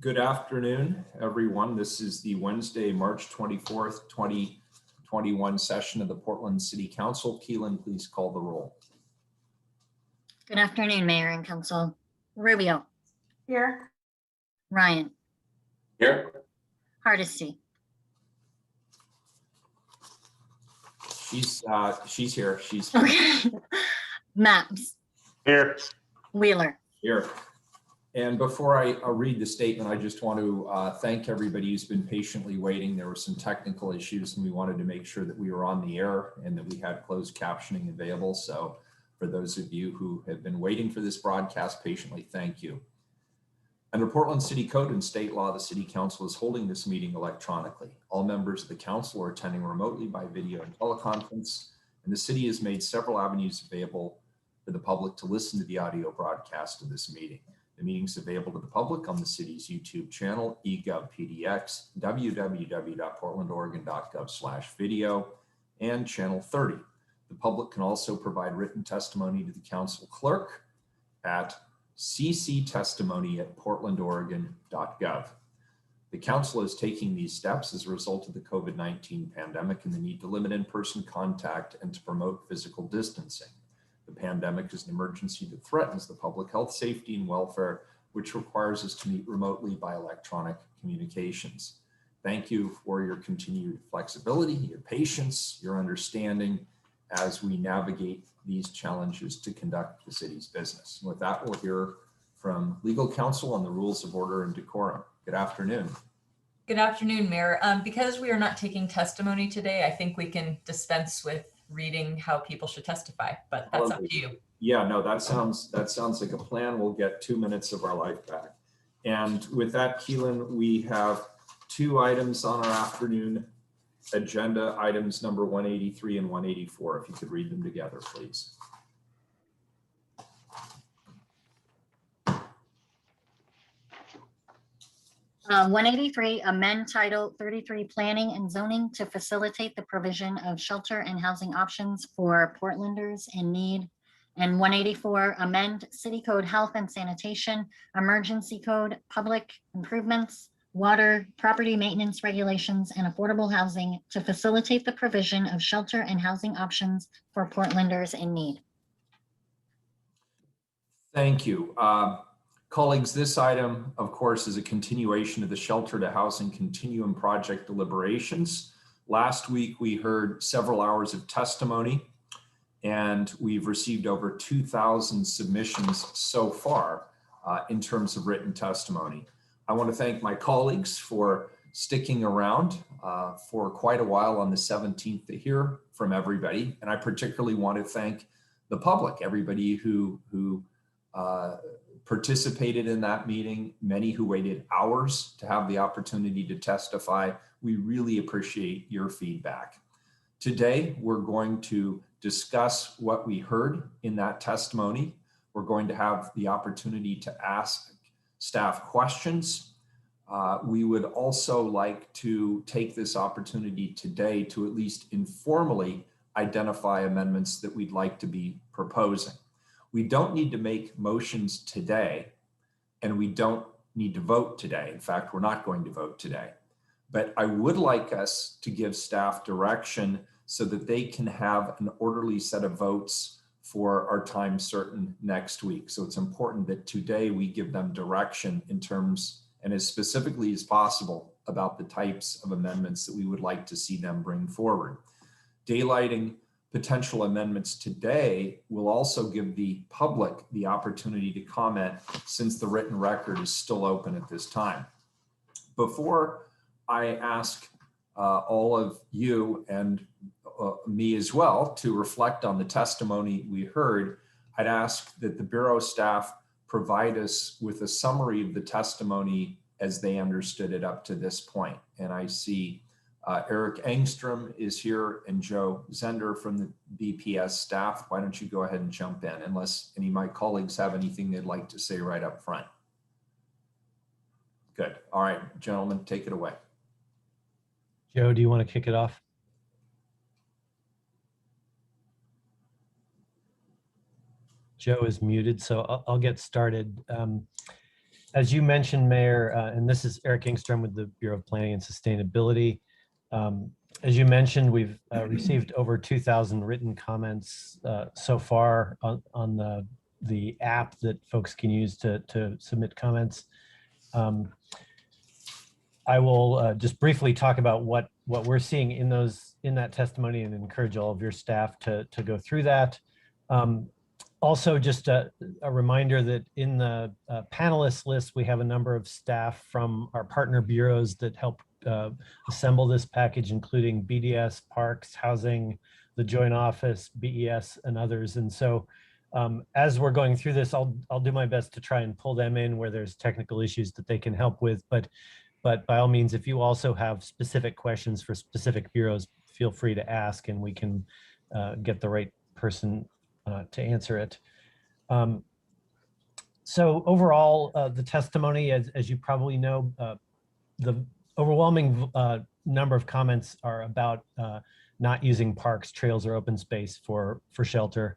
Good afternoon, everyone. This is the Wednesday, March 24th, 2021 session of the Portland City Council. Keelan, please call the roll. Good afternoon, Mayor and Council. Rubio. Here. Ryan. Here. Hardesty. She's here. She's Okay. Maps. Here. Wheeler. here. And before I read the statement, I just want to thank everybody who's been patiently waiting. There were some technical issues and we wanted to make sure that we were on the air and that we had closed captioning available. So for those of you who have been waiting for this broadcast patiently, thank you. Under Portland City Code and state law, the City Council is holding this meeting electronically. All members of the council are attending remotely by video and teleconference, and the city has made several avenues available for the public to listen to the audio broadcast of this meeting. The meeting is available to the public on the city's YouTube channel, eGovPDX, www.portlandoregon.gov/video, and channel 30. The public can also provide written testimony to the council clerk at cctestimony@portlandoregon.gov. The council is taking these steps as a result of the COVID-19 pandemic and the need to limit in-person contact and to promote physical distancing. The pandemic is an emergency that threatens the public health, safety, and welfare, which requires us to meet remotely by electronic communications. Thank you for your continued flexibility, your patience, your understanding as we navigate these challenges to conduct the city's business. And with that, we'll hear from legal counsel on the rules of order and decorum. Good afternoon. Good afternoon, Mayor. Because we are not taking testimony today, I think we can dispense with reading how people should testify, but that's up to you. Yeah, no, that sounds like a plan. We'll get 2 minutes of our life back. And with that, Keelan, we have two items on our afternoon agenda, items number 183 and 184. If you could read them together, please. Uh, 183, amend Title 33 Planning and Zoning to facilitate the provision of shelter and housing options for Portlanders in need. And 184, amend City Code Health and Sanitation, Emergency Code, Public Improvements, Water, Property Maintenance Regulations, and Affordable Housing to facilitate the provision of shelter and housing options for Portlanders in need. Thank you. Colleagues, this item, of course, is a continuation of the Shelter to Housing Continuum Project deliberations. Last week, we heard several hours of testimony, and we've received over 2,000 submissions so far in terms of written testimony. I want to thank my colleagues for sticking around for quite a while on the 17th to hear from everybody. And I particularly want to thank the public, everybody who participated in that meeting, many who waited hours to have the opportunity to testify. We really appreciate your feedback. Today, we're going to discuss what we heard in that testimony. We're going to have the opportunity to ask staff questions. We would also like to take this opportunity today to at least informally identify amendments that we'd like to be proposing. We don't need to make motions today, and we don't need to vote today. In fact, we're not going to vote today. But I would like us to give staff direction so that they can have an orderly set of votes for our time certain next week. So it's important that today we give them direction in terms, and as specifically as possible, about the types of amendments that we would like to see them bring forward. Daylighting potential amendments today will also give the public the opportunity to comment, since the written record is still open at this time. Before I ask all of you and me as well to reflect on the testimony we heard, I'd ask that the Bureau staff provide us with a summary of the testimony as they understood it up to this point. And I see Eric Engstrom is here and Joe Zender from the BPS staff. Why don't you go ahead and jump in, unless any of my colleagues have anything they'd like to say right up front. Good. All right, gentlemen, take it away. Joe, do you want to kick it off? Joe is muted, so I'll get started. As you mentioned, Mayor, and this is Eric Engstrom with the Bureau of Planning and Sustainability. As you mentioned, we've received over 2,000 written comments so far on the app that folks can use to submit comments. I will just briefly talk about what we're seeing in that testimony and encourage all of your staff to go through that. Also, just a reminder that in the panelist list, we have a number of staff from our partner bureaus that help assemble this package, including BDS, Parks, Housing, the Joint Office, BES, and others. And so as we're going through this, I'll do my best to try and pull them in where there's technical issues that they can help with. But by all means, if you also have specific questions for specific bureaus, feel free to ask and we can get the right person to answer it. So overall, the testimony, as you probably know, the overwhelming number of comments are about not using parks, trails, or open space for shelter.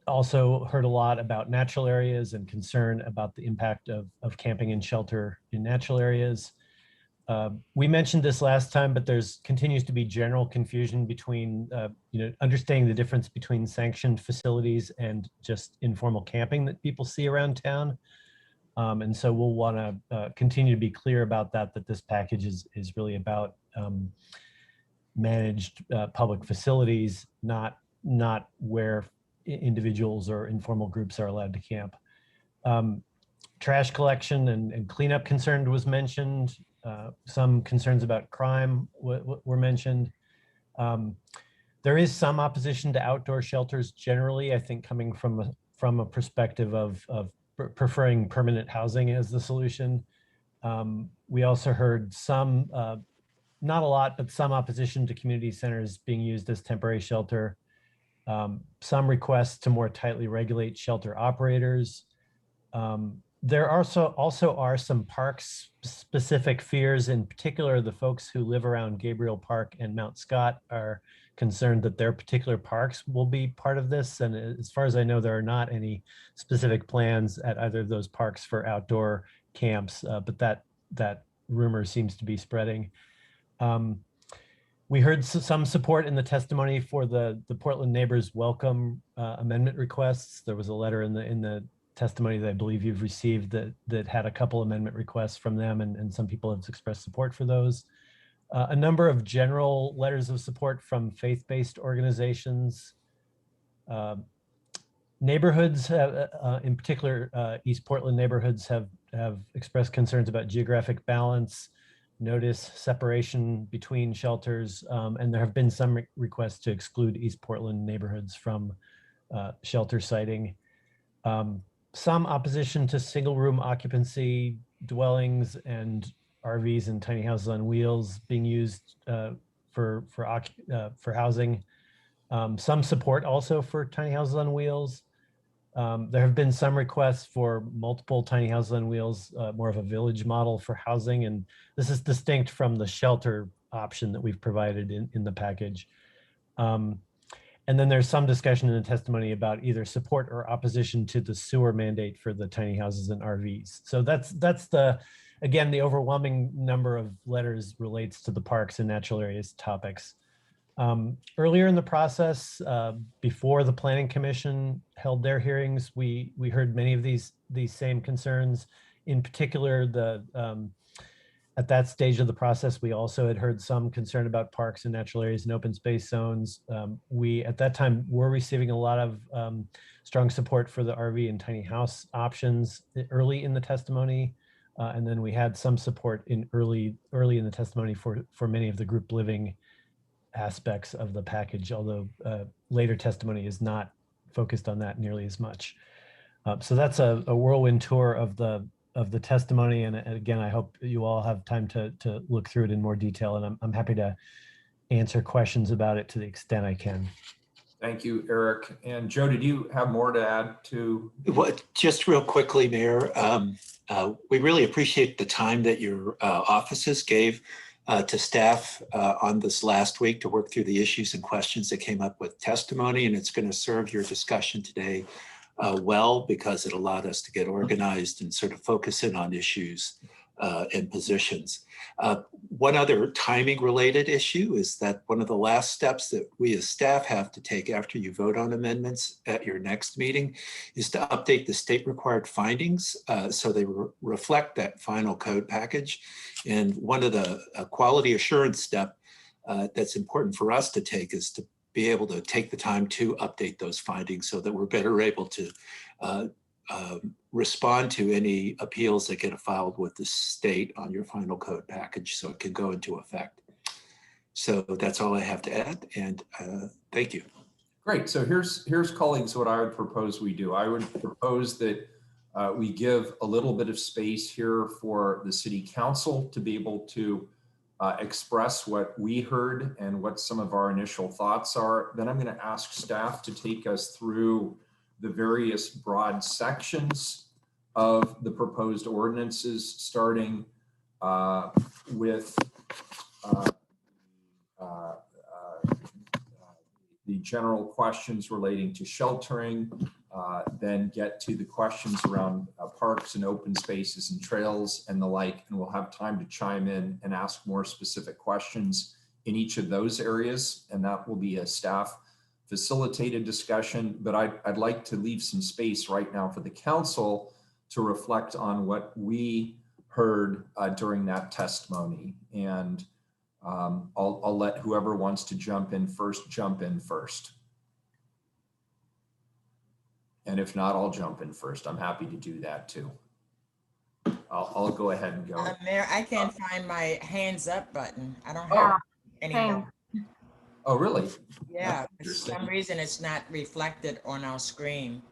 Also heard a lot about natural areas and concern about the impact of camping and shelter in natural areas. We mentioned this last time, but there's continues to be general confusion between, understanding the difference between sanctioned facilities and just informal camping that people see around town. And so we'll want to continue to be clear about that this package is really about managed public facilities, not where individuals or informal groups are allowed to camp. Trash collection and cleanup concern was mentioned. Some concerns about crime were mentioned. There is some opposition to outdoor shelters generally, I think coming from a perspective of preferring permanent housing as the solution. We also heard some, not a lot, but some opposition to community centers being used as temporary shelter. Some requests to more tightly regulate shelter operators. There also are some parks specific fears. In particular, the folks who live around Gabriel Park and Mount Scott are concerned that their particular parks will be part of this. And as far as I know, there are not any specific plans at either of those parks for outdoor camps, but that rumor seems to be spreading. We heard some support in the testimony for the Portland Neighbors Welcome amendment requests. There was a letter in the testimony that I believe you've received that had a couple amendment requests from them, and some people have expressed support for those. A number of general letters of support from faith-based organizations. Neighborhoods, in particular, East Portland neighborhoods have expressed concerns about geographic balance, notice separation between shelters, and there have been some requests to exclude East Portland neighborhoods from shelter siting. Some opposition to single room occupancy dwellings and RVs and tiny houses on wheels being used for housing. Some support also for tiny houses on wheels. There have been some requests for multiple tiny houses on wheels, more of a village model for housing, and this is distinct from the shelter option that we've provided in the package. And then there's some discussion in the testimony about either support or opposition to the sewer mandate for the tiny houses and RVs. So that's again, the overwhelming number of letters relates to the parks and natural areas topics. Earlier in the process, before the Planning Commission held their hearings, we heard many of these same concerns. In particular, at that stage of the process, we also had heard some concern about parks and natural areas and open space zones. We, at that time, were receiving a lot of strong support for the RV and tiny house options early in the testimony. And then we had some support early in the testimony for many of the group living aspects of the package, although later testimony is not focused on that nearly as much. So that's a whirlwind tour of the testimony. And again, I hope you all have time to look through it in more detail, and I'm happy to answer questions about it to the extent I can. Thank you, Eric. And Joe, did you have more to add to? Just real quickly, Mayor, we really appreciate the time that your offices gave to staff on this last week to work through the issues and questions that came up with testimony, and it's going to serve your discussion today well, because it allowed us to get organized and sort of focus in on issues and positions. One other timing related issue is that one of the last steps that we as staff have to take after you vote on amendments at your next meeting is to update the state required findings so they reflect that final code package. And one of the quality assurance step that's important for us to take is to be able to take the time to update those findings so that we're better able to respond to any appeals that get filed with the state on your final code package so it can go into effect. So that's all I have to add, and thank you. Great. So here's colleagues what I would propose we do. I would propose that we give a little bit of space here for the city council to be able to express what we heard and what some of our initial thoughts are. Then I'm going to ask staff to take us through the various broad sections of the proposed ordinances, starting with the general questions relating to sheltering, then get to the questions around parks and open spaces and trails and the like, and we'll have time to chime in and ask more specific questions in each of those areas, and that will be a staff facilitated discussion. But I'd like to leave some space right now for the council to reflect on what we heard during that testimony. And I'll let whoever wants to jump in first. And if not, I'll jump in first. I'm happy to do that too. I'll go ahead and go. Mayor, I can't find my hands up button. I don't have it anymore. Oh, really? Yeah, for some reason it's not reflected on our screen.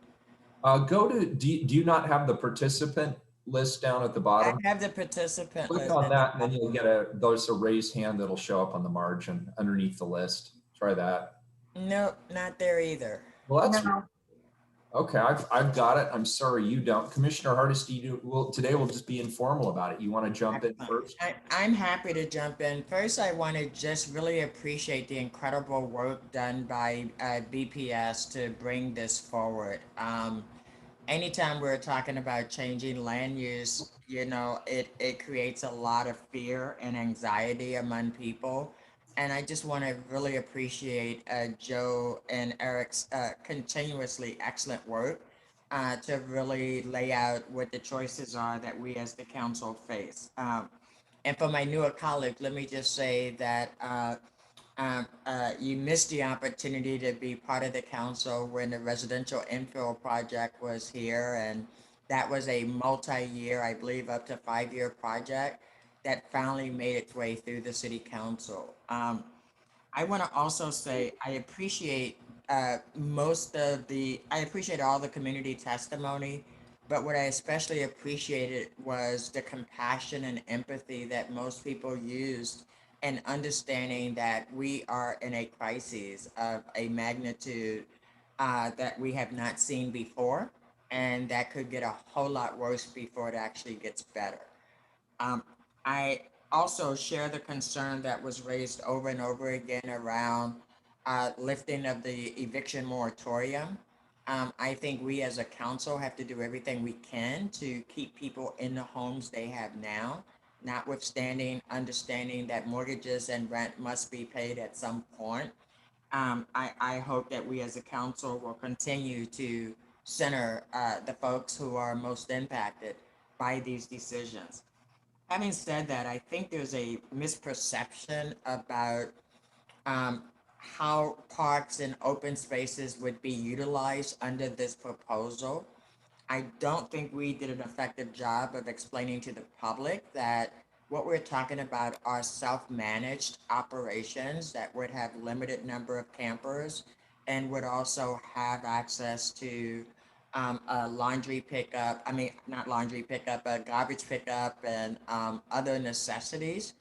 Go to, do you not have the participant list down at the I bottom? have the participant Click list. on that and then you'll get a raised hand that'll show up on the margin underneath the list. Try that. No, not there either. Well, that's okay. I've got it. I'm sorry you don't. Commissioner Hardesty, today we'll just be informal about it. You want to jump in first? I'm happy to jump in. First, I want to just really appreciate the incredible work done by BPS to bring this forward. Anytime we're talking about changing land use, you know, it creates a lot of fear and anxiety among people. And I just want to really appreciate Joe and Eric's continuously excellent work to really lay out what the choices are that we as the council face. And for my newer colleagues, let me just say that you missed the opportunity to be part of the council when the residential infill project was here, and that was a multi-year, I believe up to 5-year project that finally made its way through the city council. I want to also say I appreciate I appreciate all the community testimony, but what I especially appreciated was the compassion and empathy that most people used and understanding that we are in a crisis of a magnitude that we have not seen before, and that could get a whole lot worse before it actually gets better. I also share the concern that was raised over and over again around lifting of the eviction moratorium. I think we as a council have to do everything we can to keep people in the homes they have now, notwithstanding understanding that mortgages and rent must be paid at some point. I hope that we as a council will continue to center the folks who are most impacted by these decisions. Having said that, I think there's a misperception about how parks and open spaces would be utilized under this proposal. I don't think we did an effective job of explaining to the public that what we're talking about are self-managed operations that would have limited number of campers and would also have access to a laundry pickup, not laundry pickup, but garbage pickup and other necessities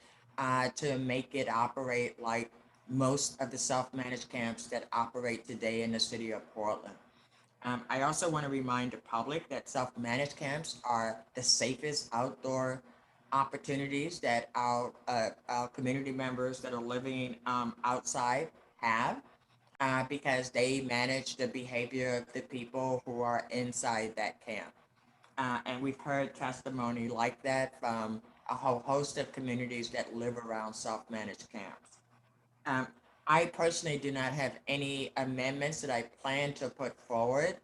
to make it operate like most of the self-managed camps that operate today in the city of Portland. I also want to remind the public that self-managed camps are the safest outdoor opportunities that our community members that are living outside have. because they manage the behavior of the people who are inside that camp. And we've heard testimony like that from a whole host of communities that live around self-managed camps. Um, I personally do not have any amendments that I plan to put forward,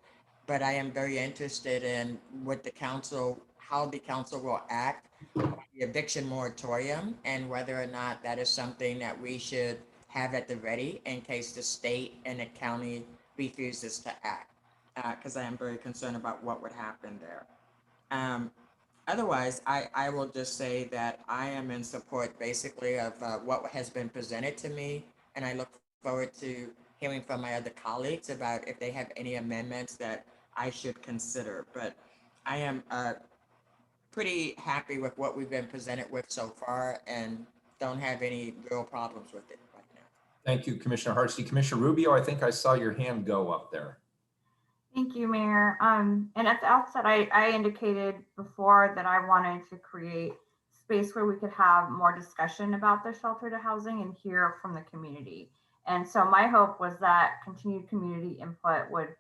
but I am very interested in what the council, how the council will act on the eviction moratorium, and whether or not that is something that we should have at the ready in case the state and the county refuses to act. Because I am very concerned about what would happen there. Um, Otherwise, I will just say that I am in support basically of what has been presented to me, and I look forward to hearing from my other colleagues about if they have any amendments that I should consider. But I am pretty happy with what we've been presented with so far and don't have any real problems with it right now. Thank you, Commissioner Hardesty. Commissioner Rubio, I think I saw your hand go up there. Thank you, Mayor. And at the outset, I indicated before that I wanted to create space where we could have more discussion about the shelter to housing and hear from the community. And so my hope was that continued community input would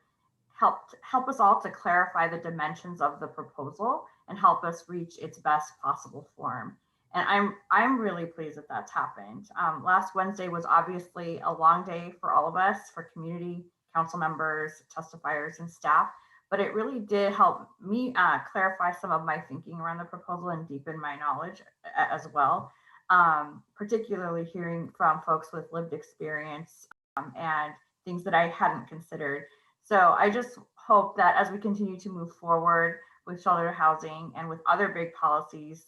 help us all to clarify the dimensions of the proposal and help us reach its best possible form. And I'm really pleased that that's happened. Last Wednesday was obviously a long day for all of us, for community, council members, testifiers, and staff, but it really did help me clarify some of my thinking around the proposal and deepen my knowledge as well, particularly hearing from folks with lived experience and things that I hadn't considered. So I just hope that as we continue to move forward with shelter housing and with other big policies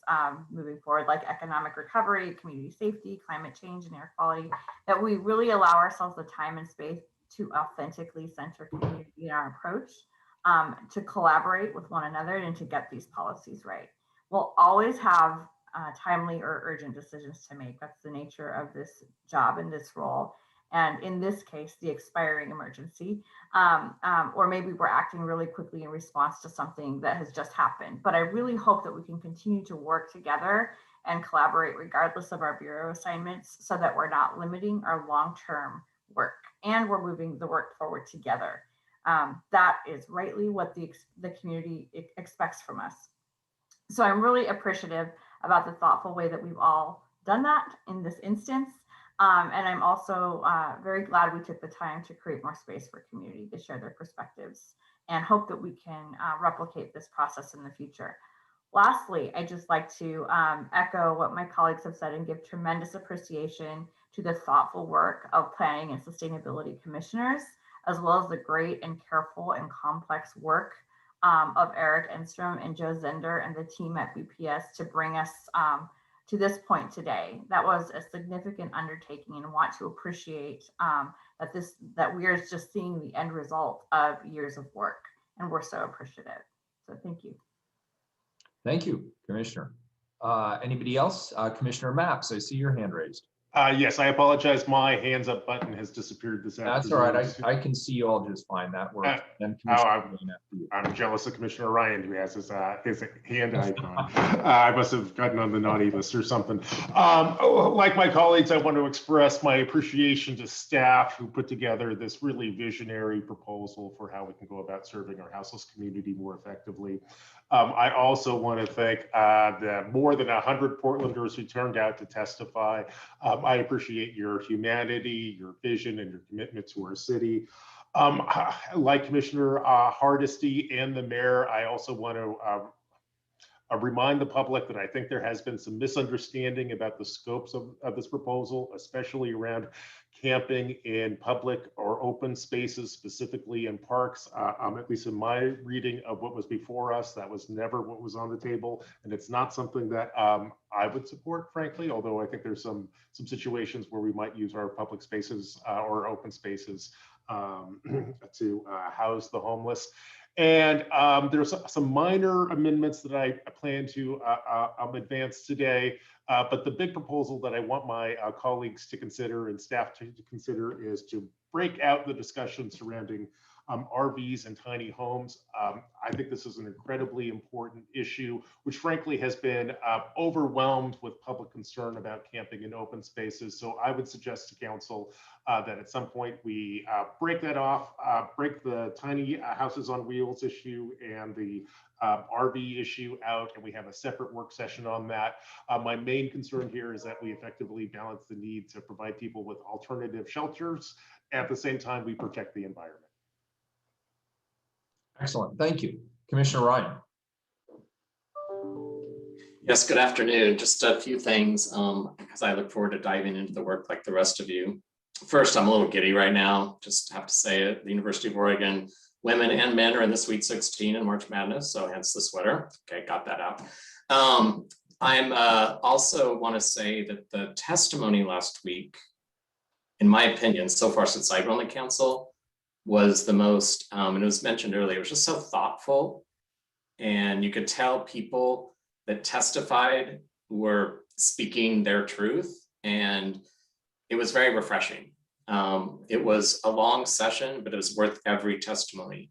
moving forward, like economic recovery, community safety, climate change, and air quality, that we really allow ourselves the time and space to authentically center community in our approach, to collaborate with one another and to get these policies right. We'll always have timely or urgent decisions to make. That's the nature of this job and this role. And in this case, the expiring emergency, or maybe we're acting really quickly in response to something that has just happened. But I really hope that we can continue to work together and collaborate regardless of our bureau assignments, so that we're not limiting our long-term work and we're moving the work forward together. That is rightly what the community expects from us. So I'm really appreciative about the thoughtful way that we've all done that in this instance. And I'm also very glad we took the time to create more space for community to share their perspectives, and hope that we can replicate this process in the future. Lastly, I'd just like to echo what my colleagues have said and give tremendous appreciation to the thoughtful work of planning and sustainability commissioners, as well as the great and careful and complex work of Eric Enstrom and Joe Zender and the team at BPS to bring us to this point today. That was a significant undertaking, and want to appreciate that we are just seeing the end result of years of work, and we're so appreciative. So thank you. Thank you, Commissioner. Anybody else? Commissioner Maps, I see your hand raised. Yes, I apologize. My hands up button has disappeared this afternoon. That's all right. I can see you all just fine. That works. Then I'm jealous of Commissioner Ryan, who has his hand icon. I must have gotten on the naughty list or something. Like my colleagues, I want to express my appreciation to staff who put together this really visionary proposal for how we can go about serving our houseless community more effectively. I also want to thank the more than 100 Portlanders who turned out to testify. I appreciate your humanity, your vision, and your commitment to our city. Like Commissioner Hardesty and the mayor, I also want to remind the public that I think there has been some misunderstanding about the scopes of this proposal, especially around camping in public or open spaces, specifically in parks. At least in my reading of what was before us, that was never what was on the table. And it's not something that I would support, frankly, although I think there's some situations where we might use our public spaces or open spaces to house the homeless. And there's some minor amendments that I plan to advance today. But the big proposal that I want my colleagues to consider and staff to consider is to break out the discussion surrounding RVs and tiny homes. I think this is an incredibly important issue, which frankly has been overwhelmed with public concern about camping in open spaces. So I would suggest to council that at some point we break that off, break the tiny houses on wheels issue and the RV issue out, and we have a separate work session on that. My main concern here is that we effectively balance the need to provide people with alternative shelters. At the same time, we protect the environment. Excellent. Thank you. Commissioner Ryan. Yes, good afternoon. Just a few things because I look forward to diving into the work like the rest of you. First, I'm a little giddy right now, just have to say it. The University of Oregon women and men are in the Sweet 16 in March Madness, so hence the sweater. Okay, got that out. I'm also want to say that the testimony last week, in my opinion, so far since I've been on the council, was the most, and it was mentioned earlier, it was just so thoughtful. And you could tell people that testified were speaking their truth, and it was very refreshing. It was a long session, but it was worth every testimony.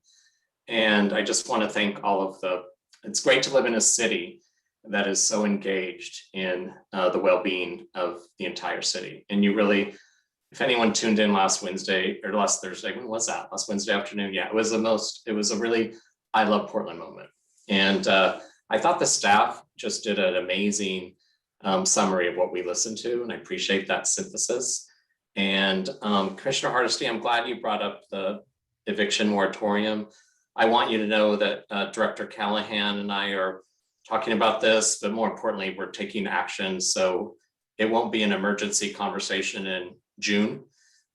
And I just want to thank all of it's great to live in a city that is so engaged in the well-being of the entire city. And you really, if anyone tuned in last Wednesday or last Thursday, when was that? Last Wednesday afternoon. Yeah, it was a really, I love Portland moment. And I thought the staff just did an amazing summary of what we listened to, and I appreciate that synthesis. And Commissioner Hardesty, I'm glad you brought up the eviction moratorium. I want you to know that Director Callahan and I are talking about this, but more importantly, we're taking action. So it won't be an emergency conversation in June.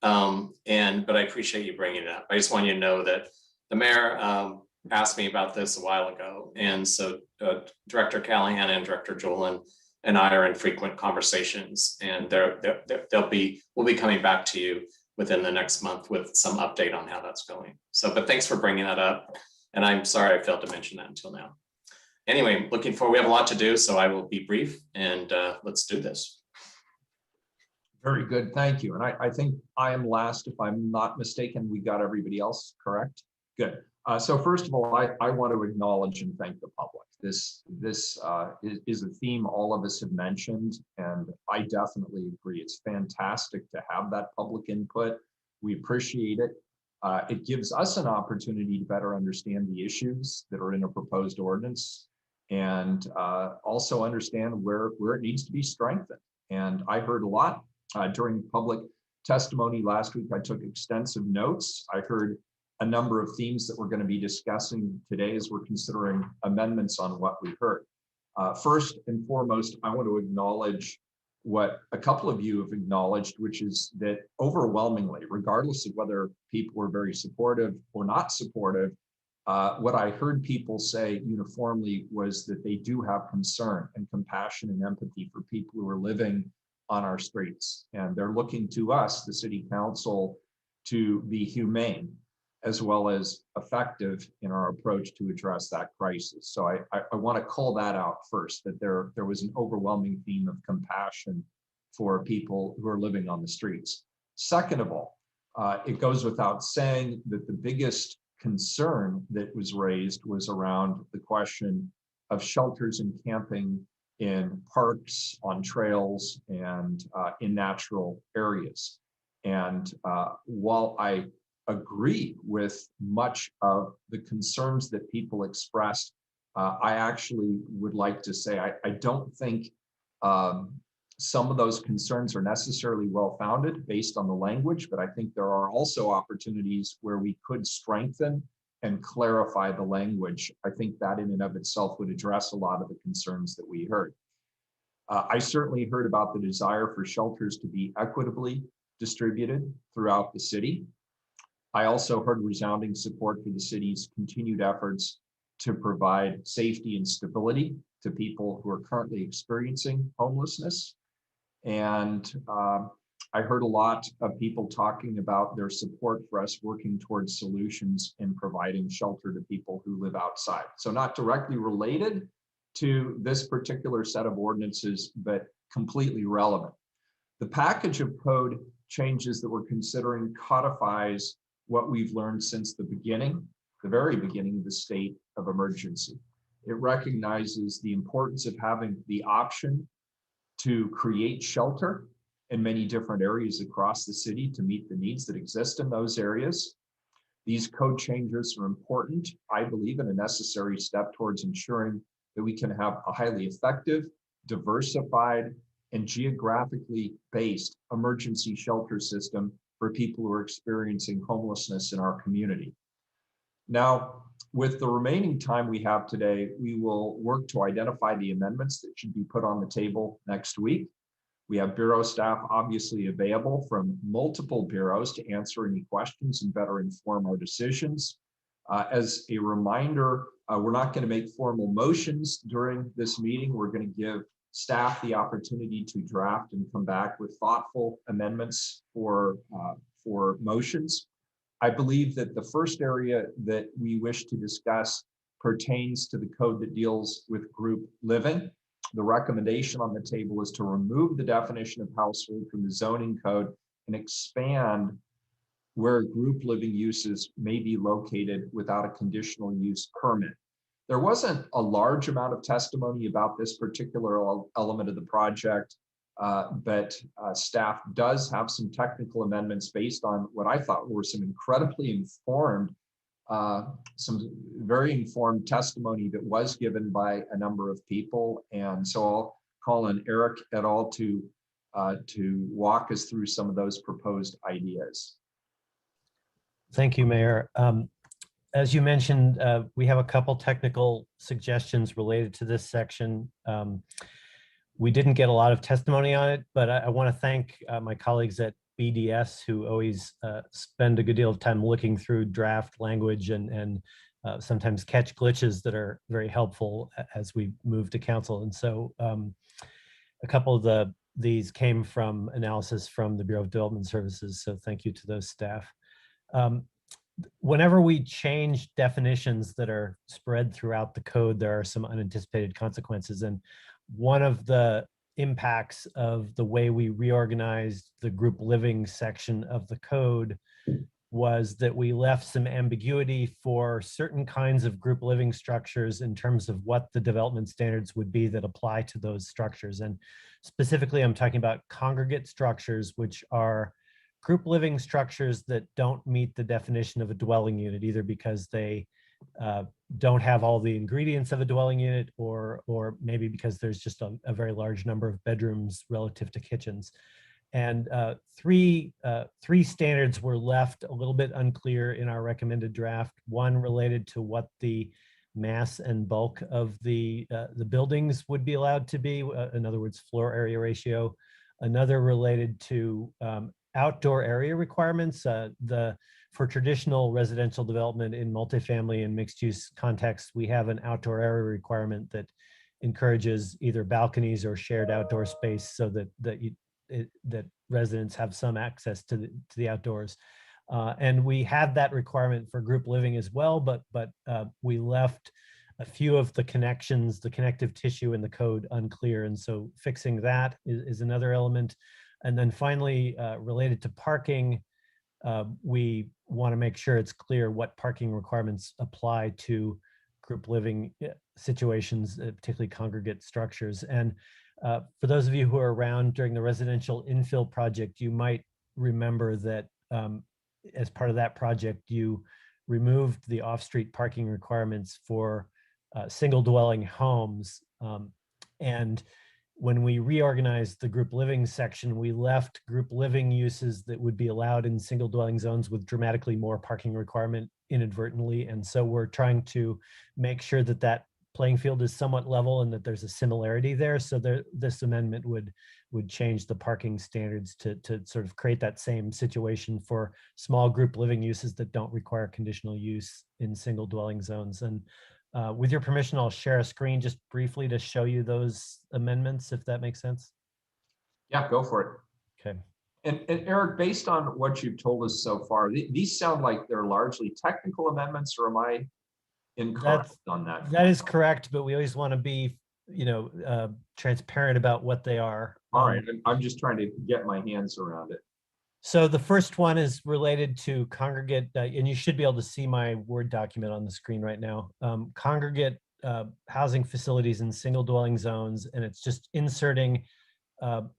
But I appreciate you bringing it up. I just want you to know that the mayor asked me about this a while ago. And so Director Callahan and Director Jolin and I are in frequent conversations, and we'll be coming back to you within the next month with some update on how that's going. So, but thanks for bringing that up. And I'm sorry I failed to mention that until now. Anyway, looking forward, we have a lot to do, so I will be brief, and let's do this. Very good. Thank you. And I think I am last, if I'm not mistaken. We got everybody else correct. Good. So first of all, I want to acknowledge and thank the public. This is a theme all of us have mentioned, and I definitely agree. It's fantastic to have that public input. We appreciate it. It gives us an opportunity to better understand the issues that are in a proposed ordinance, and also understand where it needs to be strengthened. And I heard a lot during public testimony last week. I took extensive notes. I heard a number of themes that we're going to be discussing today as we're considering amendments on what we heard. First and foremost, I want to acknowledge what a couple of you have acknowledged, which is that overwhelmingly, regardless of whether people were very supportive or not supportive, what I heard people say uniformly was that they do have concern and compassion and empathy for people who are living on our streets. And they're looking to us, the city council, to be humane as well as effective in our approach to address that crisis. So I want to call that out first, that there was an overwhelming theme of compassion for people who are living on the streets. Second of all, it goes without saying that the biggest concern that was raised was around the question of shelters and camping in parks, on trails, and in natural areas. And while I agree with much of the concerns that people expressed, I actually would like to say I don't think some of those concerns are necessarily well-founded based on the language, but I think there are also opportunities where we could strengthen and clarify the language. I think that in and of itself would address a lot of the concerns that we heard. I certainly heard about the desire for shelters to be equitably distributed throughout the city. I also heard resounding support for the city's continued efforts to provide safety and stability to people who are currently experiencing homelessness. And I heard a lot of people talking about their support for us working towards solutions in providing shelter to people who live outside. So not directly related to this particular set of ordinances, but completely relevant. The package of code changes that we're considering codifies what we've learned since the very beginning of the state of emergency. It recognizes the importance of having the option to create shelter in many different areas across the city to meet the needs that exist in those areas. These code changes are important, I believe, and a necessary step towards ensuring that we can have a highly effective, diversified, and geographically based emergency shelter system for people who are experiencing homelessness in our community. Now, with the remaining time we have today, we will work to identify the amendments that should be put on the table next week. We have Bureau staff obviously available from multiple bureaus to answer any questions and better inform our decisions. As a reminder, we're not going to make formal motions during this meeting. We're going to give staff the opportunity to draft and come back with thoughtful amendments for motions. I believe that the first area that we wish to discuss pertains to the code that deals with group living. The recommendation on the table is to remove the definition of household from the zoning code and expand where group living uses may be located without a conditional use permit. There wasn't a large amount of testimony about this particular element of the project, but staff does have some technical amendments based on what I thought were some incredibly informed, some very informed testimony that was given by a number of people. And so I'll call on Eric et al. To walk us through some of those proposed ideas. Thank you, Mayor. As you mentioned, we have a couple technical suggestions related to this section. We didn't get a lot of testimony on it, but I want to thank my colleagues at BDS who always spend a good deal of time looking through draft language and sometimes catch glitches that are very helpful as we move to council. And so a couple of these came from analysis from the Bureau of Development Services. So thank you to those staff. Whenever we change definitions that are spread throughout the code, there are some unanticipated consequences. And one of the impacts of the way we reorganized the group living section of the code was that we left some ambiguity for certain kinds of group living structures in terms of what the development standards would be that apply to those structures. And specifically, I'm talking about congregate structures, which are group living structures that don't meet the definition of a dwelling unit, either because they don't have all the ingredients of a dwelling unit, or maybe because there's just a very large number of bedrooms relative to kitchens. And three standards were left a little bit unclear in our recommended draft. One related to what the mass and bulk of the buildings would be allowed to be, in other words, floor area ratio. Another related to outdoor area requirements. For traditional residential development in multifamily and mixed use contexts, we have an outdoor area requirement that encourages either balconies or shared outdoor space so that residents have some access to the outdoors. And we had that requirement for group living as well, but we left a few of the connections, the connective tissue in the code unclear. And so fixing that is another element. And then finally, related to parking, we want to make sure it's clear what parking requirements apply to group living situations, particularly congregate structures. And for those of you who are around during the residential infill project, you might remember that as part of that project, you removed the off-street parking requirements for single dwelling homes. And when we reorganized the group living section, we left group living uses that would be allowed in single dwelling zones with dramatically more parking requirement inadvertently. And so we're trying to make sure that that playing field is somewhat level and that there's a similarity there. So this amendment would change the parking standards to sort of create that same situation for small group living uses that don't require conditional use in single dwelling zones. And with your permission, I'll share a screen just briefly to show you those amendments, if that makes sense. Yeah, go for it. Okay. And Eric, based on what you've told us so far, these sound like they're largely technical amendments, or am I incorrect on that? That is correct, but we always want to be, transparent about what they are. All right, I'm just trying to get my hands around it. So the first one is related to congregate, and you should be able to see my Word document on the screen right now. Congregate housing facilities in single dwelling zones, and it's just inserting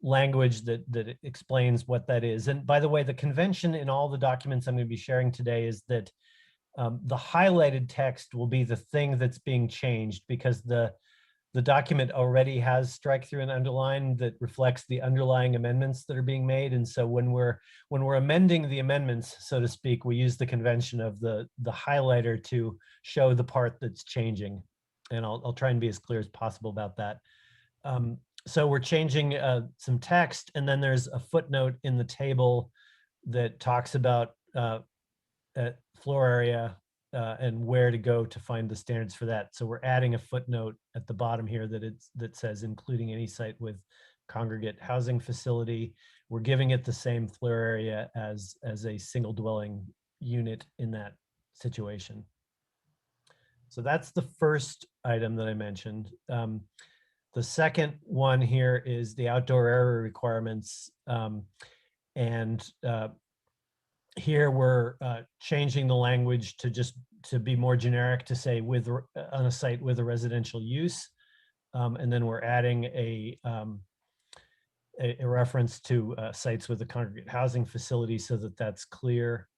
language that explains what that is. And by the way, the convention in all the documents I'm going to be sharing today is that the highlighted text will be the thing that's being changed, because the document already has strike through and underline that reflects the underlying amendments that are being made. And so when we're amending the amendments, so to speak, we use the convention of the highlighter to show the part that's changing. And I'll try and be as clear as possible about that. So we're changing some text, and then there's a footnote in the table that talks about floor area and where to go to find the standards for that. So we're adding a footnote at the bottom here that says including any site with congregate housing facility. We're giving it the same floor area as a single dwelling unit in that situation. So that's the first item that I mentioned. The second one here is the outdoor area requirements. Here we're changing the language to be more generic, to say on a site with a residential use. And then we're adding a reference to sites with a congregate housing facility so that that's clear.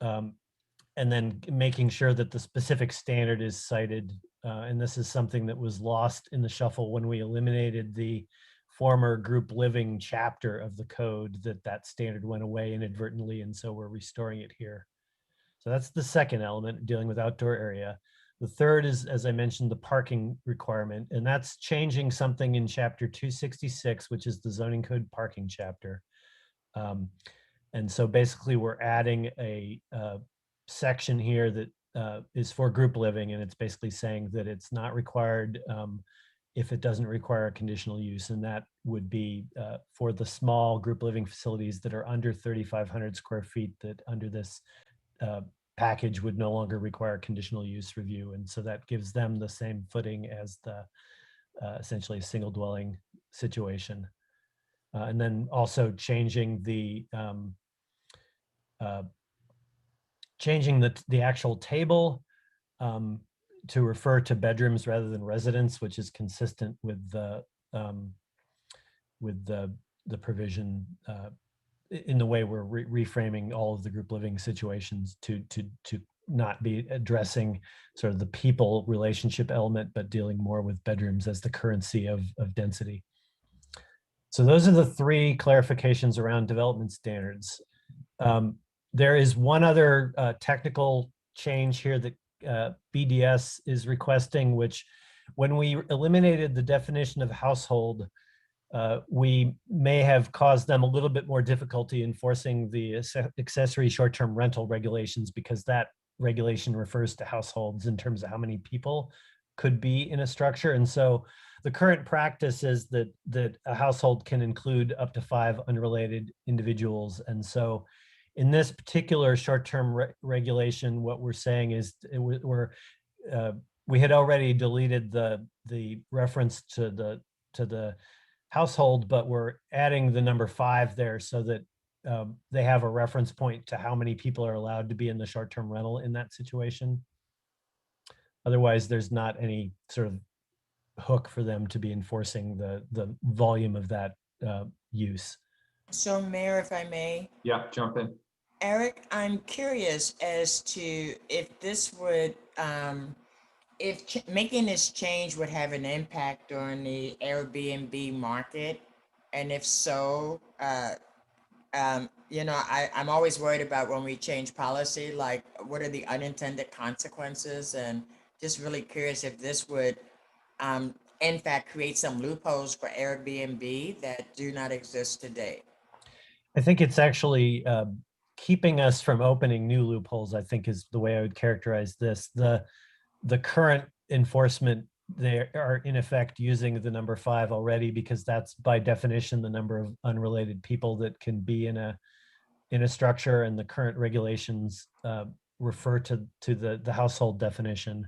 And then making sure that the specific standard is cited. And this is something that was lost in the shuffle when we eliminated the former group living chapter of the code, that standard went away inadvertently. And so we're restoring it here. So that's the second element, dealing with outdoor area. The third is, as I mentioned, the parking requirement, and that's changing something in chapter 266, which is the zoning code parking chapter. And so basically we're adding a section here that is for group living, and it's basically saying that it's not required if it doesn't require a conditional use, and that would be for the small group living facilities that are under 3,500 square feet, that under this package would no longer require conditional use review. And so that gives them the same footing as the essentially a single dwelling situation. And then also changing the actual table to refer to bedrooms rather than residents, which is consistent with the provision in the way we're reframing all of the group living situations to not be addressing sort of the people relationship element, but dealing more with bedrooms as the currency of density. So those are the three clarifications around development standards. There is one other technical change here that BDS is requesting, which when we eliminated the definition of household, we may have caused them a little bit more difficulty enforcing the accessory short-term rental regulations, because that regulation refers to households in terms of how many people could be in a structure. And so the current practice is that a household can include up to 5 unrelated individuals. And so in this particular short-term regulation, what we're saying is we had already deleted the reference to the household, but we're adding the number 5 there so that they have a reference point to how many people are allowed to be in the short-term rental in that situation. Otherwise, there's not any sort of hook for them to be enforcing the volume of that use. So Mayor, if I may. Yeah, jump in. Eric, I'm curious as to if this would, making this change would have an impact on the Airbnb market, and if so, I'm always worried about when we change policy, like what are the unintended consequences, and just really curious if this would, in fact, create some loopholes for Airbnb that do not exist today. I think it's actually keeping us from opening new loopholes, I think, is the way I would characterize this. The current enforcement, they are in effect using the number 5 already, because that's by definition the number of unrelated people that can be in a structure, and the current regulations refer to the household definition.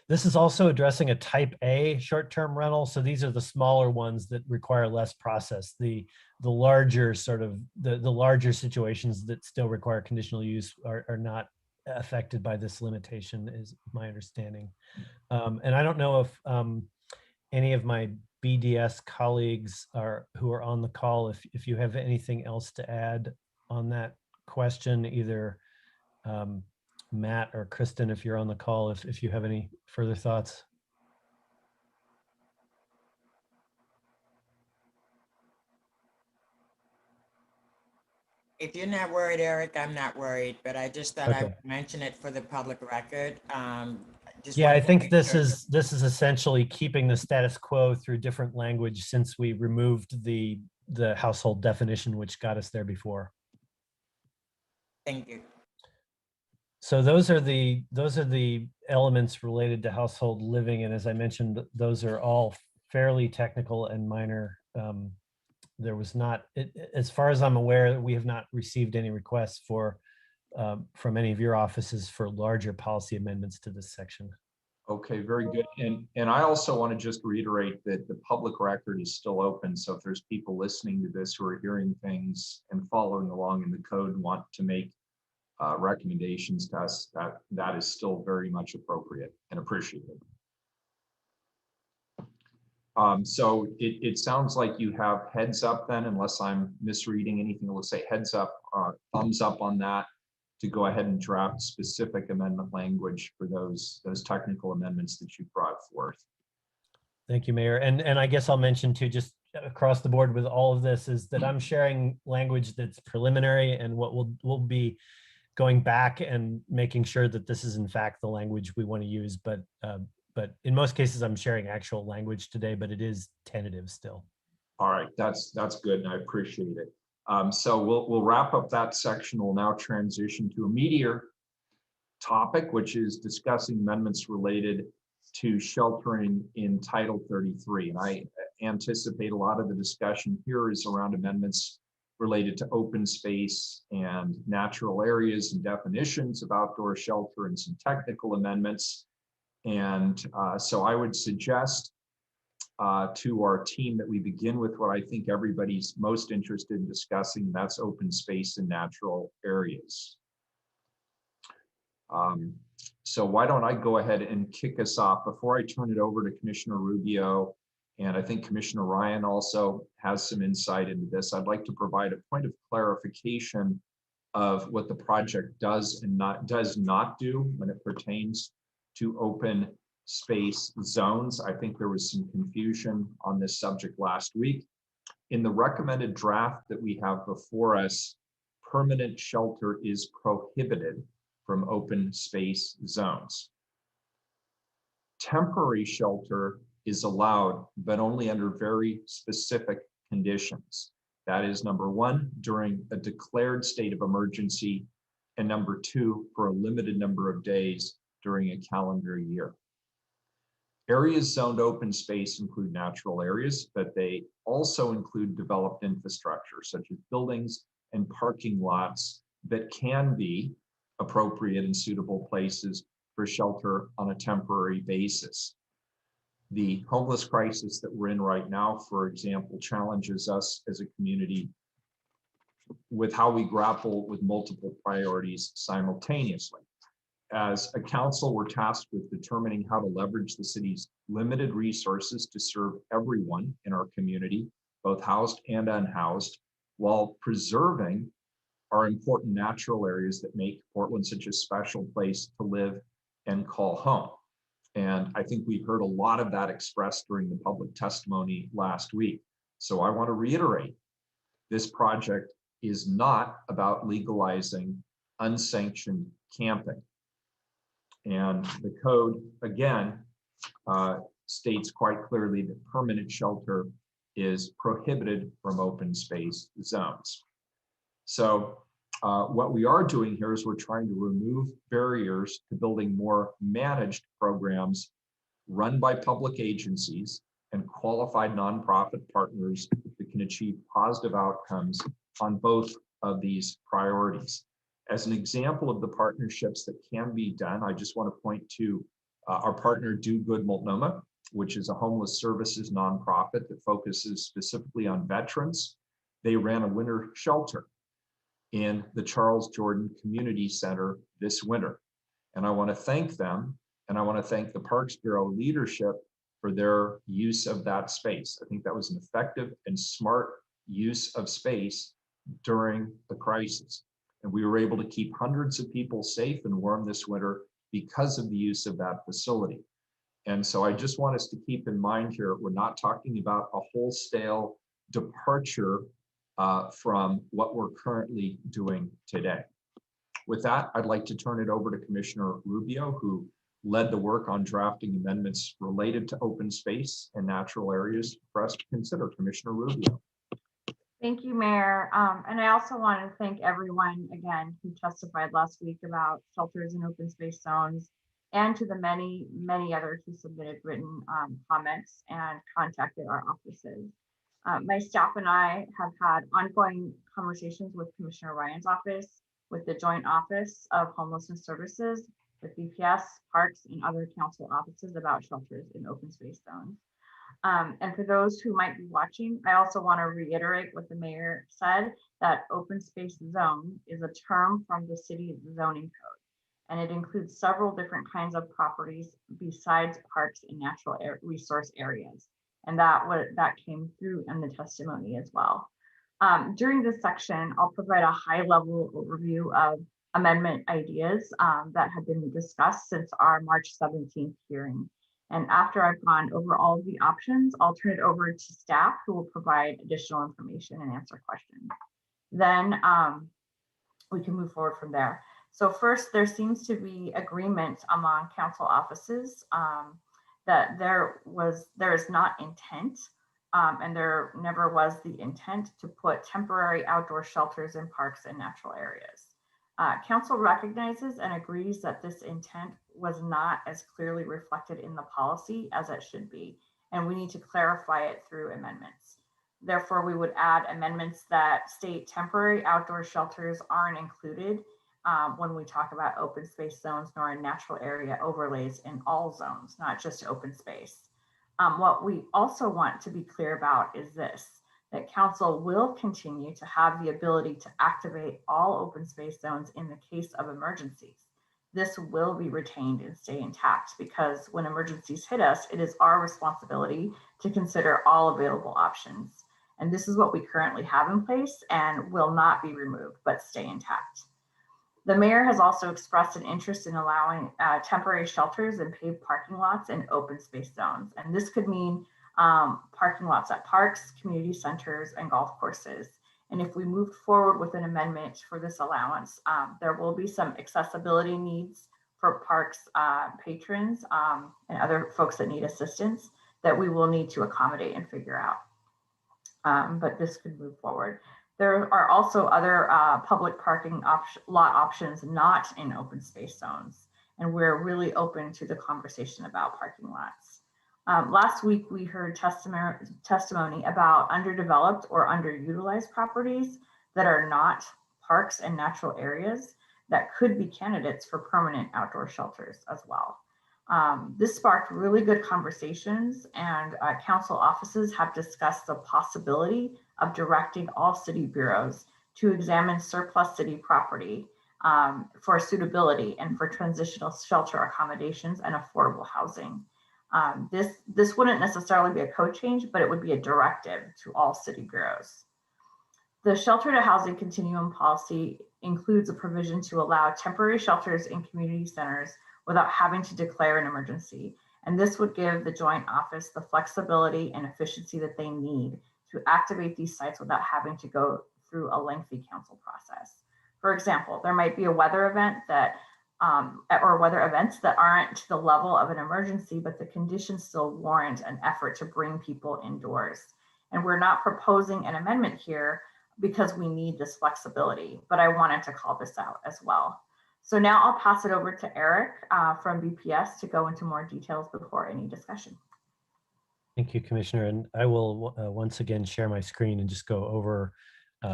This is also addressing a type A short-term rental. So these are the smaller ones that require less process. The larger sort of the larger situations that still require conditional use are not affected by this limitation, is my understanding. And I don't know if any of my BDS colleagues who are on the call, if you have anything else to add on that question, either Matt or Kristen, if you're on the call, if you have any further thoughts. If you're not worried, Eric, I'm not worried, but I just thought Okay. I'd mention it for the public record. Yeah, I think this is essentially keeping the status quo through different language since we removed the household definition, which got us there before. Thank you. So those are the elements related to household living, and as I mentioned, those are all fairly technical and minor. There was not, as far as I'm aware, we have not received any requests from any of your offices for larger policy amendments to this section. Okay, very good. And I also want to just reiterate that the public record is still open. So if there's people listening to this who are hearing things and following along in the code and want to make recommendations to us, that is still very much appropriate and appreciated. So it sounds like you have heads up then, unless I'm misreading anything. We'll say heads up, thumbs up on that to go ahead and draft specific amendment language for those technical amendments that you brought forth. Thank you, Mayor. And I guess I'll mention too, just across the board with all of this, is that I'm sharing language that's preliminary, and what we'll be going back and making sure that this is in fact the language we want to use. But in most cases, I'm sharing actual language today, but it is tentative still. All right, that's good, and I appreciate it. So we'll wrap up that section. We'll now transition to a meatier topic, which is discussing amendments related to sheltering in Title 33. And I anticipate a lot of the discussion here is around amendments related to open space and natural areas and definitions of outdoor shelter and some technical amendments. And so I would suggest to our team that we begin with what I think everybody's most interested in discussing, and that's open space and natural areas. So why don't I go ahead and kick us off before I turn it over to Commissioner Rubio, and I think Commissioner Ryan also has some insight into this. I'd like to provide a point of clarification of what the project does and does not do when it pertains to open space zones. I think there was some confusion on this subject last week. In the recommended draft that we have before us, permanent shelter is prohibited from open space zones. Temporary shelter is allowed, but only under very specific conditions. That is, number one, during a declared state of emergency, and number two, for a limited number of days during a calendar year. Areas zoned open space include natural areas, but they also include developed infrastructure, such as buildings and parking lots that can be appropriate and suitable places for shelter on a temporary basis. The homeless crisis that we're in right now, for example, challenges us as a community with how we grapple with multiple priorities simultaneously. As a council, we're tasked with determining how to leverage the city's limited resources to serve everyone in our community, both housed and unhoused, while preserving our important natural areas that make Portland such a special place to live and call home. And I think we heard a lot of that expressed during the public testimony last week. So I want to reiterate, this project is not about legalizing unsanctioned camping. And the code, again, states quite clearly that permanent shelter is prohibited from open space zones. So what we are doing here is we're trying to remove barriers to building more managed programs run by public agencies and qualified nonprofit partners that can achieve positive outcomes on both of these priorities. As an example of the partnerships that can be done, I just want to point to Our partner Do Good Multnomah, which is a homeless services nonprofit that focuses specifically on veterans. They ran a winter shelter in the Charles Jordan Community Center this winter. And I want to thank them, and I want to thank the Parks Bureau leadership for their use of that space. I think that was an effective and smart use of space during the crisis. And we were able to keep hundreds of people safe and warm this winter because of the use of that facility. And so I just want us to keep in mind here, we're not talking about a wholesale departure from what we're currently doing today. With that, I'd like to turn it over to Commissioner Rubio, who led the work on drafting amendments related to open space and natural areas for us to consider. Commissioner Rubio. Thank you, Mayor. And I also want to thank everyone again who testified last week about shelters and open space zones, and to the many, many others who submitted written comments and contacted our offices. My staff and I have had ongoing conversations with Commissioner Ryan's office, with the Joint Office of Homelessness Services, with BPS, Parks, and other council offices about shelters in open space zones. And for those who might be watching, I also want to reiterate what the mayor said, that open space zone is a term from the city zoning code, and it includes several different kinds of properties besides parks and natural resource areas. And that came through in the testimony as well. During this section, I'll provide a high-level overview of amendment ideas that have been discussed since our March 17th hearing. And after I've gone over all of the options, I'll turn it over to staff, who will provide additional information and answer questions. Then we can move forward from there. So first, there seems to be agreement among council offices that there is not intent, and there never was the intent to put temporary outdoor shelters in parks and natural areas. Council recognizes and agrees that this intent was not as clearly reflected in the policy as it should be, and we need to clarify it through amendments. Therefore, we would add amendments that state temporary outdoor shelters aren't included when we talk about open space zones, nor in natural area overlays in all zones, not just open space. What we also want to be clear about is this, that council will continue to have the ability to activate all open space zones in the case of emergencies. This will be retained and stay intact, because when emergencies hit us, it is our responsibility to consider all available options. And this is what we currently have in place and will not be removed, but stay intact. The mayor has also expressed an interest in allowing temporary shelters and paved parking lots in open space zones. And this could mean parking lots at parks, community centers, and golf courses. And if we move forward with an amendment for this allowance, there will be some accessibility needs for parks patrons and other folks that need assistance that we will need to accommodate and figure out. But this could move forward. There are also other public parking lot options not in open space zones, and we're really open to the conversation about parking lots. Last week, we heard testimony about underdeveloped or underutilized properties that are not parks and natural areas that could be candidates for permanent outdoor shelters as well. This sparked really good conversations, and council offices have discussed the possibility of directing all city bureaus to examine surplus city property for suitability and for transitional shelter accommodations and affordable housing. This wouldn't necessarily be a code change, but it would be a directive to all city bureaus. The shelter to housing continuum policy includes a provision to allow temporary shelters in community centers without having to declare an emergency. And this would give the Joint Office the flexibility and efficiency that they need to activate these sites without having to go through a lengthy council process. For example, there might be a weather event that or weather events that aren't to the level of an emergency, but the conditions still warrant an effort to bring people indoors. And we're not proposing an amendment here because we need this flexibility, but I wanted to call this out as well. So now I'll pass it over to Eric from BPS to go into more details before any discussion. Thank you, Commissioner. And I will once again share my screen and just go over.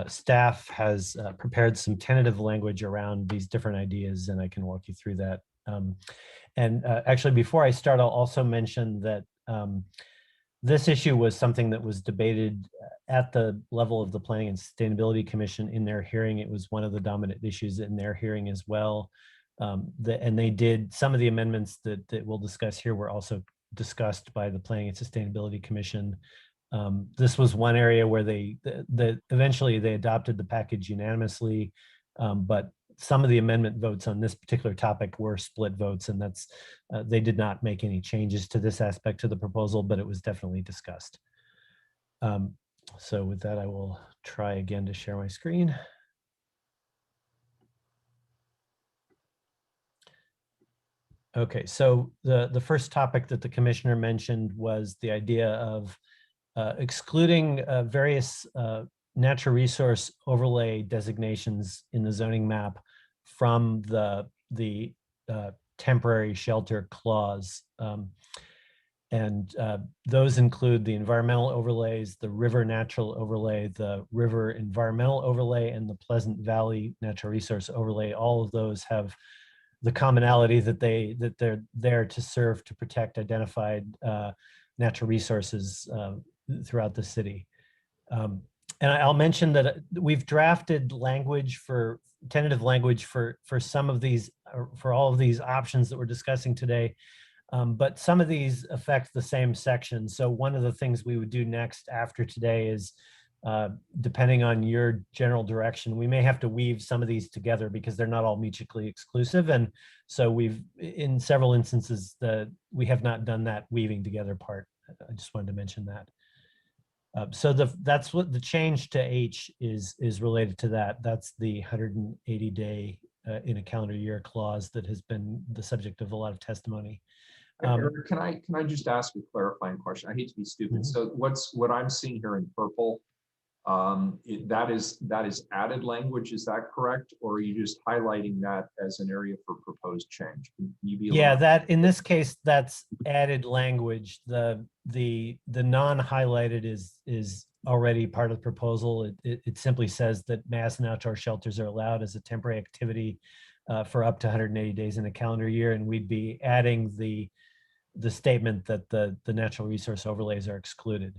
Staff has prepared some tentative language around these different ideas, and I can walk you through that Actually, before I start, I'll also mention that this issue was something that was debated at the level of the Planning and Sustainability Commission in their hearing. It was one of the dominant issues in their hearing as well. And they did, some of the amendments that we'll discuss here were also discussed by the Planning and Sustainability Commission. This was one area where eventually they adopted the package unanimously, but some of the amendment votes on this particular topic were split votes, and that's they did not make any changes to this aspect of the proposal, but it was definitely discussed. So with that, I will try again to share my screen. Okay, so the first topic that the commissioner mentioned was the idea of excluding various natural resource overlay designations in the zoning map from the temporary shelter clause. Those include the environmental overlays, the river natural overlay, the river environmental overlay, and the Pleasant Valley natural resource overlay. All of those have the commonality that they're there to serve to protect identified natural resources throughout the city. And I'll mention that we've drafted tentative language for some of these, for all of these options that we're discussing today. But some of these affect the same section. So one of the things we would do next after today is, depending on your general direction, we may have to weave some of these together because they're not all mutually exclusive. And so in several instances, we have not done that weaving together part. I just wanted to mention that. So that's what the change to H is related to that. That's the 180-day in a calendar year clause that has been the subject of a lot of testimony. Eric, can I just ask a clarifying question? I hate to be stupid. So what I'm seeing here in purple, that is added language, is that correct? Or are you just highlighting that as an area for proposed change? Can you be that in this case, that's added language. The non-highlighted is already part of the proposal. It simply says that mass and outdoor shelters are allowed as a temporary activity for up to 180 days in a calendar year, and we'd be adding the statement that the natural resource overlays are excluded.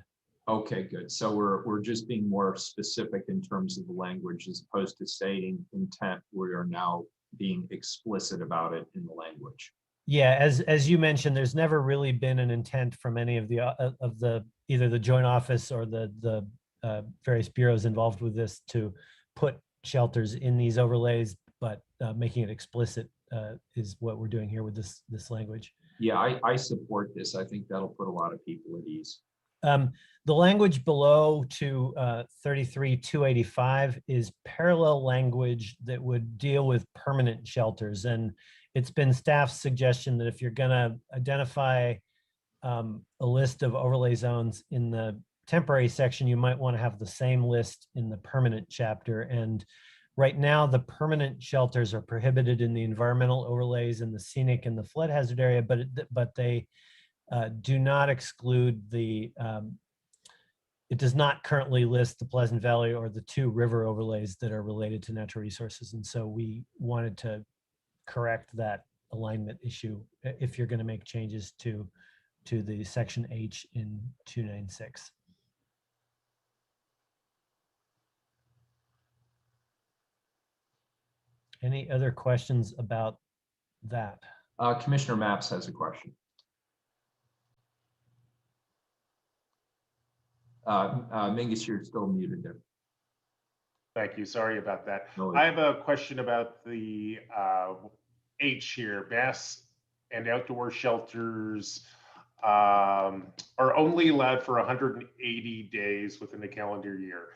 Okay, good. So we're just being more specific in terms of the language as opposed to stating intent. We are now being explicit about it in the language. Yeah, as you mentioned, there's never really been an intent from any of the either the joint office or the various bureaus involved with this to put shelters in these overlays, but making it explicit is what we're doing here with this language. Yeah, I support this. I think that'll put a lot of people at ease. The language below to 33-285 is parallel language that would deal with permanent shelters. And it's been staff's suggestion that if you're going to identify a list of overlay zones in the temporary section, you might want to have the same list in the permanent chapter. And right now, the permanent shelters are prohibited in the environmental overlays in the scenic and the flood hazard area, but they do not exclude it does not currently list the Pleasant Valley or the 2 river overlays that are related to natural resources. And so we wanted to correct that alignment issue if you're going to make changes to the section H in 296. Any other questions about that? Commissioner Mapps has a question. Mingus, you're still muted there. Thank you. Sorry about that. No worries. I have a question about the H here. Mass and outdoor shelters are only allowed for 180 days within the calendar year.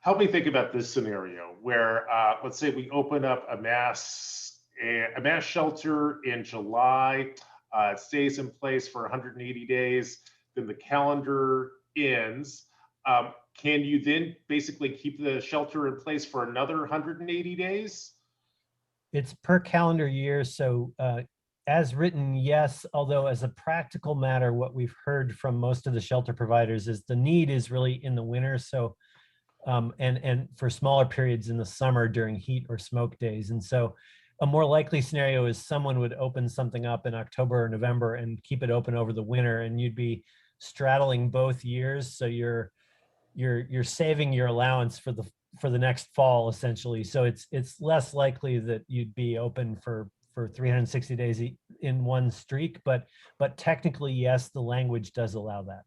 Help me think about this scenario where, let's say we open up a mass shelter in July, it stays in place for 180 days, then the calendar ends. Can you then basically keep the shelter in place for another 180 days? It's per calendar year. So as written, yes, although as a practical matter, what we've heard from most of the shelter providers is the need is really in the winter. So and for smaller periods in the summer during heat or smoke days. And so a more likely scenario is someone would open something up in October or November and keep it open over the winter, and you'd be straddling both years. So you're saving your allowance for the next fall, essentially. So it's less likely that you'd be open for 360 days in one streak, but technically, yes, the language does allow that.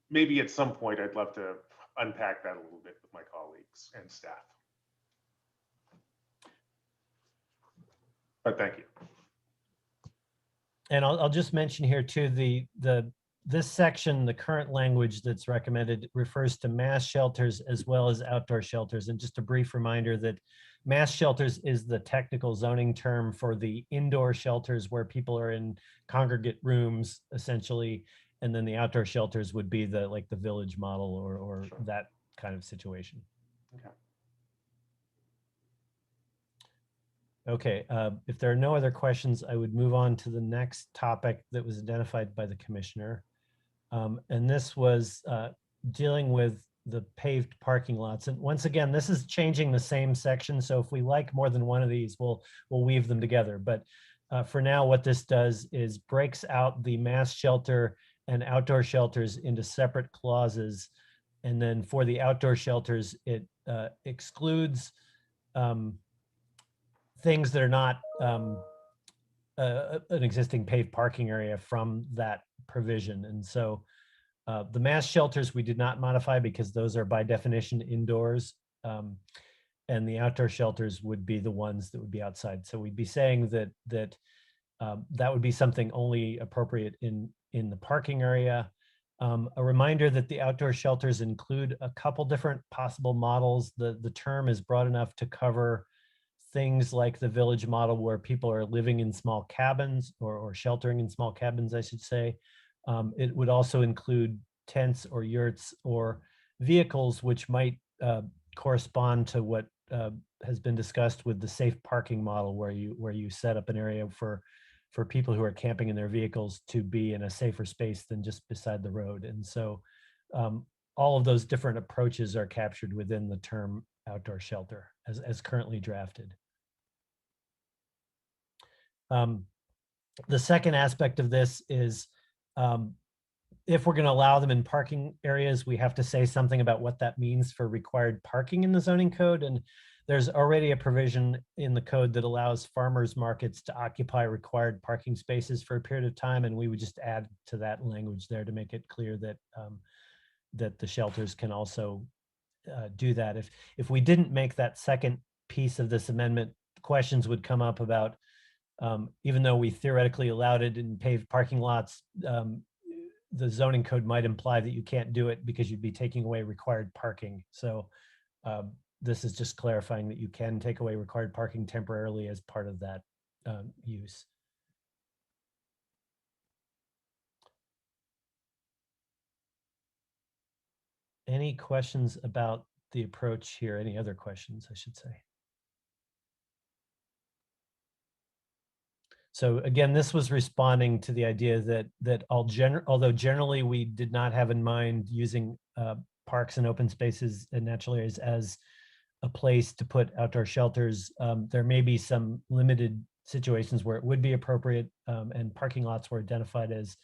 Maybe at some point I'd love to unpack that a little bit with my colleagues and staff. But thank you. And I'll just mention here too, this section, the current language that's recommended refers to mass shelters as well as outdoor shelters. And just a brief reminder that mass shelters is the technical zoning term for the indoor shelters where people are in congregate rooms, essentially. And then the outdoor shelters would be the village model or Sure. that kind of situation. Okay, if there are no other questions, I would move on to the next topic that was identified by the commissioner. And this was dealing with the paved parking lots. And once again, this is changing the same section. So if we like more than one of these, we'll weave them together. But for now, what this does is breaks out the mass shelter and outdoor shelters into separate clauses. And then for the outdoor shelters, it excludes things that are not an existing paved parking area from that provision. And so the mass shelters we did not modify because those are by definition indoors. And the outdoor shelters would be the ones that would be outside. So we'd be saying that would be something only appropriate in the parking area. A reminder that the outdoor shelters include a couple different possible models. The term is broad enough to cover things like the village model where people are living in small cabins or sheltering in small cabins, I should say. It would also include tents or yurts or vehicles which might correspond to what has been discussed with the safe parking model where you set up an area for people who are camping in their vehicles to be in a safer space than just beside the road. And so all of those different approaches are captured within the term outdoor shelter as currently drafted. The second aspect of this is if we're going to allow them in parking areas, we have to say something about what that means for required parking in the zoning code. And there's already a provision in the code that allows farmers markets to occupy required parking spaces for a period of time. And we would just add to that language there to make it clear that that the shelters can also do that. If we didn't make that second piece of this amendment, questions would come up about even though we theoretically allowed it in paved parking lots, the zoning code might imply that you can't do it because you'd be taking away required parking. So this is just clarifying that you can take away required parking temporarily as part of that use. Any questions about the approach here? Any other questions, I should say? So again, this was responding to the idea that although generally we did not have in mind using parks and open spaces and natural areas as a place to put outdoor shelters, there may be some limited situations where it would be appropriate, and parking lots were identified as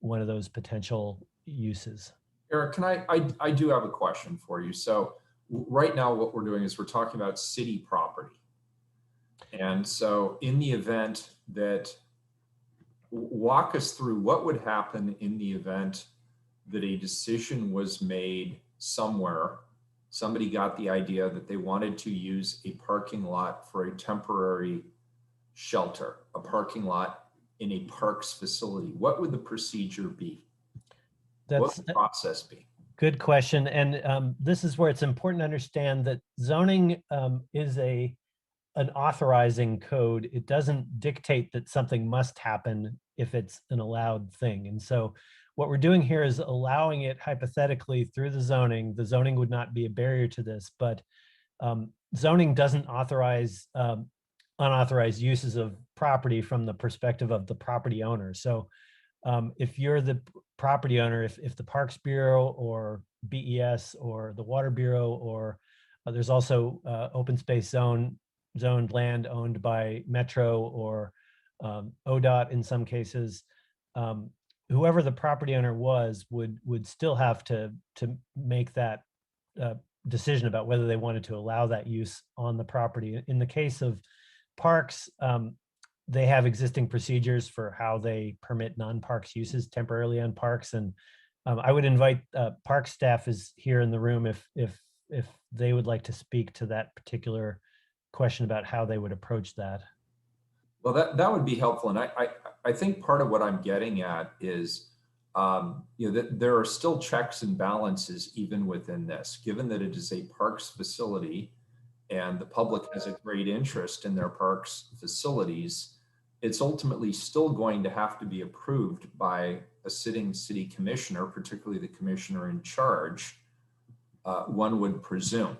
one of those potential uses. Eric, I do have a question for you. So right now what we're doing is we're talking about city property. And so in the event that, walk us through what would happen in the event that a decision was made somewhere, somebody got the idea that they wanted to use a parking lot for a temporary shelter, a parking lot in a parks facility. What would the procedure be? What would the process be? Good question. And this is where it's important to understand that zoning is an authorizing code. It doesn't dictate that something must happen if it's an allowed thing. And so what we're doing here is allowing it hypothetically through the zoning. The zoning would not be a barrier to this, but zoning doesn't authorize unauthorized uses of property from the perspective of the property owner. So if you're the property owner, if the Parks Bureau or BES or the Water Bureau or there's also open space zone zoned land owned by Metro or ODOT in some cases, whoever the property owner was would still have to make that decision about whether they wanted to allow that use on the property. In the case of parks, they have existing procedures for how they permit non-parks uses temporarily on parks. And I would invite park staff is here in the room if they would like to speak to that particular question about how they would approach that. Well, that would be helpful. And I think part of what I'm getting at is, that there are still checks and balances even within this, given that it is a parks facility and the public has a great interest in their parks facilities. It's ultimately still going to have to be approved by a sitting city commissioner, particularly the commissioner in charge, one would presume.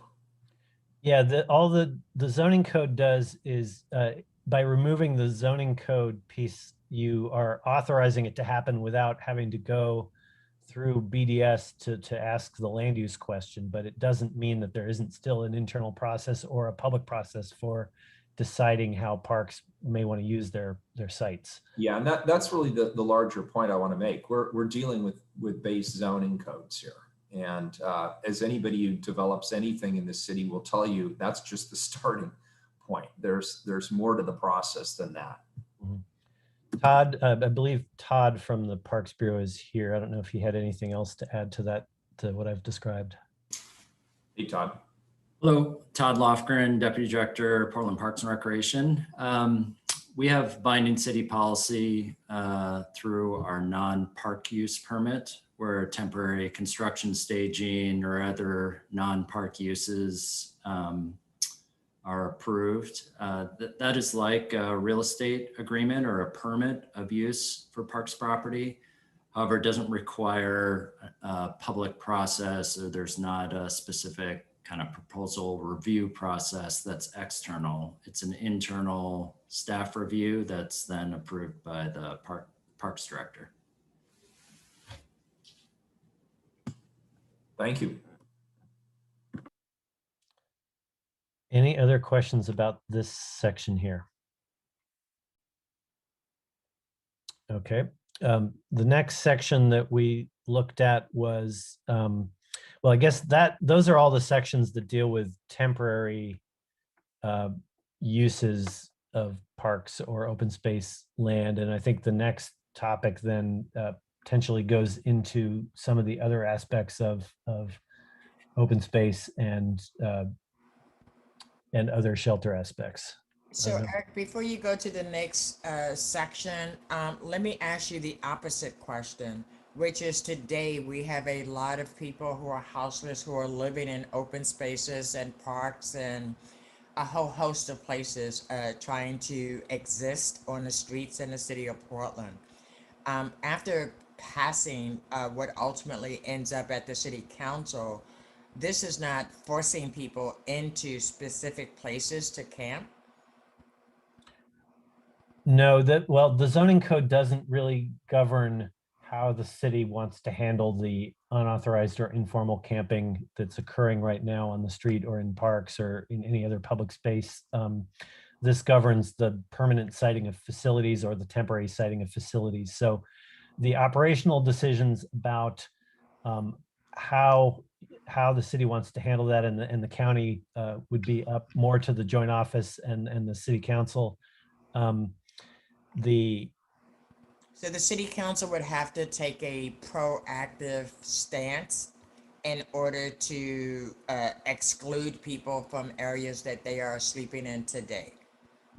Yeah, all the zoning code does is by removing the zoning code piece, you are authorizing it to happen without having to go through BDS to ask the land use question, but it doesn't mean that there isn't still an internal process or a public process for deciding how parks may want to use their sites. Yeah, and that's really the larger point I want to make. We're dealing with base zoning codes here. And as anybody who develops anything in the city will tell you, that's just the starting point. There's more to the process than that. Mm-hmm. Todd, I believe Todd from the Parks Bureau is here. I don't know if he had anything else to add to that, to what I've described. Hey, Todd. Hello, Todd Lofgren, Deputy Director, Portland Parks and Recreation. We have binding city policy through our non-park use permit, where temporary construction staging or other non-park uses are approved. That is like a real estate agreement or a permit of use for parks property. However, it doesn't require a public process, or there's not a specific kind of proposal review process that's external. It's an internal staff review that's then approved by the Parks Director. Thank you. Any other questions about this section here? Okay. The next section that we looked at was, well, I guess those are all the sections that deal with temporary uses of parks or open space land. And I think the next topic then potentially goes into some of the other aspects of open space and other shelter aspects. So Eric, before you go to the next section, let me ask you the opposite question, which is today we have a lot of people who are houseless, who are living in open spaces and parks and a whole host of places trying to exist on the streets in the city of Portland. After passing what ultimately ends up at the city council, this is not forcing people into specific places to camp. No, well, the zoning code doesn't really govern how the city wants to handle the unauthorized or informal camping that's occurring right now on the street or in parks or in any other public space. This governs the permanent siting of facilities or the temporary siting of facilities. So the operational decisions about how the city wants to handle that and the county would be up more to the joint office and the city council. So the city council would have to take a proactive stance in order to exclude people from areas that they are sleeping in today.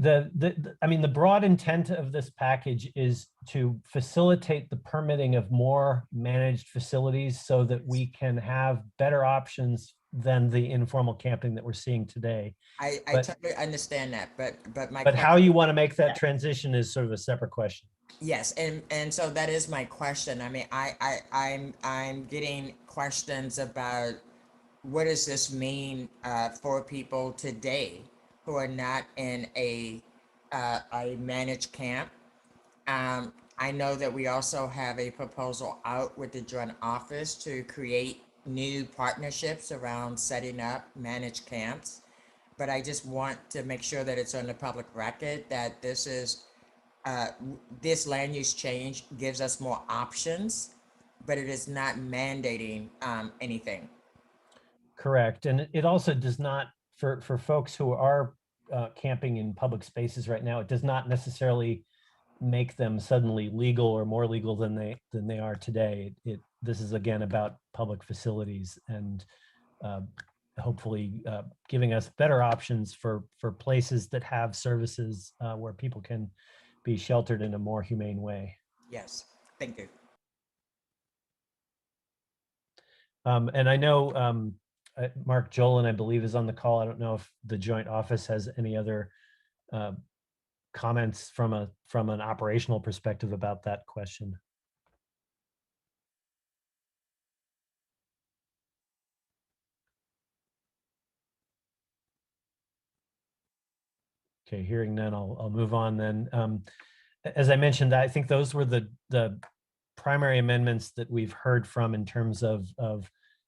I mean, the broad intent of this package is to facilitate the permitting of more managed facilities so that we can have better options than the informal camping that we're seeing today. I totally understand that, but how you want to make that transition is sort of a separate question. Yes, and so that is my question. I mean, I'm getting questions about what does this mean for people today who are not in a managed camp. I know that we also have a proposal out with the joint office to create new partnerships around setting up managed camps. but I just want to make sure that it's on the public record that this is, this land use change gives us more options, but it is not mandating anything. Correct. And it also does not, for folks who are camping in public spaces right now, it does not necessarily make them suddenly legal or more legal than they are today. This is again about public facilities and hopefully giving us better options for places that have services where people can be sheltered in a more humane way. Yes, thank you. And I know Mark Jolin, I believe, is on the call. I don't know if the joint office has any other comments from an operational perspective about that question. Okay, hearing none, I'll move on then. As I mentioned, I think those were the primary amendments that we've heard from in terms of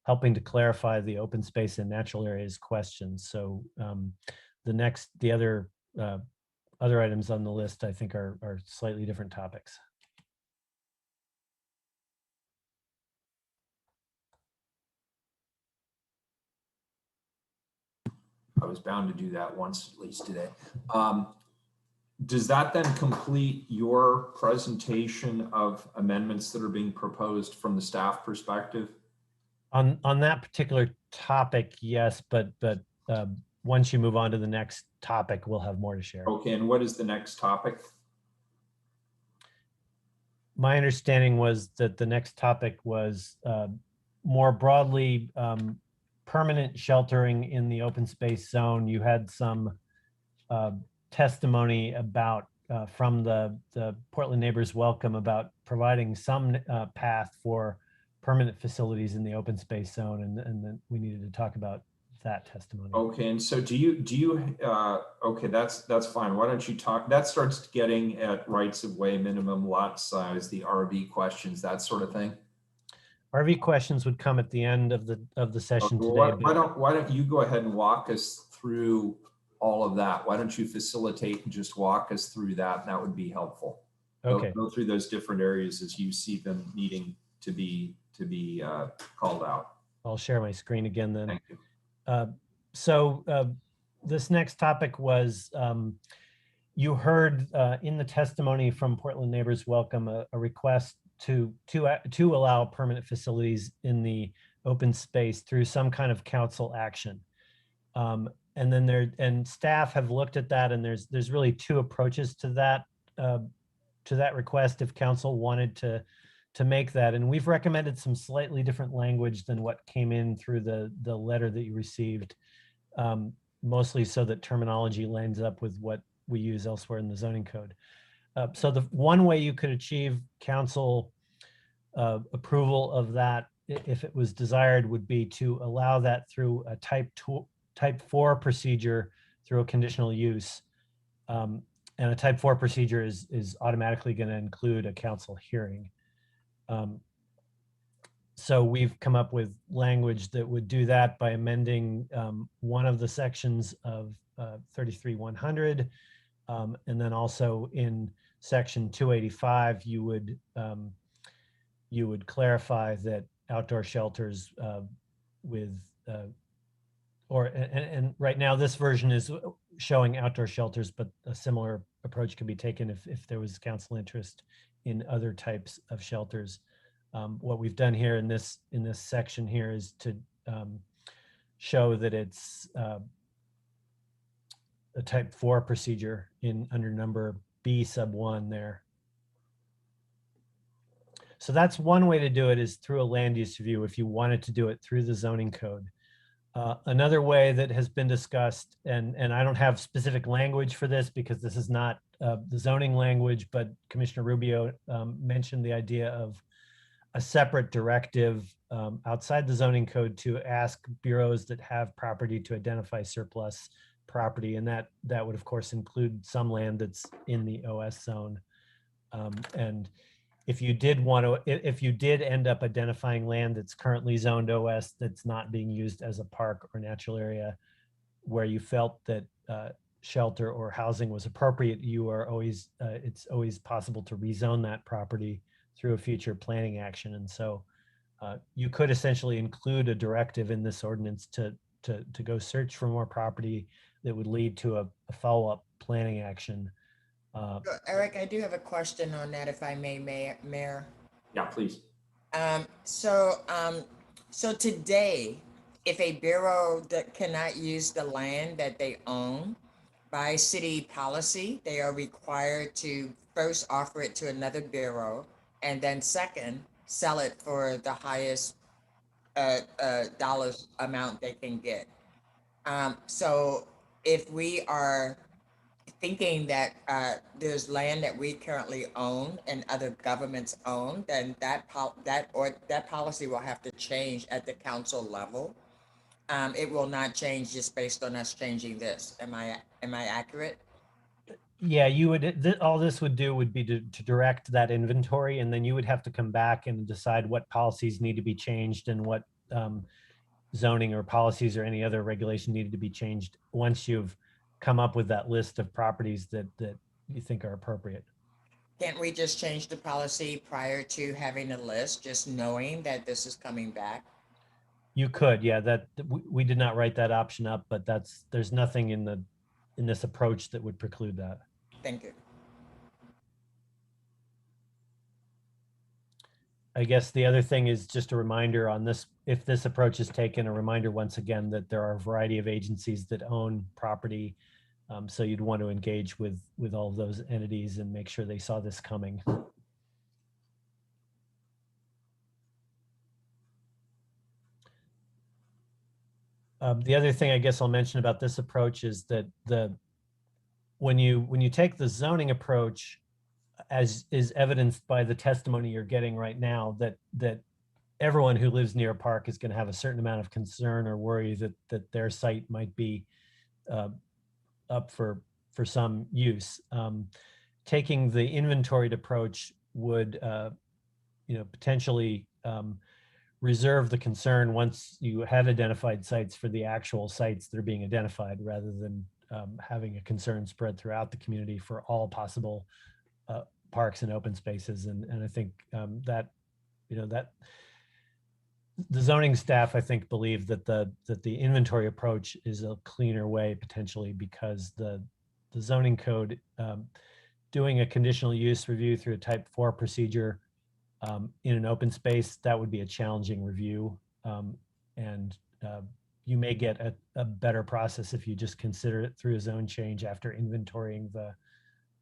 helping to clarify the open space and natural areas questions. So the other items on the list, I think, are slightly different topics. I was bound to do that once at least today. Does that then complete your presentation of amendments that are being proposed from the staff perspective? On that particular topic, yes, but once you move on to the next topic, we'll have more to share. Okay, and what is the next topic? My understanding was that the next topic was more broadly permanent sheltering in the open space zone. You had some testimony about from the Portland Neighbors Welcome about providing some path for permanent facilities in the open space zone, and then we needed to talk about that testimony. Okay, and so do you okay, that's fine. Why don't you talk, that starts getting at rights of way, minimum lot size, the RV questions, that sort of thing. RV questions would come at the end of the session Okay, today. why don't you go ahead and walk us through all of that? Why don't you facilitate and just walk us through that? And that would be helpful. Okay. Go through those different areas as you see them needing to be called out. I'll share my screen again then. Thank you. So this next topic was, you heard in the testimony from Portland Neighbors Welcome a request to allow permanent facilities in the open space through some kind of council action. And then staff have looked at that, and there's really two approaches to that request if council wanted to make that. And we've recommended some slightly different language than what came in through the letter that you received, mostly so that terminology lines up with what we use elsewhere in the zoning code. So the one way you could achieve council approval of that, if it was desired, would be to allow that through a type 4 procedure through a conditional use. And a type 4 procedure is automatically going to include a council hearing. So we've come up with language that would do that by amending one of the sections of 33-100. And then also in section 285, you would clarify that outdoor shelters and right now this version is showing outdoor shelters, but a similar approach could be taken if there was council interest in other types of shelters. What we've done here in this section here is to show that it's a type 4 procedure under number B sub 1 there. So that's one way to do it, is through a land use review if you wanted to do it through the zoning code. Another way that has been discussed, and I don't have specific language for this because this is not the zoning language, but Commissioner Rubio mentioned the idea of a separate directive outside the zoning code to ask bureaus that have property to identify surplus property. And that would of course include some land that's in the OS zone. And if you did end up identifying land that's currently zoned OS that's not being used as a park or natural area, where you felt that shelter or housing was appropriate, you are always, it's always possible to rezone that property through a future planning action. And so you could essentially include a directive in this ordinance to go search for more property that would lead to a follow-up planning action. Eric, I do have a question on that, if I may, Mayor. Yeah, please. So today, if a bureau that cannot use the land that they own, by city policy, they are required to first offer it to another bureau, and then second, sell it for the highest dollars amount they can get. So if we are thinking that there's land that we currently own and other governments own, then that policy will have to change at the council level. It will not change just based on us changing this. Am I accurate? Yeah, you would, all this would do would be to direct that inventory, and then you would have to come back and decide what policies need to be changed and what zoning or policies or any other regulation needed to be changed once you've come up with that list of properties that you think are appropriate. Can't we just change the policy prior to having a list, just knowing that this is coming back? You could, yeah, that we did not write that option up, but there's nothing in this approach that would preclude that. Thank you. I guess the other thing is just a reminder on this, if this approach is taken, a reminder once again that there are a variety of agencies that own property. So you'd want to engage with all of those entities and make sure they saw this coming. The other thing I guess I'll mention about this approach is that when you take the zoning approach, as is evidenced by the testimony you're getting right now, that everyone who lives near a park is going to have a certain amount of concern or worry that their site might be up for some use. Taking the inventoried approach would potentially reserve the concern once you have identified sites for the actual sites that are being identified, rather than having a concern spread throughout the community for all possible parks and open spaces. And I think that the zoning staff, I think, believe that the inventory approach is a cleaner way potentially, because the zoning code, doing a conditional use review through a type 4 procedure in an open space, that would be a challenging review. And you may get a better process if you just consider it through a zone change after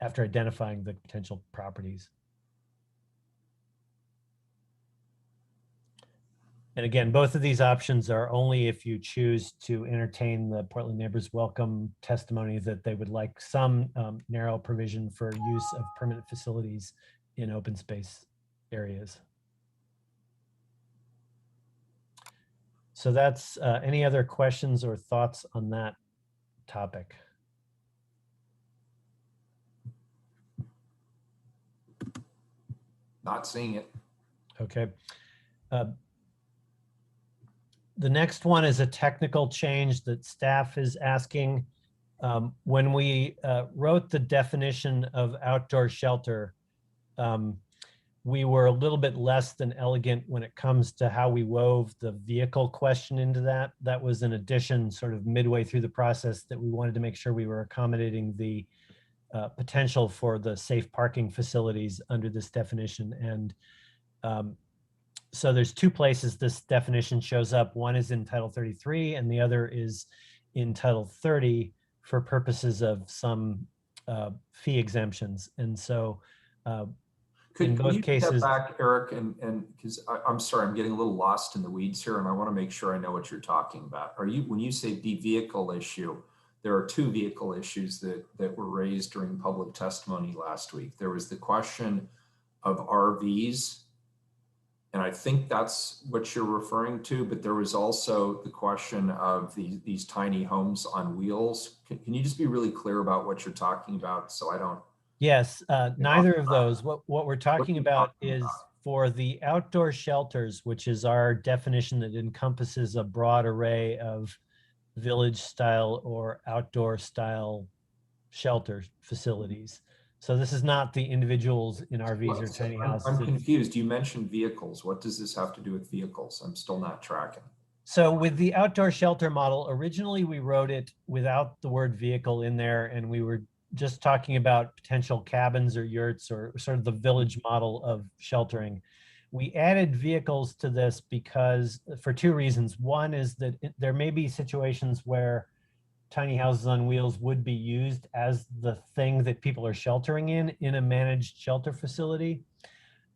after identifying the potential properties. And again, both of these options are only if you choose to entertain the Portland Neighbors Welcome testimony that they would like some narrow provision for use of permanent facilities in open space areas. So that's any other questions or thoughts on that topic? Not seeing it. Okay. The next one is a technical change that staff is asking. When we wrote the definition of outdoor shelter, we were a little bit less than elegant when it comes to how we wove the vehicle question into that. That was an addition sort of midway through the process that we wanted to make sure we were accommodating the potential for the safe parking facilities under this definition. And so there's two places this definition shows up. One is in Title 33 and the other is in Title 30 for purposes of some fee exemptions. And so in both cases, back, Eric, and because I'm sorry, I'm getting a little lost in the weeds here, and I want to make sure I know what you're talking about. When you say the vehicle issue, there are two vehicle issues that were raised during public testimony last week. There was the question of RVs, and I think that's what you're referring to, but there was also the question of these tiny homes on wheels. Can you just be really clear about what you're talking about so I don't? Yes, neither of those. What we're talking about is for the outdoor shelters, which is our definition that encompasses a broad array of village style or outdoor style shelter facilities. So this is not the individuals in RVs or tiny houses. I'm confused. You mentioned vehicles. What does this have to do with vehicles? I'm still not tracking. So with the outdoor shelter model, originally we wrote it without the word vehicle in there, and we were just talking about potential cabins or yurts or sort of the village model of sheltering. We added vehicles to this because for two reasons. One is that there may be situations where tiny houses on wheels would be used as the thing that people are sheltering in a managed shelter facility.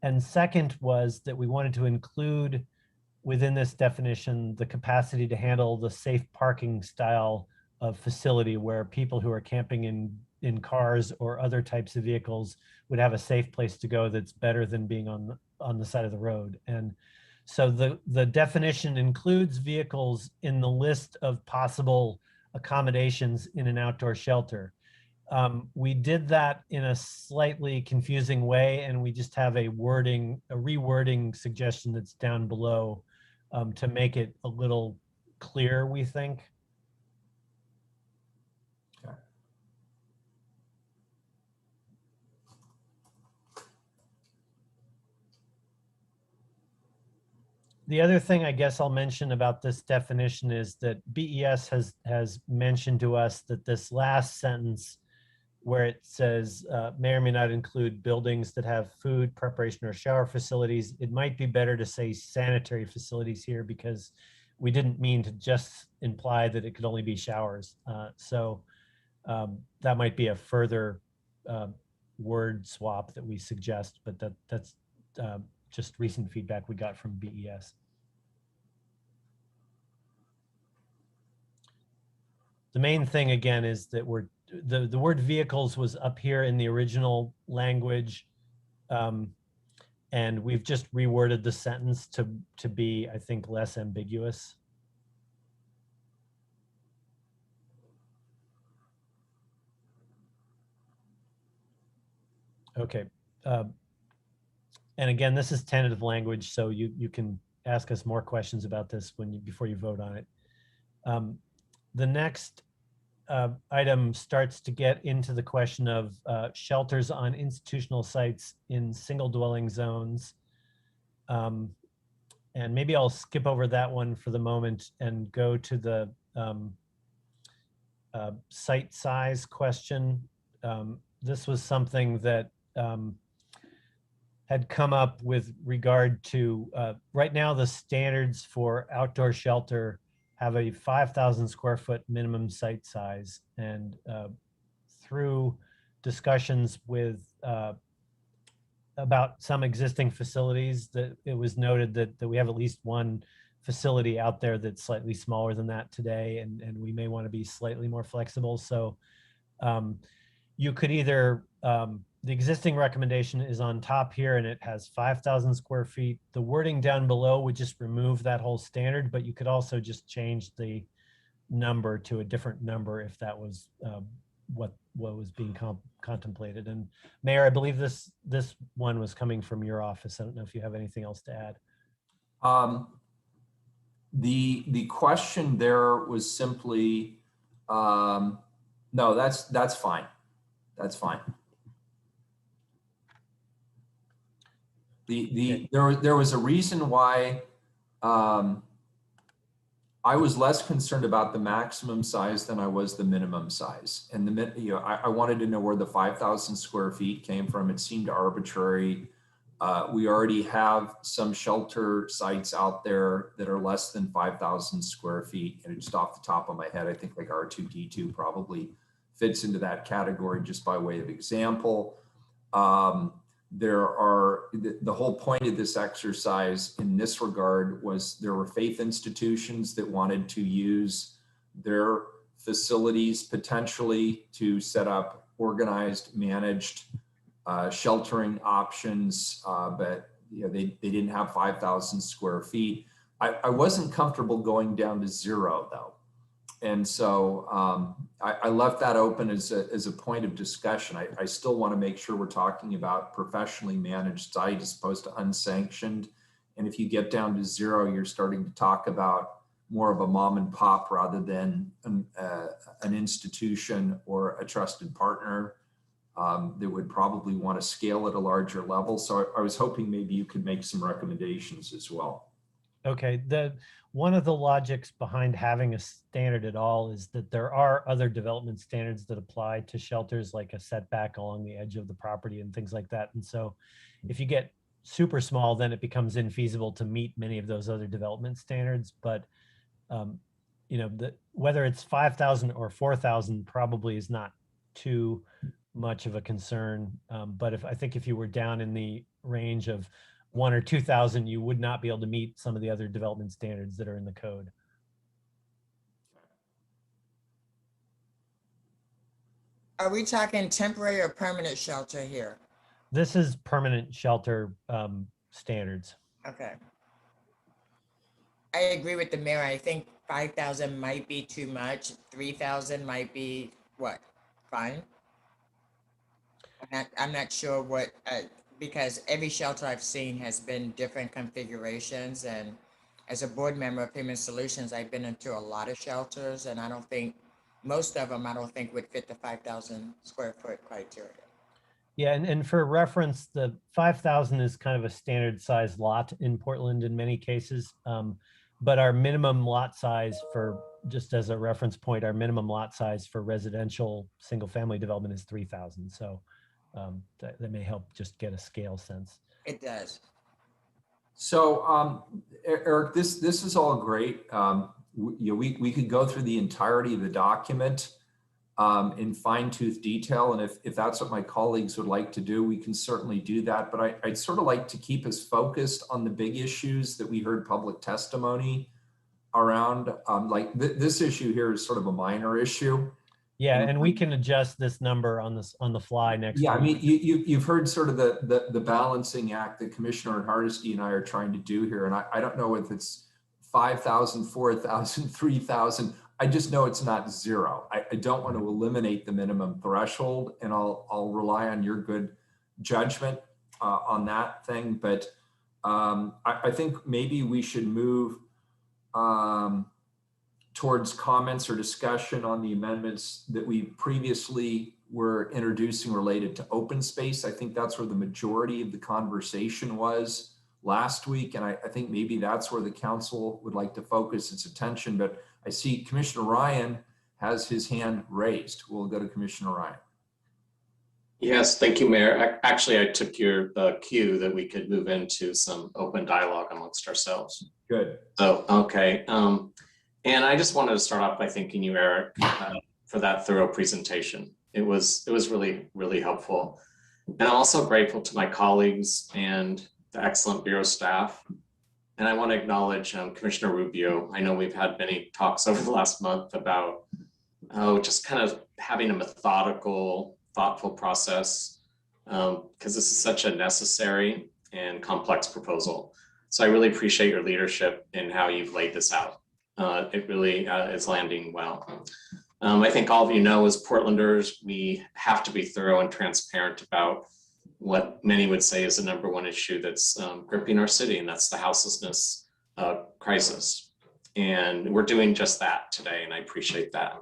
And second was that we wanted to include within this definition the capacity to handle the safe parking style of facility where people who are camping in cars or other types of vehicles would have a safe place to go that's better than being on the side of the road. And so the definition includes vehicles in the list of possible accommodations in an outdoor shelter. We did that in a slightly confusing way, and we just have a rewording suggestion that's down below to make it a little clear, we think. Okay. The other thing I guess I'll mention about this definition is that BES has mentioned to us that this last sentence where it says may or may not include buildings that have food, preparation, or shower facilities, it might be better to say sanitary facilities here because we didn't mean to just imply that it could only be showers. So that might be a further word swap that we suggest, but that's just recent feedback we got from BES. The main thing again is that the word vehicles was up here in the original language, and we've just reworded the sentence to be, I think, less ambiguous. Okay. And again, this is tentative language, so you can ask us more questions about this before you vote on it. The next item starts to get into the question of shelters on institutional sites in single dwelling zones. And maybe I'll skip over that one for the moment and go to the site size question. This was something that had come up with regard to, right now the standards for outdoor shelter have a 5,000 square foot minimum site size. And through discussions with about some existing facilities, that it was noted that we have at least one facility out there that's slightly smaller than that today, and we may want to be slightly more flexible. So you could either, the existing recommendation is on top here and it has 5,000 square feet. The wording down below would just remove that whole standard, but you could also just change the number to a different number if that was what was being contemplated. And Mayor, I believe this one was coming from your office. I don't know if you have anything else to add. The question there was simply, no, that's fine. That's fine. There was a reason why I was less concerned about the maximum size than I was the minimum size. And I wanted to know where the 5,000 square feet came from. It seemed arbitrary. We already have some shelter sites out there that are less than 5,000 square feet. And just off the top of my head, I think like R2D2 probably fits into that category just by way of example. The whole point of this exercise in this regard was there were faith institutions that wanted to use their facilities potentially to set up organized, managed sheltering options, but they didn't have 5,000 square feet. I wasn't comfortable going down to 0 though. And so I left that open as a point of discussion. I still want to make sure we're talking about professionally managed site as opposed to unsanctioned. And if you get down to 0, you're starting to talk about more of a mom and pop rather than an institution or a trusted partner that would probably want to scale at a larger level. So I was hoping maybe you could make some recommendations as well. Okay, one of the logics behind having a standard at all is that there are other development standards that apply to shelters, like a setback along the edge of the property and things like that. And so if you get super small, then it becomes infeasible to meet many of those other development standards. But you know, whether it's 5,000 or 4,000 probably is not too much of a concern. But I think if you were down in the range of 1,000 or 2,000, you would not be able to meet some of the other development standards that are in the code. Are we talking temporary or permanent shelter here? This is permanent shelter standards. Okay. I agree with the mayor. I think 5,000 might be too much. 3,000 might be what? Fine. I'm not sure what, because every shelter I've seen has been different configurations, and as a board member of Payment Solutions, I've been into a lot of shelters, and I don't think most of them would fit the 5,000 square foot criteria. Yeah, and for reference, the 5,000 is kind of a standard size lot in Portland in many cases. But our minimum lot size for, just as a reference point, our minimum lot size for residential single family development is 3,000. So that may help just get a scale sense. It does. So Eric, this is all great. We could go through the entirety of the document in fine-tooth detail. And if that's what my colleagues would like to do, we can certainly do that. But I'd sort of like to keep us focused on the big issues that we heard public testimony around. This issue here is sort of a minor issue. Yeah, and we can adjust this number on the fly next week. I mean, you've heard sort of the balancing act that Commissioner Hardesty and I are trying to do here. And I don't know if it's 5,000, 4,000, 3,000. I just know it's not zero. I don't want to eliminate the minimum threshold, and I'll rely on your good judgment on that thing. But I think maybe we should move towards comments or discussion on the amendments that we previously were introducing related to open space. I think that's where the majority of the conversation was last week. And I think maybe that's where the council would like to focus its attention. But I see Commissioner Ryan has his hand raised. We'll go to Commissioner Ryan. Yes, thank you, Mayor. Actually, I took your cue that we could move into some open dialogue amongst ourselves. Good. So, okay. And I just wanted to start off by thanking you, Eric, for that thorough presentation. It was really, really helpful. And I'm also grateful to my colleagues and the excellent Bureau staff. And I want to acknowledge Commissioner Rubio. I know we've had many talks over the last month about just kind of having a methodical, thoughtful process, because this is such a necessary and complex proposal. So I really appreciate your leadership in how you've laid this out. It really is landing well. I think all of you know, as Portlanders, we have to be thorough and transparent about what many would say is the #1 issue that's gripping our city, and that's the houselessness crisis. And we're doing just that today, and I appreciate that.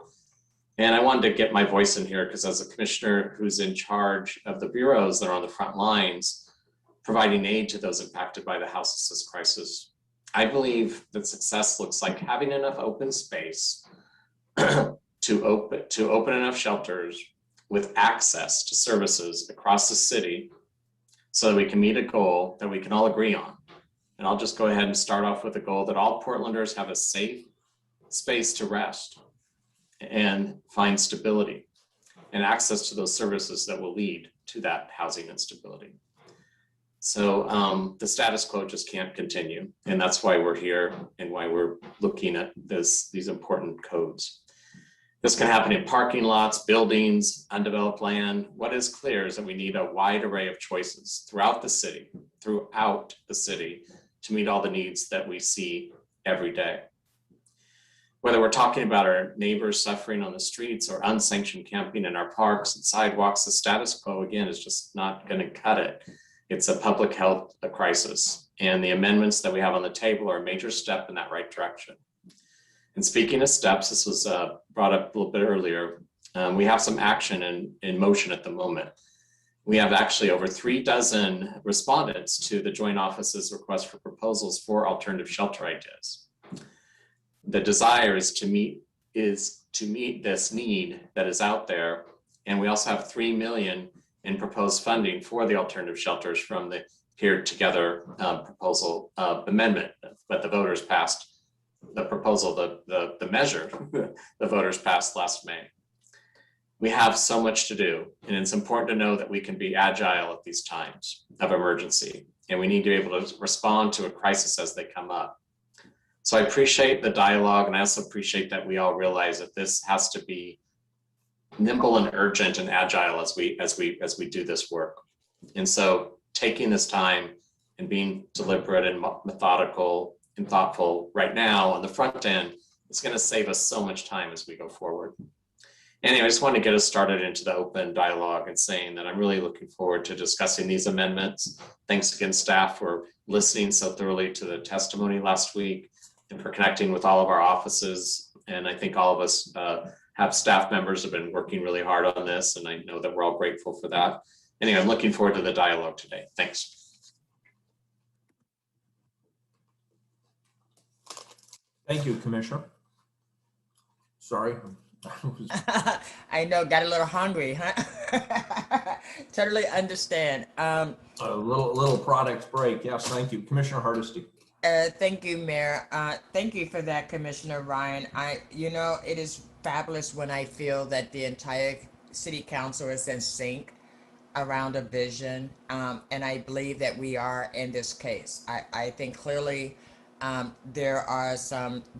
And I wanted to get my voice in here because as a commissioner who's in charge of the bureaus that are on the front lines, providing aid to those impacted by the houselessness crisis, I believe that success looks like having enough open space to open enough shelters with access to services across the city so that we can meet a goal that we can all agree on. And I'll just go ahead and start off with a goal that all Portlanders have a safe space to rest and find stability and access to those services that will lead to that housing and stability. So the status quo just can't continue. And that's why we're here and why we're looking at these important codes. This can happen in parking lots, buildings, undeveloped land. What is clear is that we need a wide array of choices throughout the city to meet all the needs that we see every day. Whether we're talking about our neighbors suffering on the streets or unsanctioned camping in our parks and sidewalks, the status quo, again, is just not going to cut it. It's a public health crisis, and the amendments that we have on the table are a major step in that right direction. And speaking of steps, this was brought up a little bit earlier. We have some action in motion at the moment. We have actually over 36 respondents to the Joint Office's request for proposals for alternative shelter ideas. The desire is to meet this need that is out there. And we also have 3 million in proposed funding for the alternative shelters from the Here Together proposal amendment, but the voters passed the proposal, the measure the voters passed last May. We have so much to do, and it's important to know that we can be agile at these times of emergency, and we need to be able to respond to a crisis as they come up. So I appreciate the dialogue, and I also appreciate that we all realize that this has to be nimble and urgent and agile as we do this work. And so taking this time and being deliberate and methodical and thoughtful right now on the front end, it's going to save us so much time as we go forward. Anyway, I just want to get us started into the open dialogue and saying that I'm really looking forward to discussing these amendments. Thanks again, staff, for listening so thoroughly to the testimony last week and for connecting with all of our offices. And I think all of us have staff members who have been working really hard on this, and I know that we're all grateful for that. Anyway, I'm looking forward to the dialogue today. Thanks. Thank you, Commissioner. Sorry. I know, got a little hungry, huh? Totally understand. A little product break. Yes, thank you. Commissioner Hardesty. Thank you, Mayor. Thank you for that, Commissioner Ryan. It is fabulous when I feel that the entire City Council is in sync around a vision, and I believe that we are in this case. I think clearly there's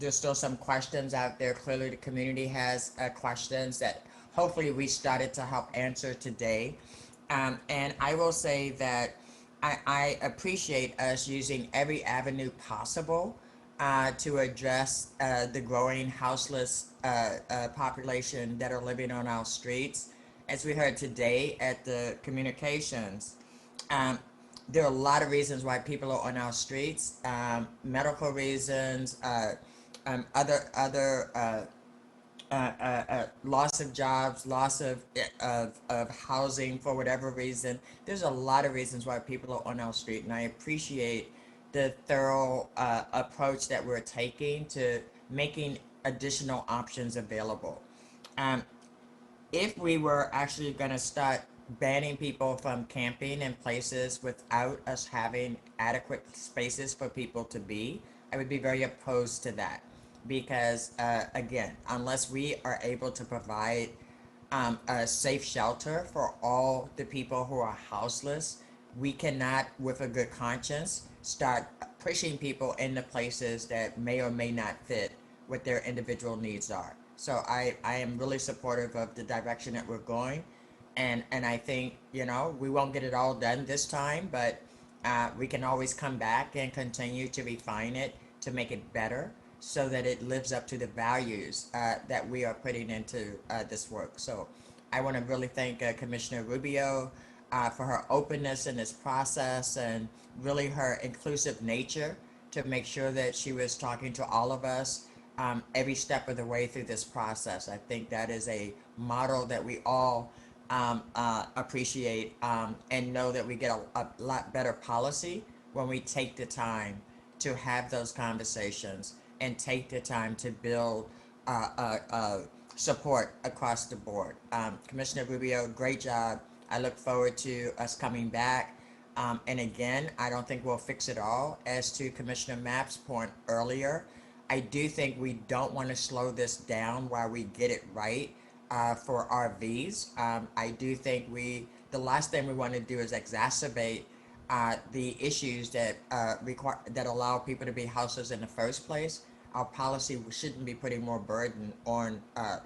still some questions out there. Clearly the community has questions that hopefully we started to help answer today. And I will say that I appreciate us using every avenue possible to address the growing houseless population that are living on our streets. As we heard today at the communications, there are a lot of reasons why people are on our streets, medical reasons, other loss of jobs, loss of housing for whatever reason. There's a lot of reasons why people are on our street, and I appreciate the thorough approach that we're taking to making additional options available. If we were actually going to start banning people from camping in places without us having adequate spaces for people to be, I would be very opposed to that. Because again, unless we are able to provide a safe shelter for all the people who are houseless, we cannot, with a good conscience, start pushing people into places that may or may not fit what their individual needs are. So I am really supportive of the direction that we're going. And I think, we won't get it all done this time, but we can always come back and continue to refine it to make it better, so that it lives up to the values that we are putting into this work. So I want to really thank Commissioner Rubio for her openness in this process and really her inclusive nature to make sure that she was talking to all of us every step of the way through this process. I think that is a model that we all appreciate and know that we get a lot better policy when we take the time to have those conversations and take the time to build support across the board. Commissioner Rubio, great job. I look forward to us coming back. And again, I don't think we'll fix it all. As to Commissioner Mapp's point earlier, I do think we don't want to slow this down while we get it right for RVs. I do think the last thing we want to do is exacerbate the issues that that allow people to be houseless in the first place. Our policy shouldn't be putting more burden on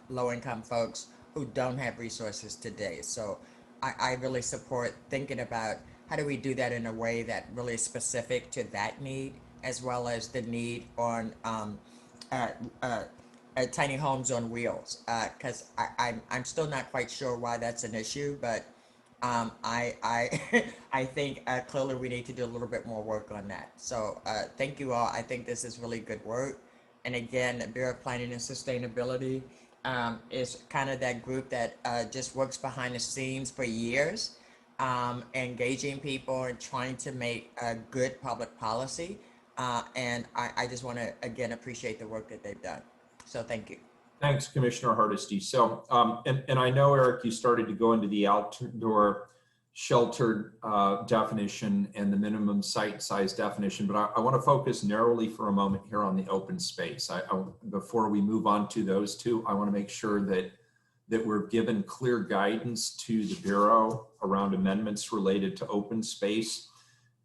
low-income folks who don't have resources today. So I really support thinking about how do we do that in a way that really is specific to that need, as well as the need on tiny homes on wheels. Because I'm still not quite sure why that's an issue, but I think clearly we need to do a little bit more work on that. So thank you all. I think this is really good work. And again, the Bureau of Planning and Sustainability is kind of that group that just works behind the scenes for years, engaging people and trying to make a good public policy. And I just want to, again, appreciate the work that they've done. So thank you. Thanks, Commissioner Hardesty. So, and I know, Eric, you started to go into the outdoor shelter definition and the minimum site size definition, but I want to focus narrowly for a moment here on the open space. Before we move on to those two, I want to make sure that we're given clear guidance to the Bureau around amendments related to open space.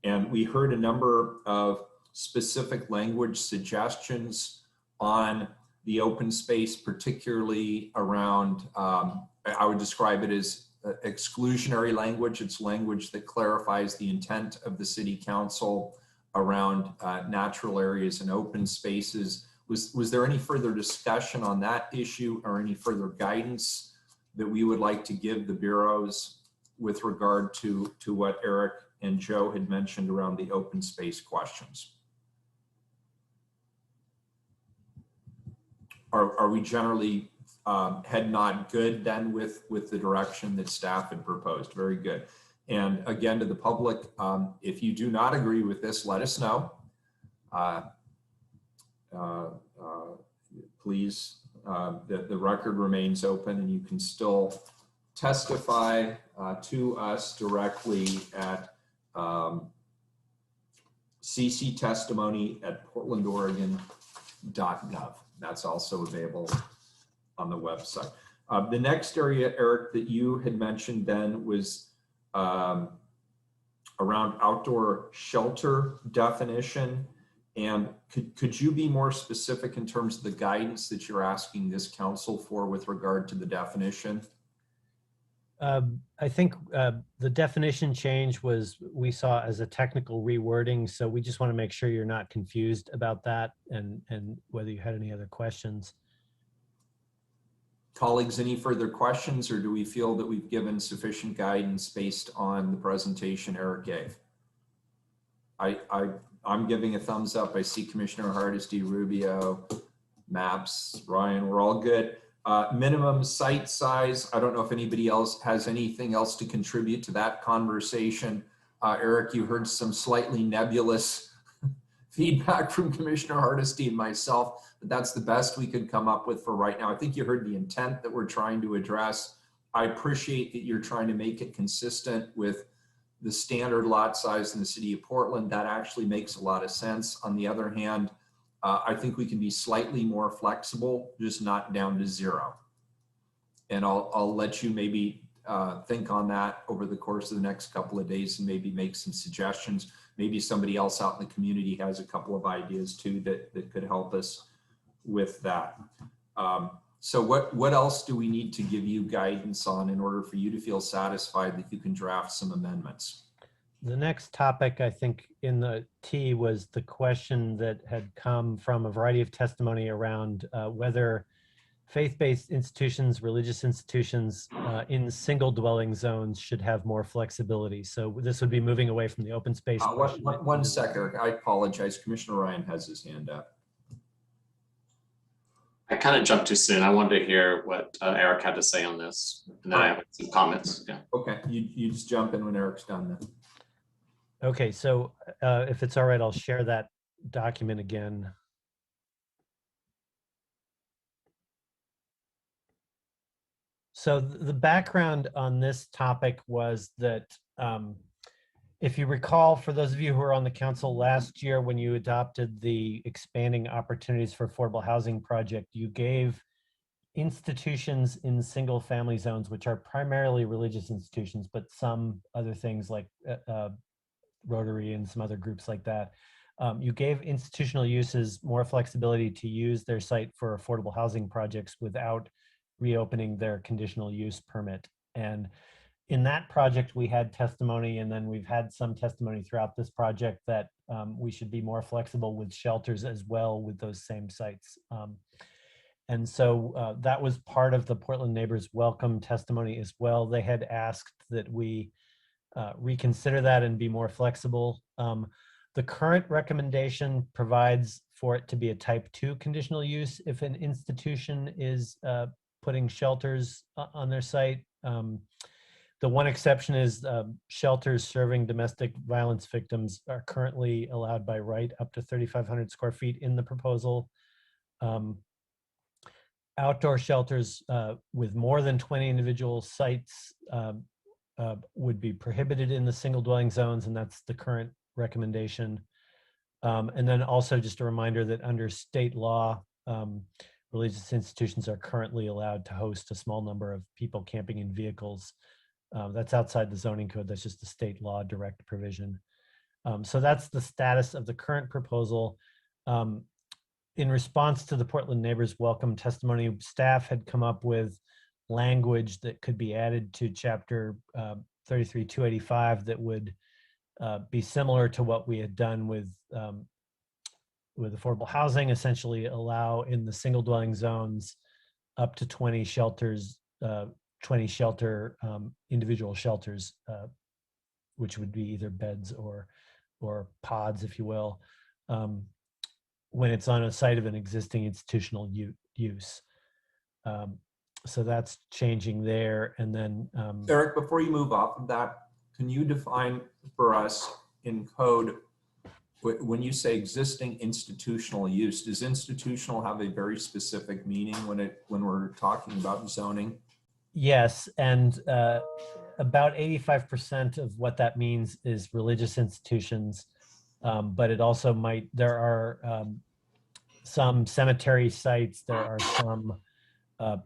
And we heard a number of specific language suggestions on the open space, particularly around, I would describe it as exclusionary language. It's language that clarifies the intent of the City Council around natural areas and open spaces. Was there any further discussion on that issue or any further guidance that we would like to give the bureaus with regard to what Eric and Joe had mentioned around the open space questions? Are we generally head nod good then with the direction that staff had proposed? Very good. And again, to the public, if you do not agree with this, let us know. Please, the record remains open and you can still testify to us directly at cctestimony@portlandoregon.gov. That's also available on the website. The next area, Eric, that you had mentioned then was around outdoor shelter definition. And could you be more specific in terms of the guidance that you're asking this council for with regard to the definition? I think the definition change we saw as a technical rewording. So we just want to make sure you're not confused about that and whether you had any other questions. Colleagues, any further questions, or do we feel that we've given sufficient guidance based on the presentation Eric gave? I'm giving a thumbs up. I see Commissioner Hardesty, Rubio, Maps, Ryan, we're all good. Minimum site size. I don't know if anybody else has anything else to contribute to that conversation. Eric, you heard some slightly nebulous feedback from Commissioner Hardesty and myself, but that's the best we could come up with for right now. I think you heard the intent that we're trying to address. I appreciate that you're trying to make it consistent with the standard lot size in the city of Portland. That actually makes a lot of sense. On the other hand, I think we can be slightly more flexible, just not down to 0. And I'll let you maybe think on that over the course of the next couple of days and maybe make some suggestions. Maybe somebody else out in the community has a couple of ideas too that could help us with that. So what else do we need to give you guidance on in order for you to feel satisfied that you can draft some amendments? The next topic, I think, in the T was the question that had come from a variety of testimony around whether faith-based institutions, religious institutions in single dwelling zones should have more flexibility. So this would be moving away from the open space. One second, I apologize. Commissioner Ryan has his hand up. I kind of jumped too soon. I wanted to hear what Eric had to say on this, and then I have some comments. Yeah. Okay, you just jump in when Eric's done then. Okay, so if it's all right, I'll share that document again. So the background on this topic was that if you recall, for those of you who were on the council last year, when you adopted the Expanding Opportunities for Affordable Housing project, you gave institutions in single family zones, which are primarily religious institutions, but some other things like Rotary and some other groups like that. You gave institutional uses more flexibility to use their site for affordable housing projects without reopening their conditional use permit. And in that project, we had testimony, and then we've had some testimony throughout this project that we should be more flexible with shelters as well with those same sites. And so that was part of the Portland Neighbors Welcome testimony as well. They had asked that we reconsider that and be more flexible. The current recommendation provides for it to be a type 2 conditional use if an institution is putting shelters on their site. The one exception is shelters serving domestic violence victims are currently allowed by right up to 3,500 square feet in the proposal. Outdoor shelters with more than 20 individual sites would be prohibited in the single dwelling zones, and that's the current recommendation. And then also just a reminder that under state law, religious institutions are currently allowed to host a small number of people camping in vehicles. That's outside the zoning code. That's just a state law direct provision. So that's the status of the current proposal. In response to the Portland Neighbors Welcome testimony, staff had come up with language that could be added to Chapter 33-285 that would be similar to what we had done with affordable housing, essentially allow in the single dwelling zones up to 20 shelters, 20 shelter individual shelters, which would be either beds or pods, if you will, when it's on a site of an existing institutional use. So that's changing there. And then Eric, before you move off of that, can you define for us in code, when you say existing institutional use, does institutional have a very specific meaning when we're talking about zoning? Yes, and about 85% of what that means is religious institutions, but it also might, there are some cemetery sites, there are some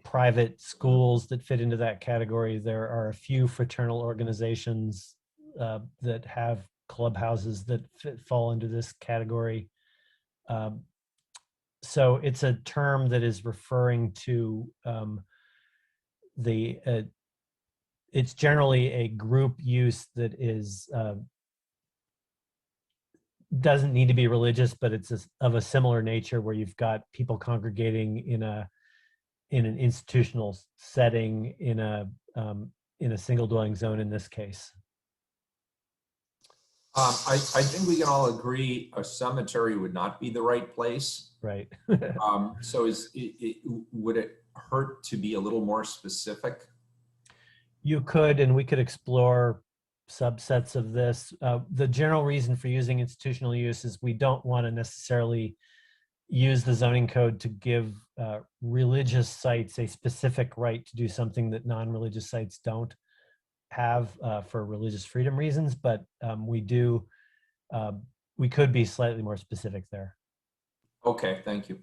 private schools that fit into that category. There are a few fraternal organizations that have clubhouses that fall into this category. So it's a term that is referring to it's generally a group use that is doesn't need to be religious, but it's of a similar nature where you've got people congregating in an institutional setting in a single dwelling zone in this case. I think we can all agree a cemetery would not be the right place. Right. So would it hurt to be a little more specific? You could, and we could explore subsets of this. The general reason for using institutional use is we don't want to necessarily use the zoning code to give religious sites a specific right to do something that non-religious sites don't have for religious freedom reasons, but we could be slightly more specific there. Okay, thank you.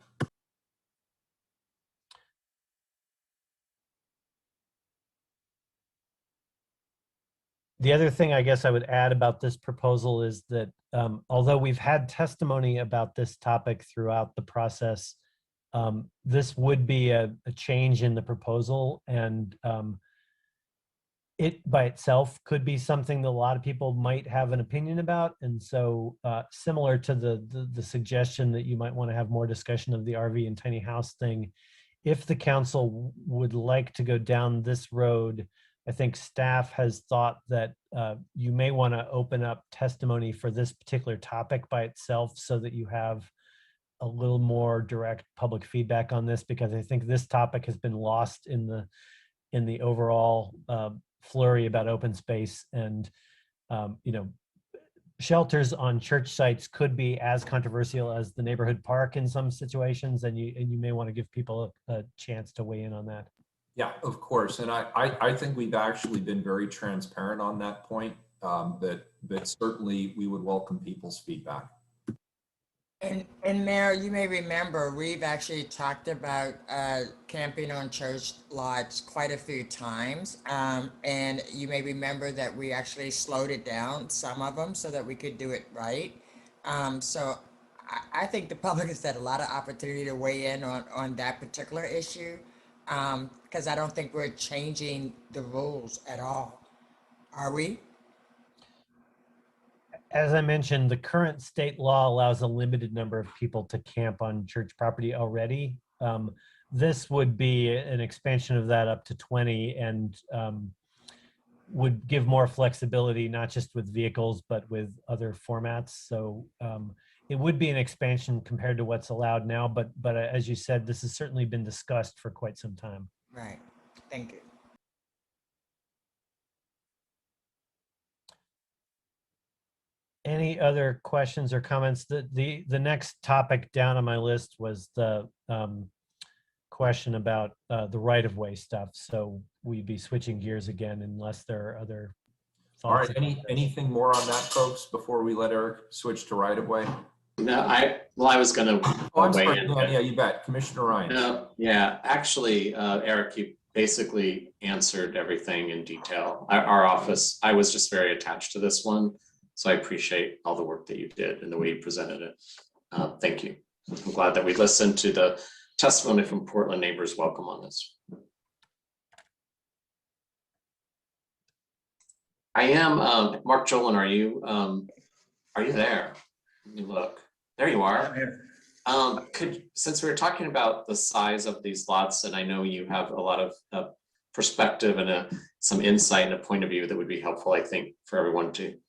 The other thing I guess I would add about this proposal is that although we've had testimony about this topic throughout the process, this would be a change in the proposal, and it by itself could be something that a lot of people might have an opinion about. And so similar to the suggestion that you might want to have more discussion of the RV and tiny house thing, if the council would like to go down this road, I think staff has thought that you may want to open up testimony for this particular topic by itself so that you have a little more direct public feedback on this, because I think this topic has been lost in the overall flurry about open space. And shelters on church sites could be as controversial as the neighborhood park in some situations, and you may want to give people a chance to weigh in on that. Yeah, of course. And I think we've actually been very transparent on that point, that certainly we would welcome people's feedback. And Mayor, you may remember, we've actually talked about camping on church lots quite a few times. And you may remember that we actually slowed it down, some of them, so that we could do it right. So I think the public has had a lot of opportunity to weigh in on that particular issue. Because I don't think we're changing the rules at all. Are we? As I mentioned, the current state law allows a limited number of people to camp on church property already. This would be an expansion of that up to 20 and would give more flexibility, not just with vehicles, but with other formats. So it would be an expansion compared to what's allowed now, but as you said, this has certainly been discussed for quite some time. Right. Thank you. Any other questions or comments? The next topic down on my list was the question about the right-of-way stuff. So we'd be switching gears again unless there are other All thoughts. right, anything more on that, folks, before we let Eric switch to right of way? No, I was going to Oh, I'm weigh sorry. in. Yeah, you bet. Commissioner Ryan. No, yeah, actually, Eric, you basically answered everything in detail. Our office, I was just very attached to this one. So I appreciate all the work that you did and the way you presented it. Thank you. I'm glad that we listened to the testimony from Portland neighbors. Welcome on this. I am, Mark Jolin, are you there? Let me look. There you are. Since we were talking about the size of these lots, and I know you have a lot of perspective and some insight and a point of view that would be helpful, I think, for everyone to